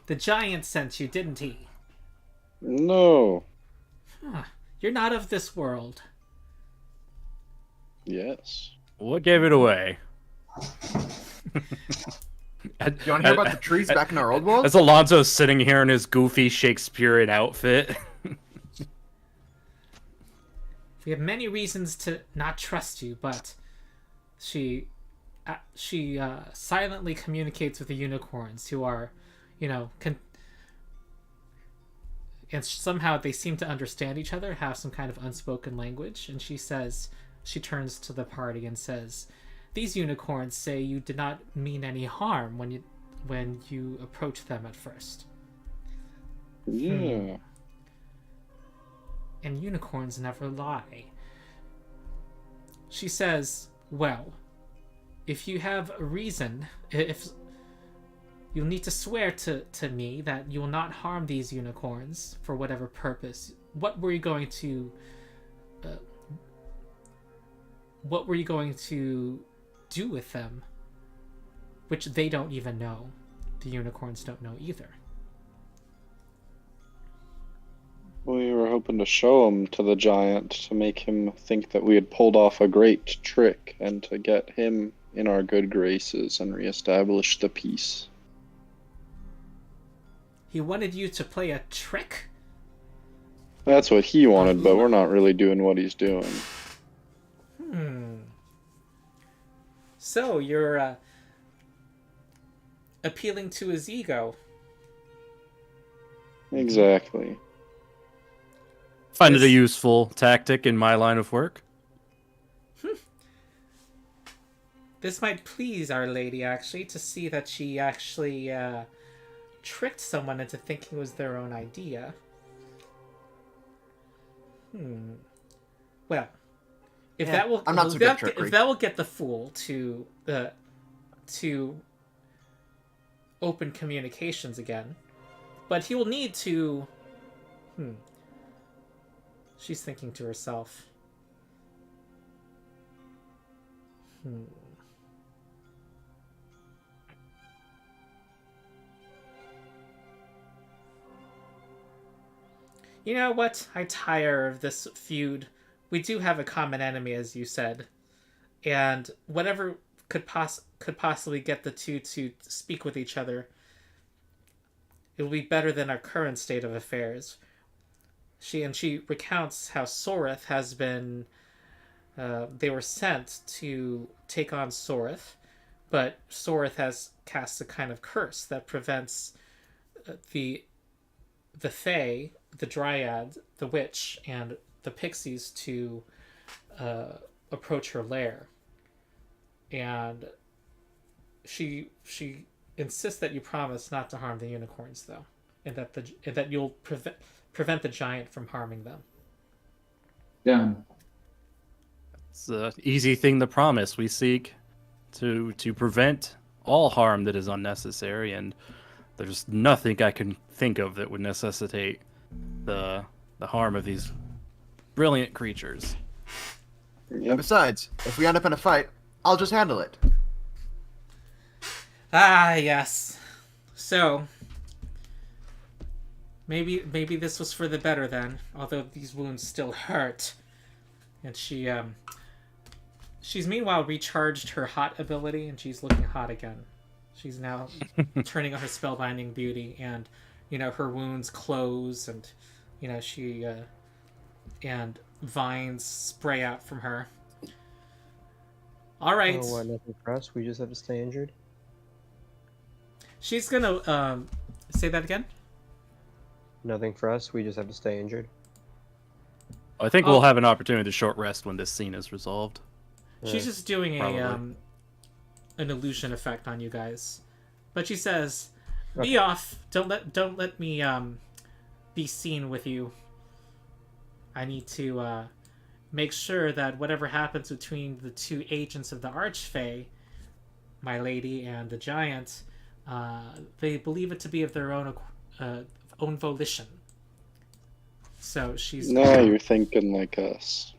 The giant sent you, didn't he? No. Huh. You're not of this world. Yes. What gave it away? You want to hear about the trees back in our old world? As Alonso's sitting here in his goofy Shakespearean outfit. We have many reasons to not trust you, but she silently communicates with the unicorns, who are, and somehow they seem to understand each other, have some kind of unspoken language. And she turns to the party and says, "These unicorns say you did not mean any harm when you approached them at first. Yeah. And unicorns never lie." She says, "Well, if you have a reason, if you'll need to swear to me that you will not harm these unicorns for whatever purpose. What were you going to do with them? Which they don't even know. The unicorns don't know either." We were hoping to show him to the giant to make him think that we had pulled off a great trick and to get him in our good graces and reestablish the peace. He wanted you to play a trick? That's what he wanted, but we're not really doing what he's doing. So you're appealing to his ego. Exactly. Find it a useful tactic in my line of work. This might please Our Lady, actually, to see that she actually tricked someone into thinking it was their own idea. Well, if Yeah, that will, I'm not so good at if trickery. that will get the fool to open communications again, but he will need to. She's thinking to herself. You know what? I tire of this feud. We do have a common enemy, as you said, and whatever could possibly get the two to speak with each other, it will be better than our current state of affairs. She recounts how Soreth has been. They were sent to take on Soreth, but Soreth has cast a kind of curse that prevents the Fae, the Dryad, the Witch, and the Pixies to approach her lair. And she insists that you promise not to harm the unicorns, though, and that you'll prevent the giant from harming them. Done. It's an easy thing to promise. We seek to prevent all harm that is unnecessary, and there's nothing I can think of that would necessitate the harm of these brilliant creatures. Yep. Besides, if we end up in a fight, I'll just handle it. Ah, yes. So maybe this was for the better then, although these wounds still hurt. And she's meanwhile recharged her hot ability, and she's looking hot again. She's now turning on her spellbinding beauty, and her wounds close, and she and vines spray out from her. All right. Oh, what, nothing for us? We just have to stay injured? She's gonna say that again. Nothing for us? We just have to stay injured? I think we'll have an opportunity to short rest when this scene is resolved. She's just doing probably. an illusion effect on you guys, but she says, "Be off! Don't let me be seen with you. I need to make sure that whatever happens between the two agents of the Archfey, my lady and the giant, they believe it to be of their own volition." So she's Now you're thinking like us.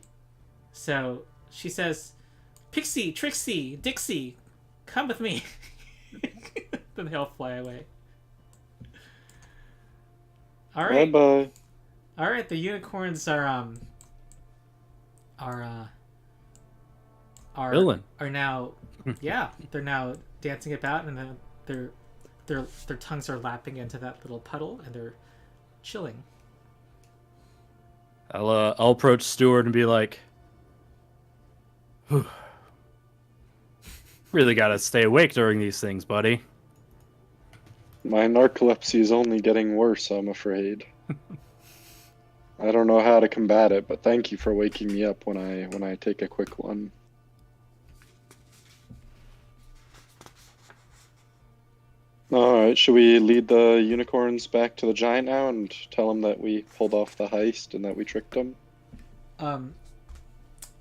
So she says, "Pixie, Trixie, Dixie, come with me." Then they'll fly away. All right. Bye-bye. All right. The unicorns are Villain. now, yeah, they're now dancing about, and then their tongues are lapping into that little puddle, and they're chilling. I'll approach Stuart and be like, "Whew. Really gotta stay awake during these things, buddy." My narcolepsy is only getting worse, I'm afraid. I don't know how to combat it, but thank you for waking me up when I take a quick one. Alright, should we lead the unicorns back to the giant now and tell them that we pulled off the heist and that we tricked them?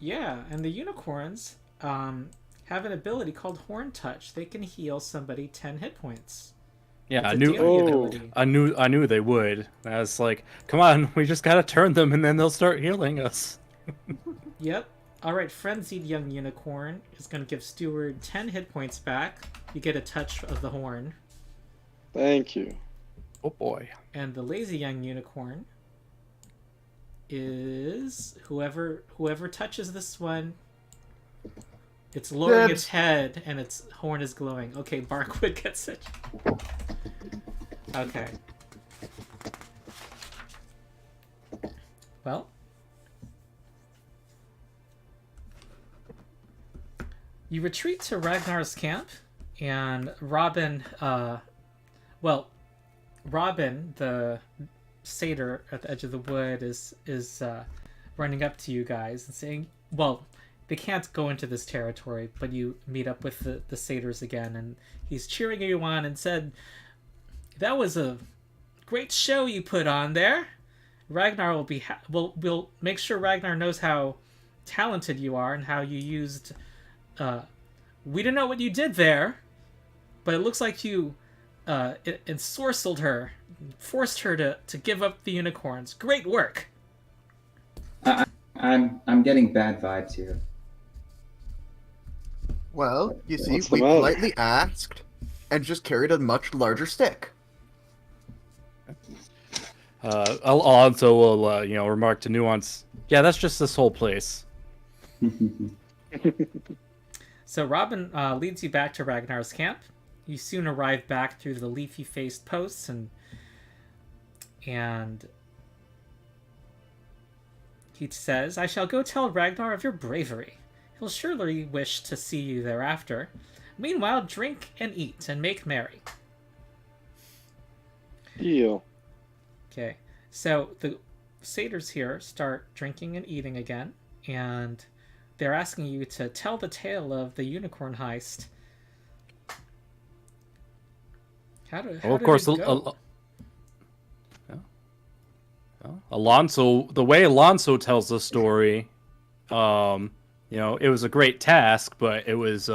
Yeah, and the unicorns have an ability called Horn Touch. They can heal somebody 10 hit points. Yeah, It's a daily ability. I knew they would. I was like, come on, we just gotta turn them and then they'll start healing us. Yep. Alright, Frenzied Young Unicorn is going to give Steward 10 hit points back. You get a touch of the horn. Thank you. Oh boy. And the Lazy Young Unicorn is whoever touches this one, it's lowering its head and its horn is glowing. Okay, Barkwood gets it. Okay. Well, you retreat to Ragnar's camp, and Robin, Robin, the satyr at the edge of the wood, is running up to you guys and saying, well, they can't go into this territory, but you meet up with the satyrs again, and he's cheering you on and said, "That was a great show you put on there. Ragnar will be will make sure Ragnar knows how talented you are and how you used. We don't know what you did there, but it looks like you ensorcelled her, forced her to give up the unicorns. Great work. I'm getting bad vibes here. Well, you see, What's the we matter? politely asked and just carried a much larger stick. Alonso will, remark to Nuance. Yeah, that's just this whole place. So Robin leads you back to Ragnar's camp. You soon arrive back through the leafy-faced posts and he says, "I shall go tell Ragnar of your bravery. He'll surely wish to see you thereafter. Meanwhile, drink and eat and make merry." Deal. Okay, so the satyrs here start drinking and eating again, and they're asking you to tell the tale of the unicorn heist. How did Of course, it go? Alonso. The way Alonso tells the story, it was a great task, but it was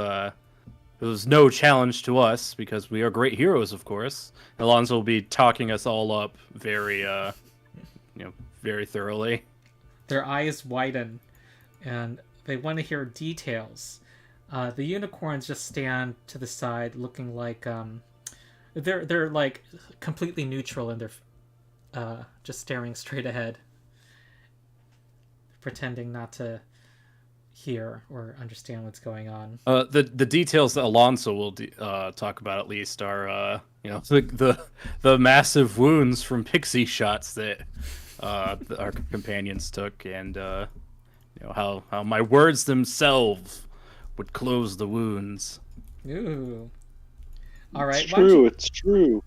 no challenge to us because we are great heroes, of course. Alonso will be talking us all up very, very thoroughly. Their eyes widen, and they want to hear details. The unicorns just stand to the side, looking like they're like completely neutral, and they're just staring straight ahead, pretending not to hear or understand what's going on. The details that Alonso will talk about at least are the massive wounds from pixie shots that our companions took, and how my words themselves would close the wounds. Ooh. All right. It's true. It's true.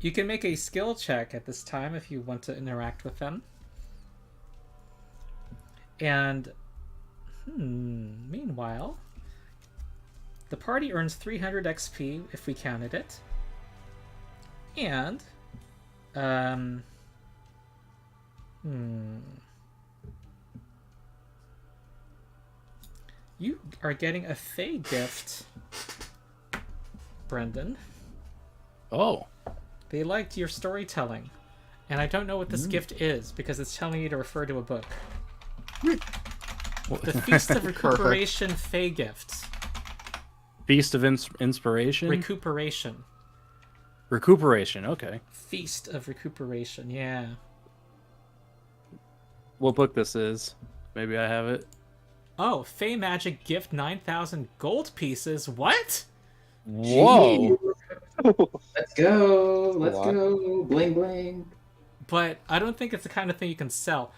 You can make a skill check at this time if you want to interact with them. And meanwhile, the party earns 300 XP if we counted it. And you are getting a Fey gift, Brendan. Oh. They liked your storytelling. And I don't know what this gift is because it's telling you to refer to a book. The Feast of Recuperation Fey gift. Feast of Inspiration? Recuperation. Recuperation, okay. Feast of Recuperation, yeah. What book this is? Maybe I have it. Oh, Fey Magic gift 9,000 gold pieces. What? Whoa. Let's go. Let's go. Bling bling. But I don't think it's the kind of thing you can sell.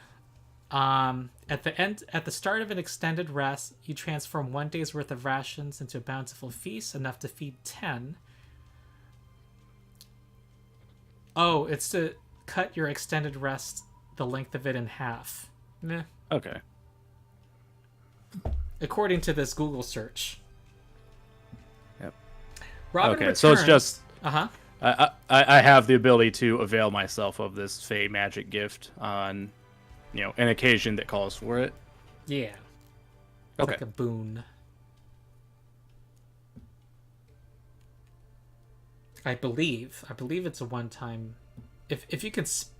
At the start of an extended rest, you transform 1 day's worth of rations into a bountiful feast, enough to feed 10. Oh, it's to cut your extended rest, the length of it, in half. Meh. Okay. According to this Google search. Yep. Robin okay, returns... so it's just... Uh-huh. I have the ability to avail myself of this Fey magic gift on, an occasion that calls for it. Yeah. It's Okay. like a boon. I believe it's a one-time. If you could, it's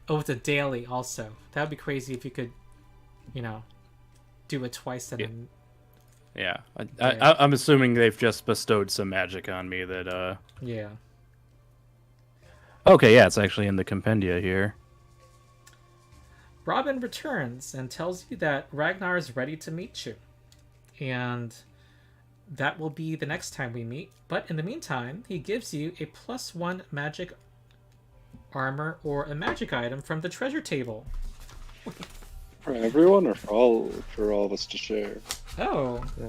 a daily also. That would be crazy if you could, do it twice and then. Yeah, I'm assuming they've just bestowed some magic on me that. Yeah. Okay, yeah, it's actually in the compendia here. Robin returns and tells you that Ragnar is ready to meet you, and that will be the next time we meet. But in the meantime, he gives you a +1 magic armor or a magic item from the treasure table. For everyone, or for all of us to share? Oh. Yeah.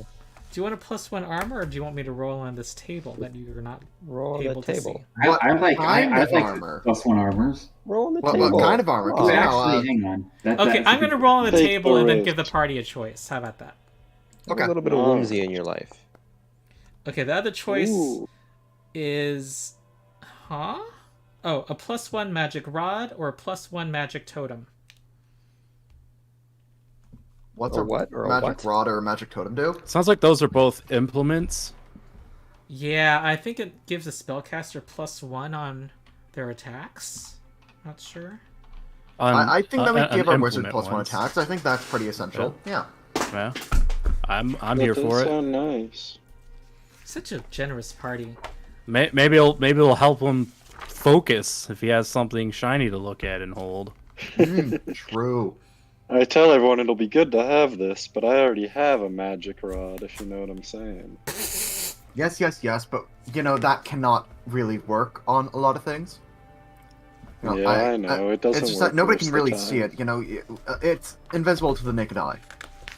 Do you want a +1 armor, or do you want me to roll on this table that you're not Roll on the able to see? table. I like kind of like armor? +1 armors. Roll on the What table. kind of armor? 'Cause, Oh, Wait, you know, actually, hang on. Okay, That's I'm going to roll on the Take table the and then risk. give the party a choice. How about that? Okay. A little bit of whimsy in your life. Okay, the other choice Ooh. is... Huh? Oh, a +1 magic rod or a +1 magic totem? What's Or a what? Or a magic what? rod or a magic totem do? Sounds like those are both implements. Yeah, I think it gives a spellcaster +1 on their attacks. Not sure. I think that we give our wizard implement +1 ones. attacks. I think that's pretty essential. Yeah. Yeah, I'm That here does for it. sound nice. Such a generous party. Maybe it'll help him focus if he has something shiny to look at and hold. True. I tell everyone it'll be good to have this, but I already have a magic rod, if you know what I'm saying. Yes, but that cannot really work on a lot of things. Yeah, I know, it doesn't It's just work that nobody most can of the really time. see it. It's invisible to the naked eye.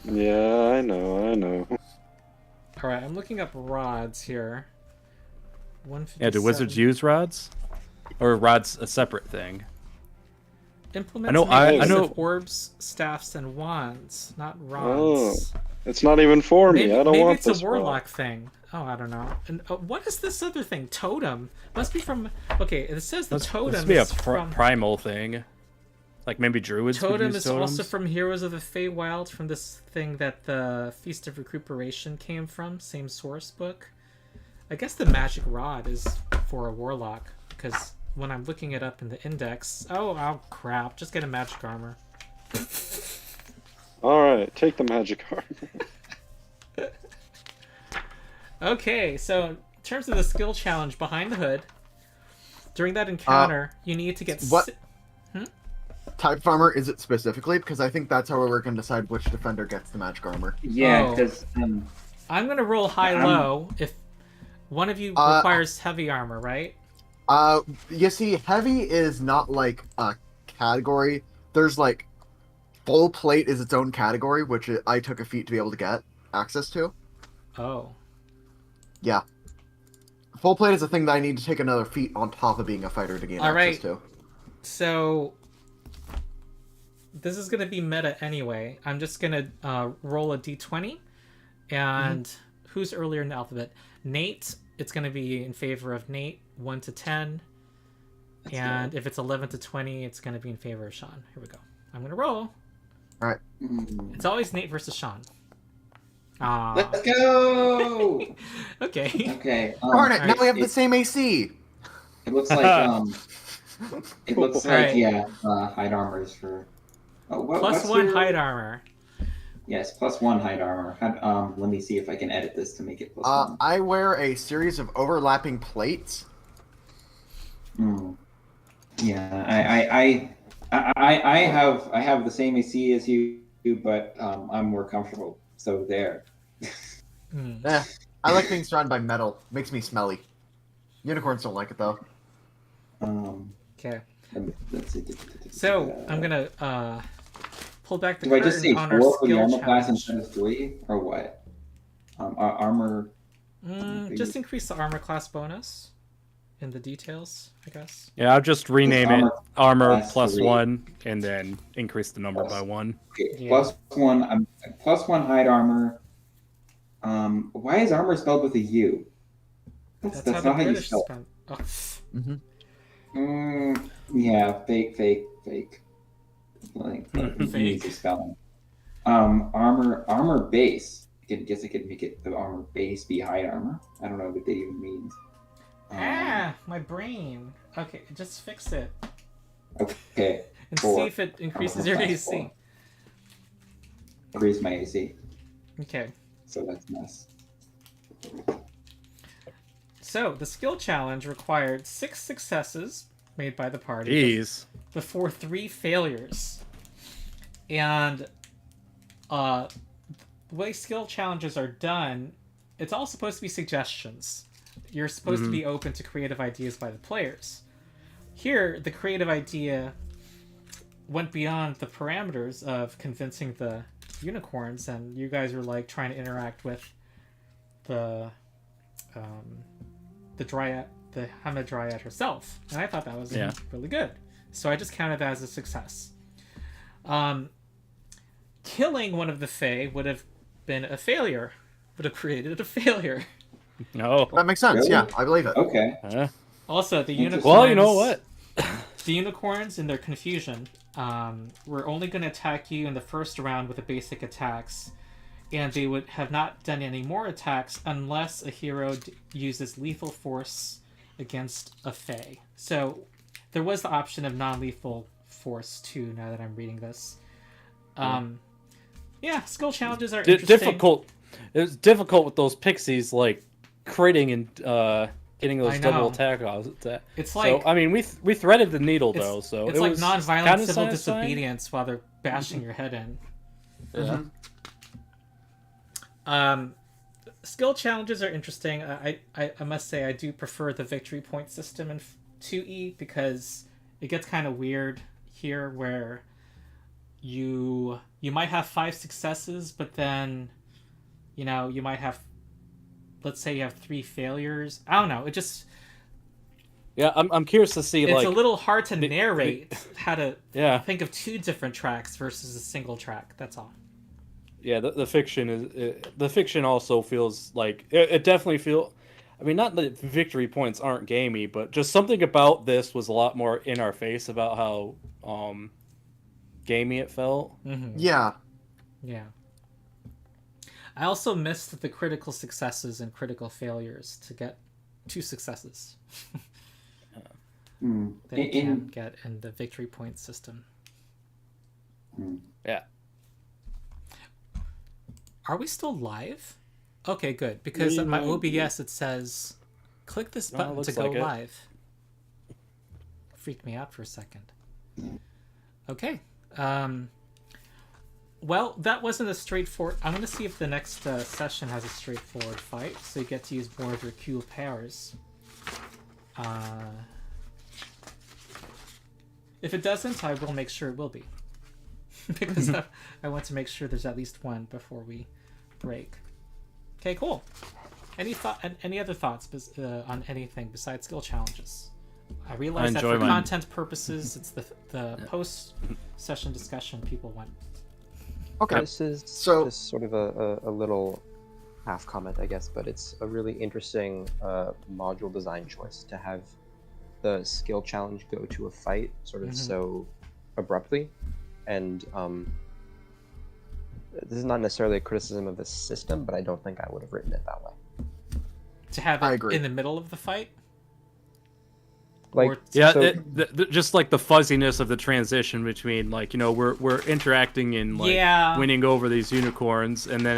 Yeah, I know. Alright, I'm looking up rods here. 157. Yeah, do wizards use rods? Or are rods a separate thing? Implements know- make I use know- of orbs, staffs, and wands, not rods. It's not even for me. I don't maybe want it's this a warlock thing. Oh, I don't know. And what is this other thing? Totem. Must be from. Okay, it says the This totem must be a is from. primal thing. Like maybe druids could Totem use is totems? also from Heroes of the Feywild, from this thing that the Feast of Recuperation came from. Same source book. I guess the magic rod is for a warlock, because when I'm looking it up in the index. Oh crap! Just get a magic armor. Alright, take the magic armor. Okay, so in terms of the skill challenge behind the hood, during that encounter, you need to get what- Type of armor is it specifically? Because I think that's how we're going to decide which defender gets the magic armor. Yeah, Oh. because I'm gonna roll high-low if one of you requires heavy armor, right? You see, heavy is not like a category. There's like full plate is its own category, which I took a feat to be able to get access to. Oh. Yeah. Full plate is a thing that I need to take another feat on top of being a fighter to gain access to. So this is gonna be meta anyway. I'm just gonna roll a d20, and who's earlier in the alphabet? Nate. It's gonna be in favor of Nate, 1 to 10, and if it's 11 to 20, it's gonna be in favor of Sean. Here we go. I'm gonna roll. Alright. It's always Nate versus Sean. Let's go. Okay. Okay. Darn it! Now alright, we have the same AC. It looks like it looks like Alright. hide armors for. Oh, Plus what's 1 your- height armor. Yes, +1 hide armor. Let me see if I can edit this to make it +1. I wear a series of overlapping plates. Yeah, I have the same AC as you, but I'm more comfortable. So there. I like being surrounded by metal. Makes me smelly. Unicorns don't like it though. Okay. Let's see. So I'm gonna pull back the Do I just say curtain on 4 our for the skill armor class challenge. instead of 3, or what? Armor. Just increase the armor class bonus in the details, I guess. Yeah, I'll just rename it armor class 3. +1 and then increase the number by 1. Okay, Yeah. +1. +1 hide armor. Why is armor spelled with a U? That's how not the how you British spell. spell. Oh. Yeah, fake. Like Fake. easy spelling. Armor base. I guess I could make it the armor base be hide armor. I don't know what that even means. My brain. Okay, just fix it Okay. and 4. see if it increases your Class AC. 4. Increase my AC. Okay. So that's nice. So the skill challenge required 6 successes made by the party Jeez. before 3 failures. And the way skill challenges are done, it's all supposed to be suggestions. You're supposed to be open to creative ideas by the players. Here, the creative idea went beyond the parameters of convincing the unicorns, and you guys were like trying to interact with the dryad, the Hamadryad herself, and I thought that was really good. So I just counted that as a success. Killing one of the Fae would have been a failure. Would have created a failure. No. That makes sense. Really? Yeah, I believe it. Okay. Huh? Also, the Interesting. unicorns. Well, you know what? the unicorns, in their confusion, were only going to attack you in the first round with the basic attacks, and they would have not done any more attacks unless a hero uses lethal force against a Fae. So there was the option of non-lethal force too, now that I'm reading this. Yeah, skill challenges are interesting. Difficult. It was difficult with those pixies, like, critting and getting those double attack odds. It's like... So, I mean, we threaded the needle, though, so... It's like non-violent civil disobedience while they're bashing your head in. Yeah. Skill challenges are interesting. I must say I do prefer the victory point system in 2E because it gets kind of weird here where you might have 5 successes, but then, you know, you might have, let's say you have 3 failures. I don't know. It just... Yeah, I'm curious to see, it's like... a little hard to narrate how to think of 2 different tracks versus a single track. That's all. Yeah, the fiction is... the fiction also feels like... It definitely feels... I mean, not that victory points aren't gamey, but just something about this was a lot more in our face about how gamey it felt. Mm-hmm. Yeah. Yeah. I also missed the critical successes and critical failures to get 2 successes. That you can't get in the victory point system. Yeah. Are we still live? Okay, good. Because on my OBS it says, click this button to go live. Freaked me out for a second. Okay. Well, that wasn't a straightforward... I'm going to see if the next session has a straightforward fight, so you get to use more of your cool powers. If it doesn't, I will make sure it will be. Because I want to make sure there's at least one before we break. Okay, cool. Any other thoughts on anything besides skill challenges? I realize that for content purposes, it's the post-session discussion people want. Okay. This is just sort of a little half comment, I guess, but it's a really interesting module design choice to have the skill challenge go to a fight sort of so abruptly. And this is not necessarily a criticism of the system, but I don't think I would have written it that way. To have it in the middle of the fight? Like, just like the fuzziness of the transition between, like, you know, we're interacting and like winning over these unicorns, and then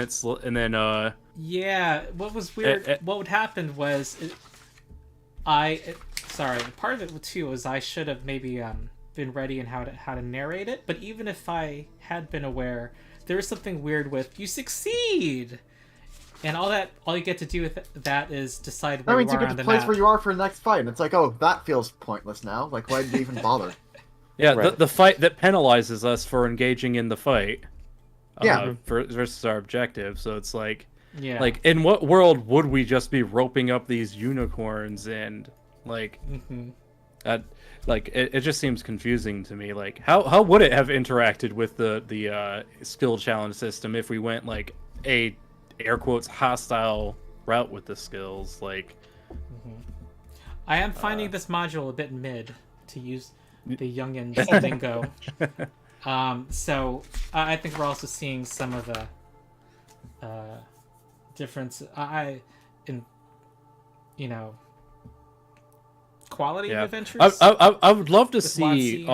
what was weird? What would happen was part of it too was I should have maybe been ready in how to narrate it. But even if I had been aware, there is something weird with you succeed. And all you get to do with that is decide where you are on the map. That means you get to place where you are for the next fight, and it's like, oh, that feels pointless now. Like, why did you even bother? Yeah, right. the fight that penalizes us for engaging in the fight. Versus our objective. So it's like, like, in what world would we just be roping up these unicorns and like, it just seems confusing to me. Like, how would it have interacted with the skill challenge system if we went like a air quotes hostile route with the skills? Like, I am finding this module a bit mid, to use the youngin lingo. So I think we're also seeing some of the difference in quality of adventures. I would love to see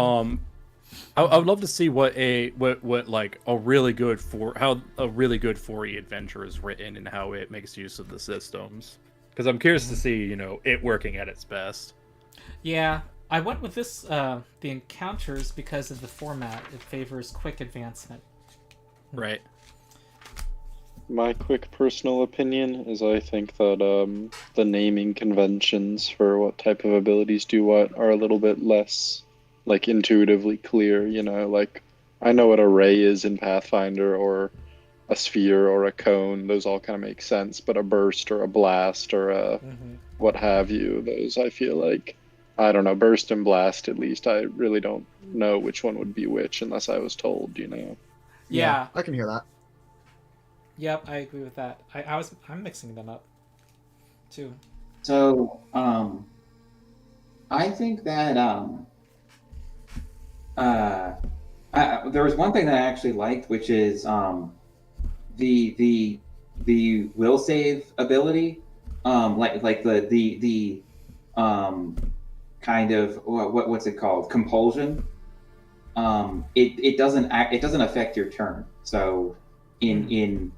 I would love to see what like a really good 4E adventure is written and how it makes use of the systems, because I'm curious to see, you know, it working at its best. Yeah, I went with this the encounters because of the format. It favors quick advancement. Right. My quick personal opinion is I think that the naming conventions for what type of abilities do what are a little bit less like intuitively clear, you know, like I know what a ray is in Pathfinder, or a sphere or a cone, those all kind of make sense, but a burst or a blast or a what have you, those I feel like, I don't know, burst and blast at least, I really don't know which one would be which unless I was told, you know. Yeah, I can hear that. Yep, I agree with that. I'm mixing them up too. So I think that There was one thing that I actually liked, which is the will save ability, like the kind of what's it called, compulsion. It doesn't affect your turn. So in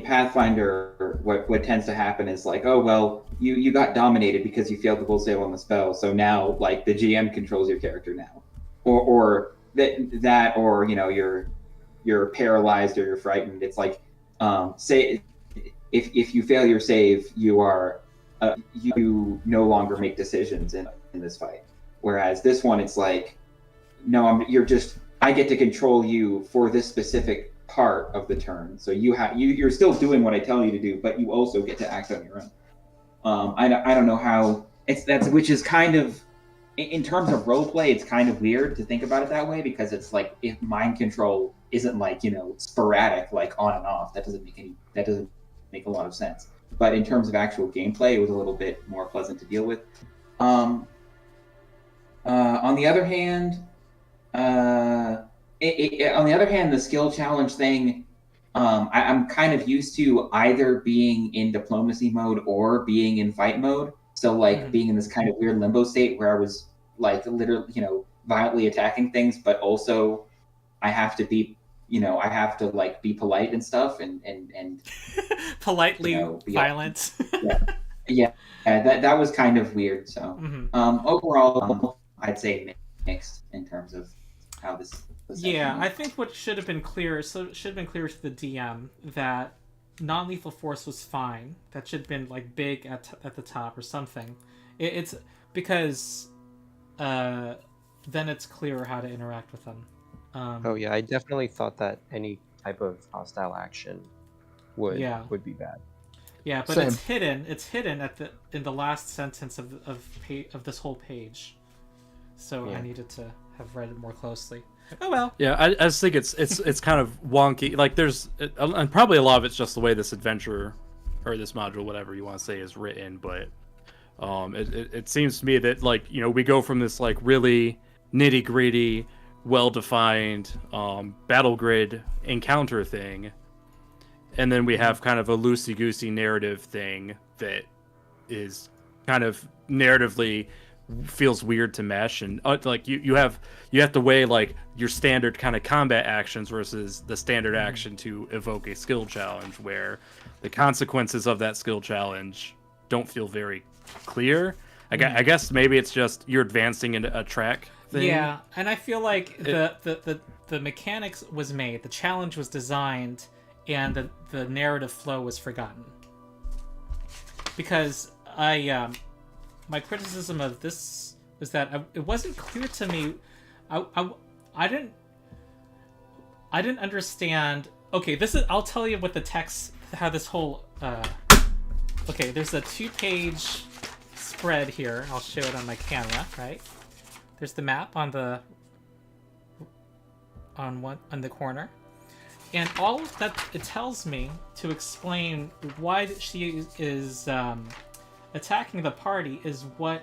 Pathfinder, what tends to happen is like, oh well, you got dominated because you failed the will save on the spell, so now like the GM controls your character now, or that or you're paralyzed or you're frightened. It's like say if you fail your save, you no longer make decisions in this fight. Whereas this one, it's like, no, I get to control you for this specific part of the turn. So you're still doing what I tell you to do, but you also get to act on your own. I don't know how which is kind of, in terms of roleplay, it's kind of weird to think about it that way, because it's like, if mind control isn't like, sporadic, like on and off, that doesn't make a lot of sense. But in terms of actual gameplay, it was a little bit more pleasant to deal with. On the other hand, the skill challenge thing, I'm kind of used to either being in diplomacy mode or being in fight mode. So like being in this kind of weird limbo state where I was like literally, violently attacking things, but also I have to be, I have to like be polite and stuff and politely violent. yeah, that was kind of weird. So overall, I'd say mixed in terms of how this. Yeah, I think what should have been clear, to the DM that non-lethal force was fine. That should have been like big at the top or something. It's because then it's clearer how to interact with them. Oh yeah, I definitely thought that any type of hostile action would be bad. Yeah, but Same. It's hidden in the last sentence of this whole page. So I needed to have read it more closely. Oh well. Yeah, I just think it's kind of wonky. Like and probably a lot of it's just the way this adventure or this module, whatever you want to say, is written. But it seems to me that like we go from this like really nitty gritty, well defined battle grid encounter thing, and then we have kind of a loosey goosey narrative thing that is kind of narratively feels weird to mesh, and like you have to weigh like your standard kind of combat actions versus the standard action to evoke a skill challenge, where the consequences of that skill challenge don't feel very clear. I guess maybe it's just you're advancing into a track thing. Yeah, and I feel like the mechanics was made, the challenge was designed, and the narrative flow was forgotten. Because my criticism of this was that it wasn't clear to me. I didn't understand. Okay, I'll tell you what the text, how this whole. Okay, there's a 2-page spread here. I'll show it on my camera. Right, there's the map on the corner, and all that it tells me to explain why she is attacking the party is what.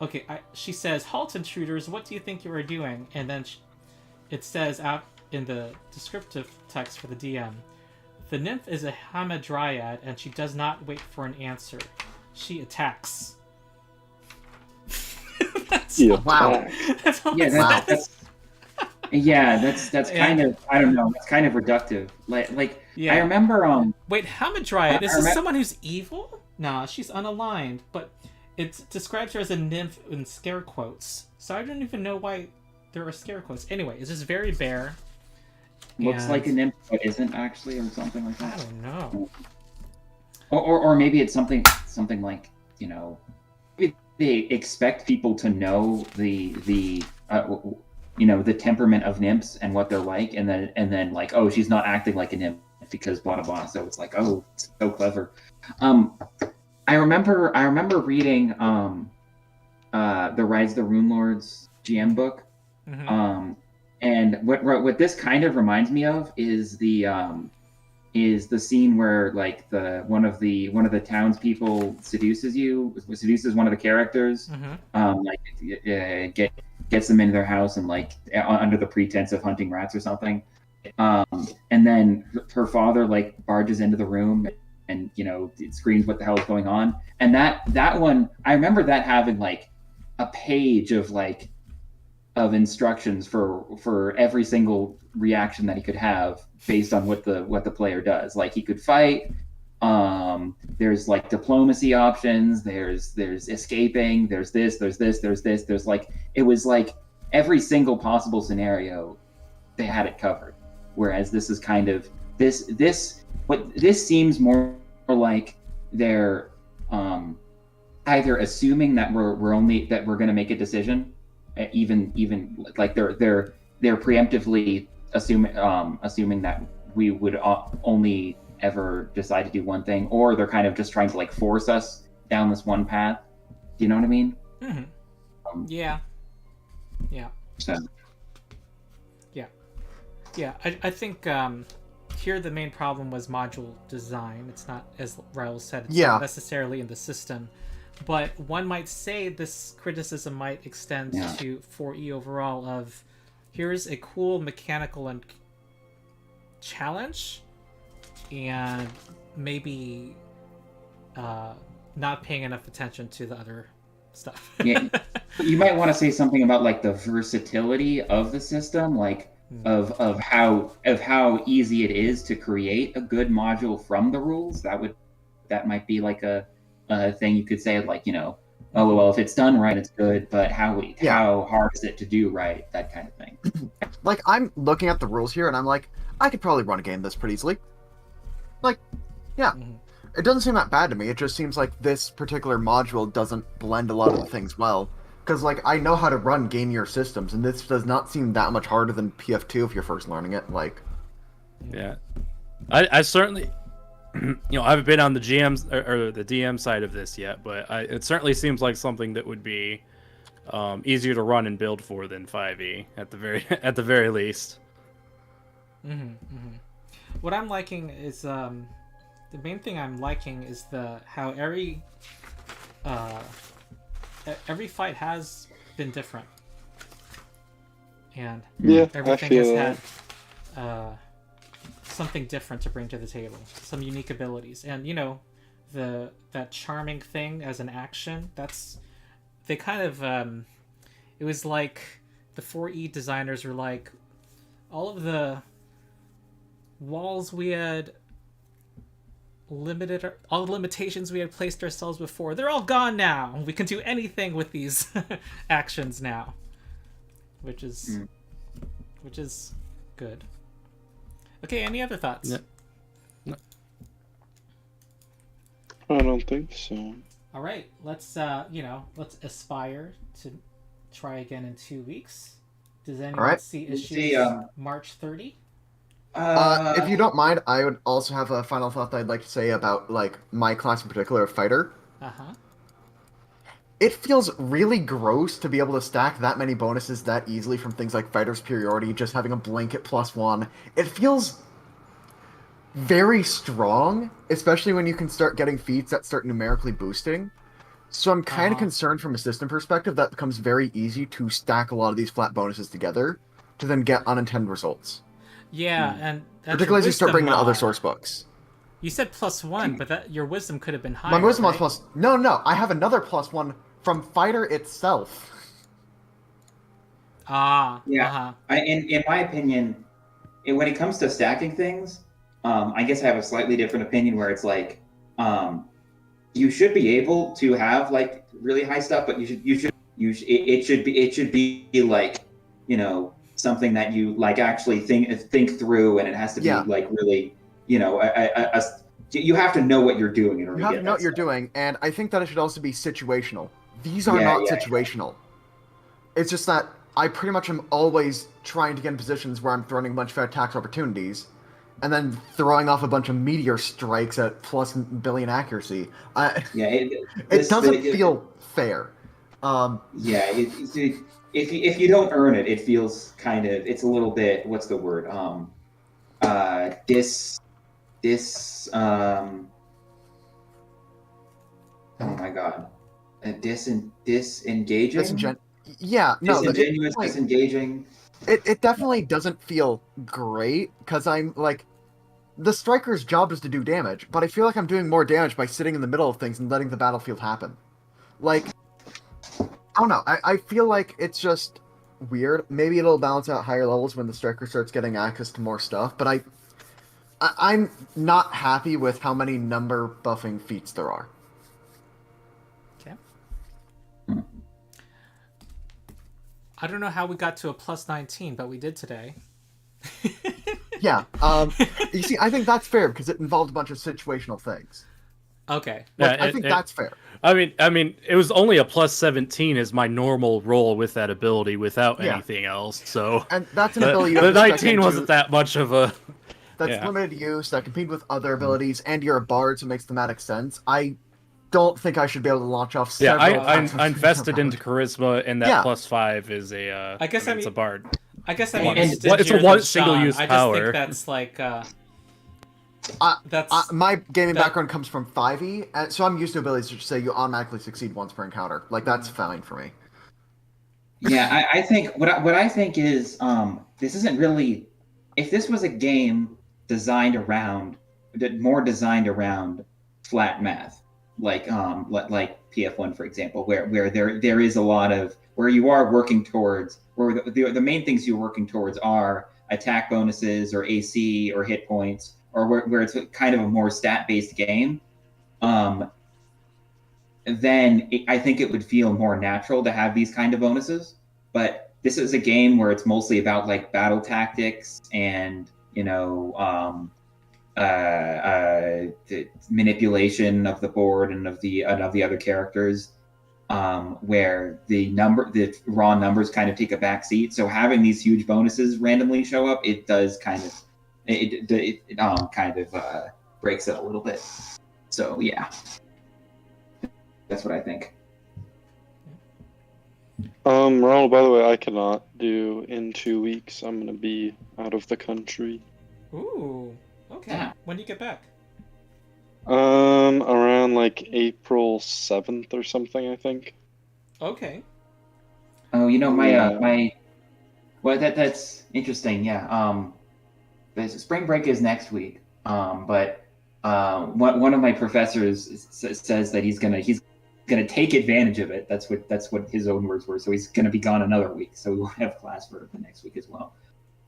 Okay, she says, "Halt, intruders! What do you think you are doing?" And then it says out in the descriptive text for the DM, "The nymph is a hamadryad, and she does not wait for an answer. She attacks." Wow. That's all Yeah, it says. that's kind of, I don't know, it's kind of reductive. Like Yeah. I remember Wait, hamadryad? Is this someone who's evil? Nah, she's unaligned, but it describes her as a nymph in scare quotes. So I don't even know why there are scare quotes. Anyway, it's just very bare. looks like a nymph but isn't actually, or something like I that. don't know. Or maybe it's something like, maybe they expect people to know the temperament of nymphs and what they're like, and then like, oh, she's not acting like a nymph because blah blah blah. So it's like, oh, it's so clever. I remember reading the Rise of the Rune Lords GM book. Mm-hmm. And what this kind of reminds me of is the scene where like one of the townspeople seduces one of the characters, Mm-hmm. gets them into their house and like under the pretense of hunting rats or something. And then her father like barges into the room and it screams what the hell is going on. And that one, I remember that having like a page of instructions for every single reaction that he could have based on what the player does. Like he could fight. There's like diplomacy options. There's escaping. There's this. There's like, it was like every single possible scenario, they had it covered. Whereas this is kind of this seems more like they're either assuming that we're going to make a decision, even like they're preemptively assuming that we would only ever decide to do one thing, or they're kind of just trying to like force us down this one path. Do you know what I mean? Mm-hmm. Yeah. So. Yeah, I think here the main problem was module design. It's not, as Raul said, it's not necessarily in the system. But one might say this criticism might extend to 4E overall of, here's a cool mechanical and challenge, and maybe not paying enough attention to the other stuff. Yeah, you might want to say something about like the versatility of the system, like of how easy it is to create a good module from the rules. That might be like a thing you could say, like, oh well, if it's done right, it's good, but how hard is it to do right? That kind of thing. Like, I'm looking at the rules here, and I'm like, I could probably run a game this pretty easily. Like, yeah. It doesn't seem that bad to me. It just seems like this particular module doesn't blend a lot of the things well. Because, like, I know how to run game year systems, and this does not seem that much harder than PF2 if you're first learning it. Like, yeah, I certainly, I haven't been on the GM or the DM side of this yet, but it certainly seems like something that would be easier to run and build for than 5e at the very least. What I'm liking is the main thing I'm liking is how every fight has been different, and everything has had something different to bring to the table, some unique abilities, and that charming thing as an action. They kind of it was like the 4E designers were like, all of the walls we had all the limitations we had placed ourselves before, they're all gone now. We can do anything with these actions now, which is good. Okay, any other thoughts? No. I don't think so. All right, let's aspire to try again in 2 weeks. Does anyone see issues March 30? If you don't mind, I would also have a final thought that I'd like to say about, like, my class in particular, Fighter. It feels really gross to be able to stack that many bonuses that easily from things like Fighter Superiority, just having a blanket +1. It feels very strong, especially when you can start getting feats that start numerically boosting. So I'm kind of concerned from a system perspective that it becomes very easy to stack a lot of these flat bonuses together to then get unintended results. Yeah, and that's particularly as you start bringing in other source books. You said +1, but your wisdom could have been higher. My wisdom was plus. No, I have another +1 from Fighter itself. Yeah. In my opinion, when it comes to stacking things, I guess I have a slightly different opinion where it's like, you should be able to have like really high stuff, but it should be like, something that you like actually think through, and it has to be like really, you have to know what you're doing in order to get that. You have to know what you're doing, and I think that it should also be situational. These are not situational. It's just that I pretty much am always trying to get in positions where I'm throwing a bunch of attacks opportunities, and then throwing off a bunch of meteor strikes at +1,000,000,000 accuracy. It doesn't feel fair. If you don't earn it, it feels it's a little bit, what's the word? Oh my god. Disengaging? Yeah, no, Disingenuous, disengaging. it definitely doesn't feel great because I'm like, the striker's job is to do damage, but I feel like I'm doing more damage by sitting in the middle of things and letting the battlefield happen. Like, I don't know. I feel like it's just weird. Maybe it'll balance out higher levels when the striker starts getting access to more stuff, but I'm not happy with how many number buffing feats there are. Okay. I don't know how we got to a +19, but we did today. Yeah. You see, I think that's fair because it involved a bunch of situational things. Okay. Like, I think that's fair. I mean, it was only a +17 as my normal roll with that ability without anything else. So, and that's an ability. The 19 wasn't that much of a. That's limited use. That compete with other abilities, and you're a bard, so it makes thematic sense. I don't think I should be able to launch off. I invested into charisma, and that +5 is a. I guess it's a bard. I guess I mean it's a one single-use power. I just think that's like. That's my gaming background comes from 5e, so I'm used to abilities which say you automatically succeed once per encounter. Like that's fine for me. Yeah, I think what I think is this isn't really. If this was a game designed around flat math, like PF1 for example, where there is a lot of where you are working towards where the main things you're working towards are attack bonuses or AC or hit points, or where it's kind of a more stat-based game, then I think it would feel more natural to have these kind of bonuses. But this is a game where it's mostly about like battle tactics and the manipulation of the board and of the other characters, where the raw numbers kind of take a back seat. So having these huge bonuses randomly show up, it does kind of breaks it a little bit. So yeah, that's what I think. Ronald, by the way, I cannot do in 2 weeks. I'm gonna be out of the country. Ooh, okay. Yeah. When do you get back? Around like April 7th or something, I think. Okay. Oh, that's interesting. Yeah. The spring break is next week. But one of my professors says that he's gonna take advantage of it. That's what his own words were. So he's gonna be gone another week. So we won't have class for the next week as well.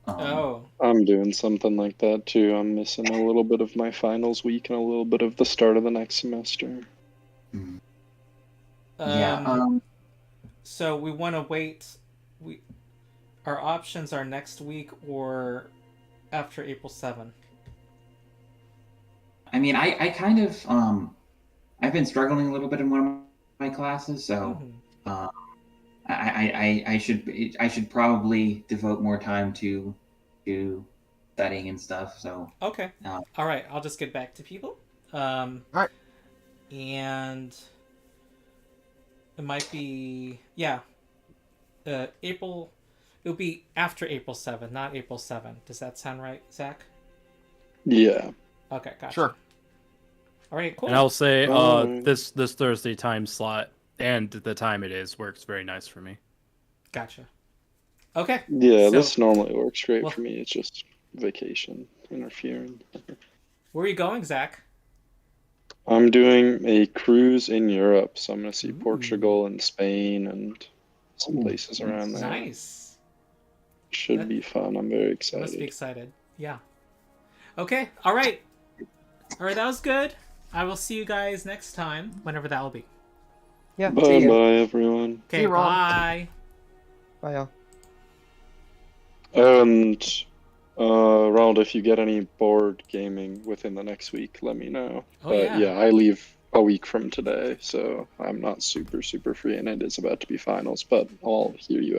I'm doing something like that too. I'm missing a little bit of my finals week and a little bit of the start of the next semester. So we want to wait. Our options are next week or after April 7. I mean, I kind of I've been struggling a little bit in one of my classes, so I should probably devote more time to studying and stuff. So okay, all right, I'll just get back to people. All right, and it might be April. It'll be after April 7, not April 7. Does that sound right, Zach? Yeah. Okay, gotcha. Sure. All right, cool. And I'll say this Thursday time slot and the time it is works very nice for me. Gotcha. Okay. Yeah, this normally works great for me. It's just vacation interfering. Where are you going, Zach? I'm doing a cruise in Europe, so I'm going to see Portugal and Spain and some places around there. Nice. Should be fun. I'm very excited. Must be excited. Yeah. Okay. All right. That was good. I will see you guys next time, whenever that will be. Yeah. Bye, everyone. Okay. Bye. Bye, y'all. And Ronald, if you get any board gaming within the next week, let me know. Yeah, I leave a week from today, so I'm not super free, and it is about to be finals, but I'll hear you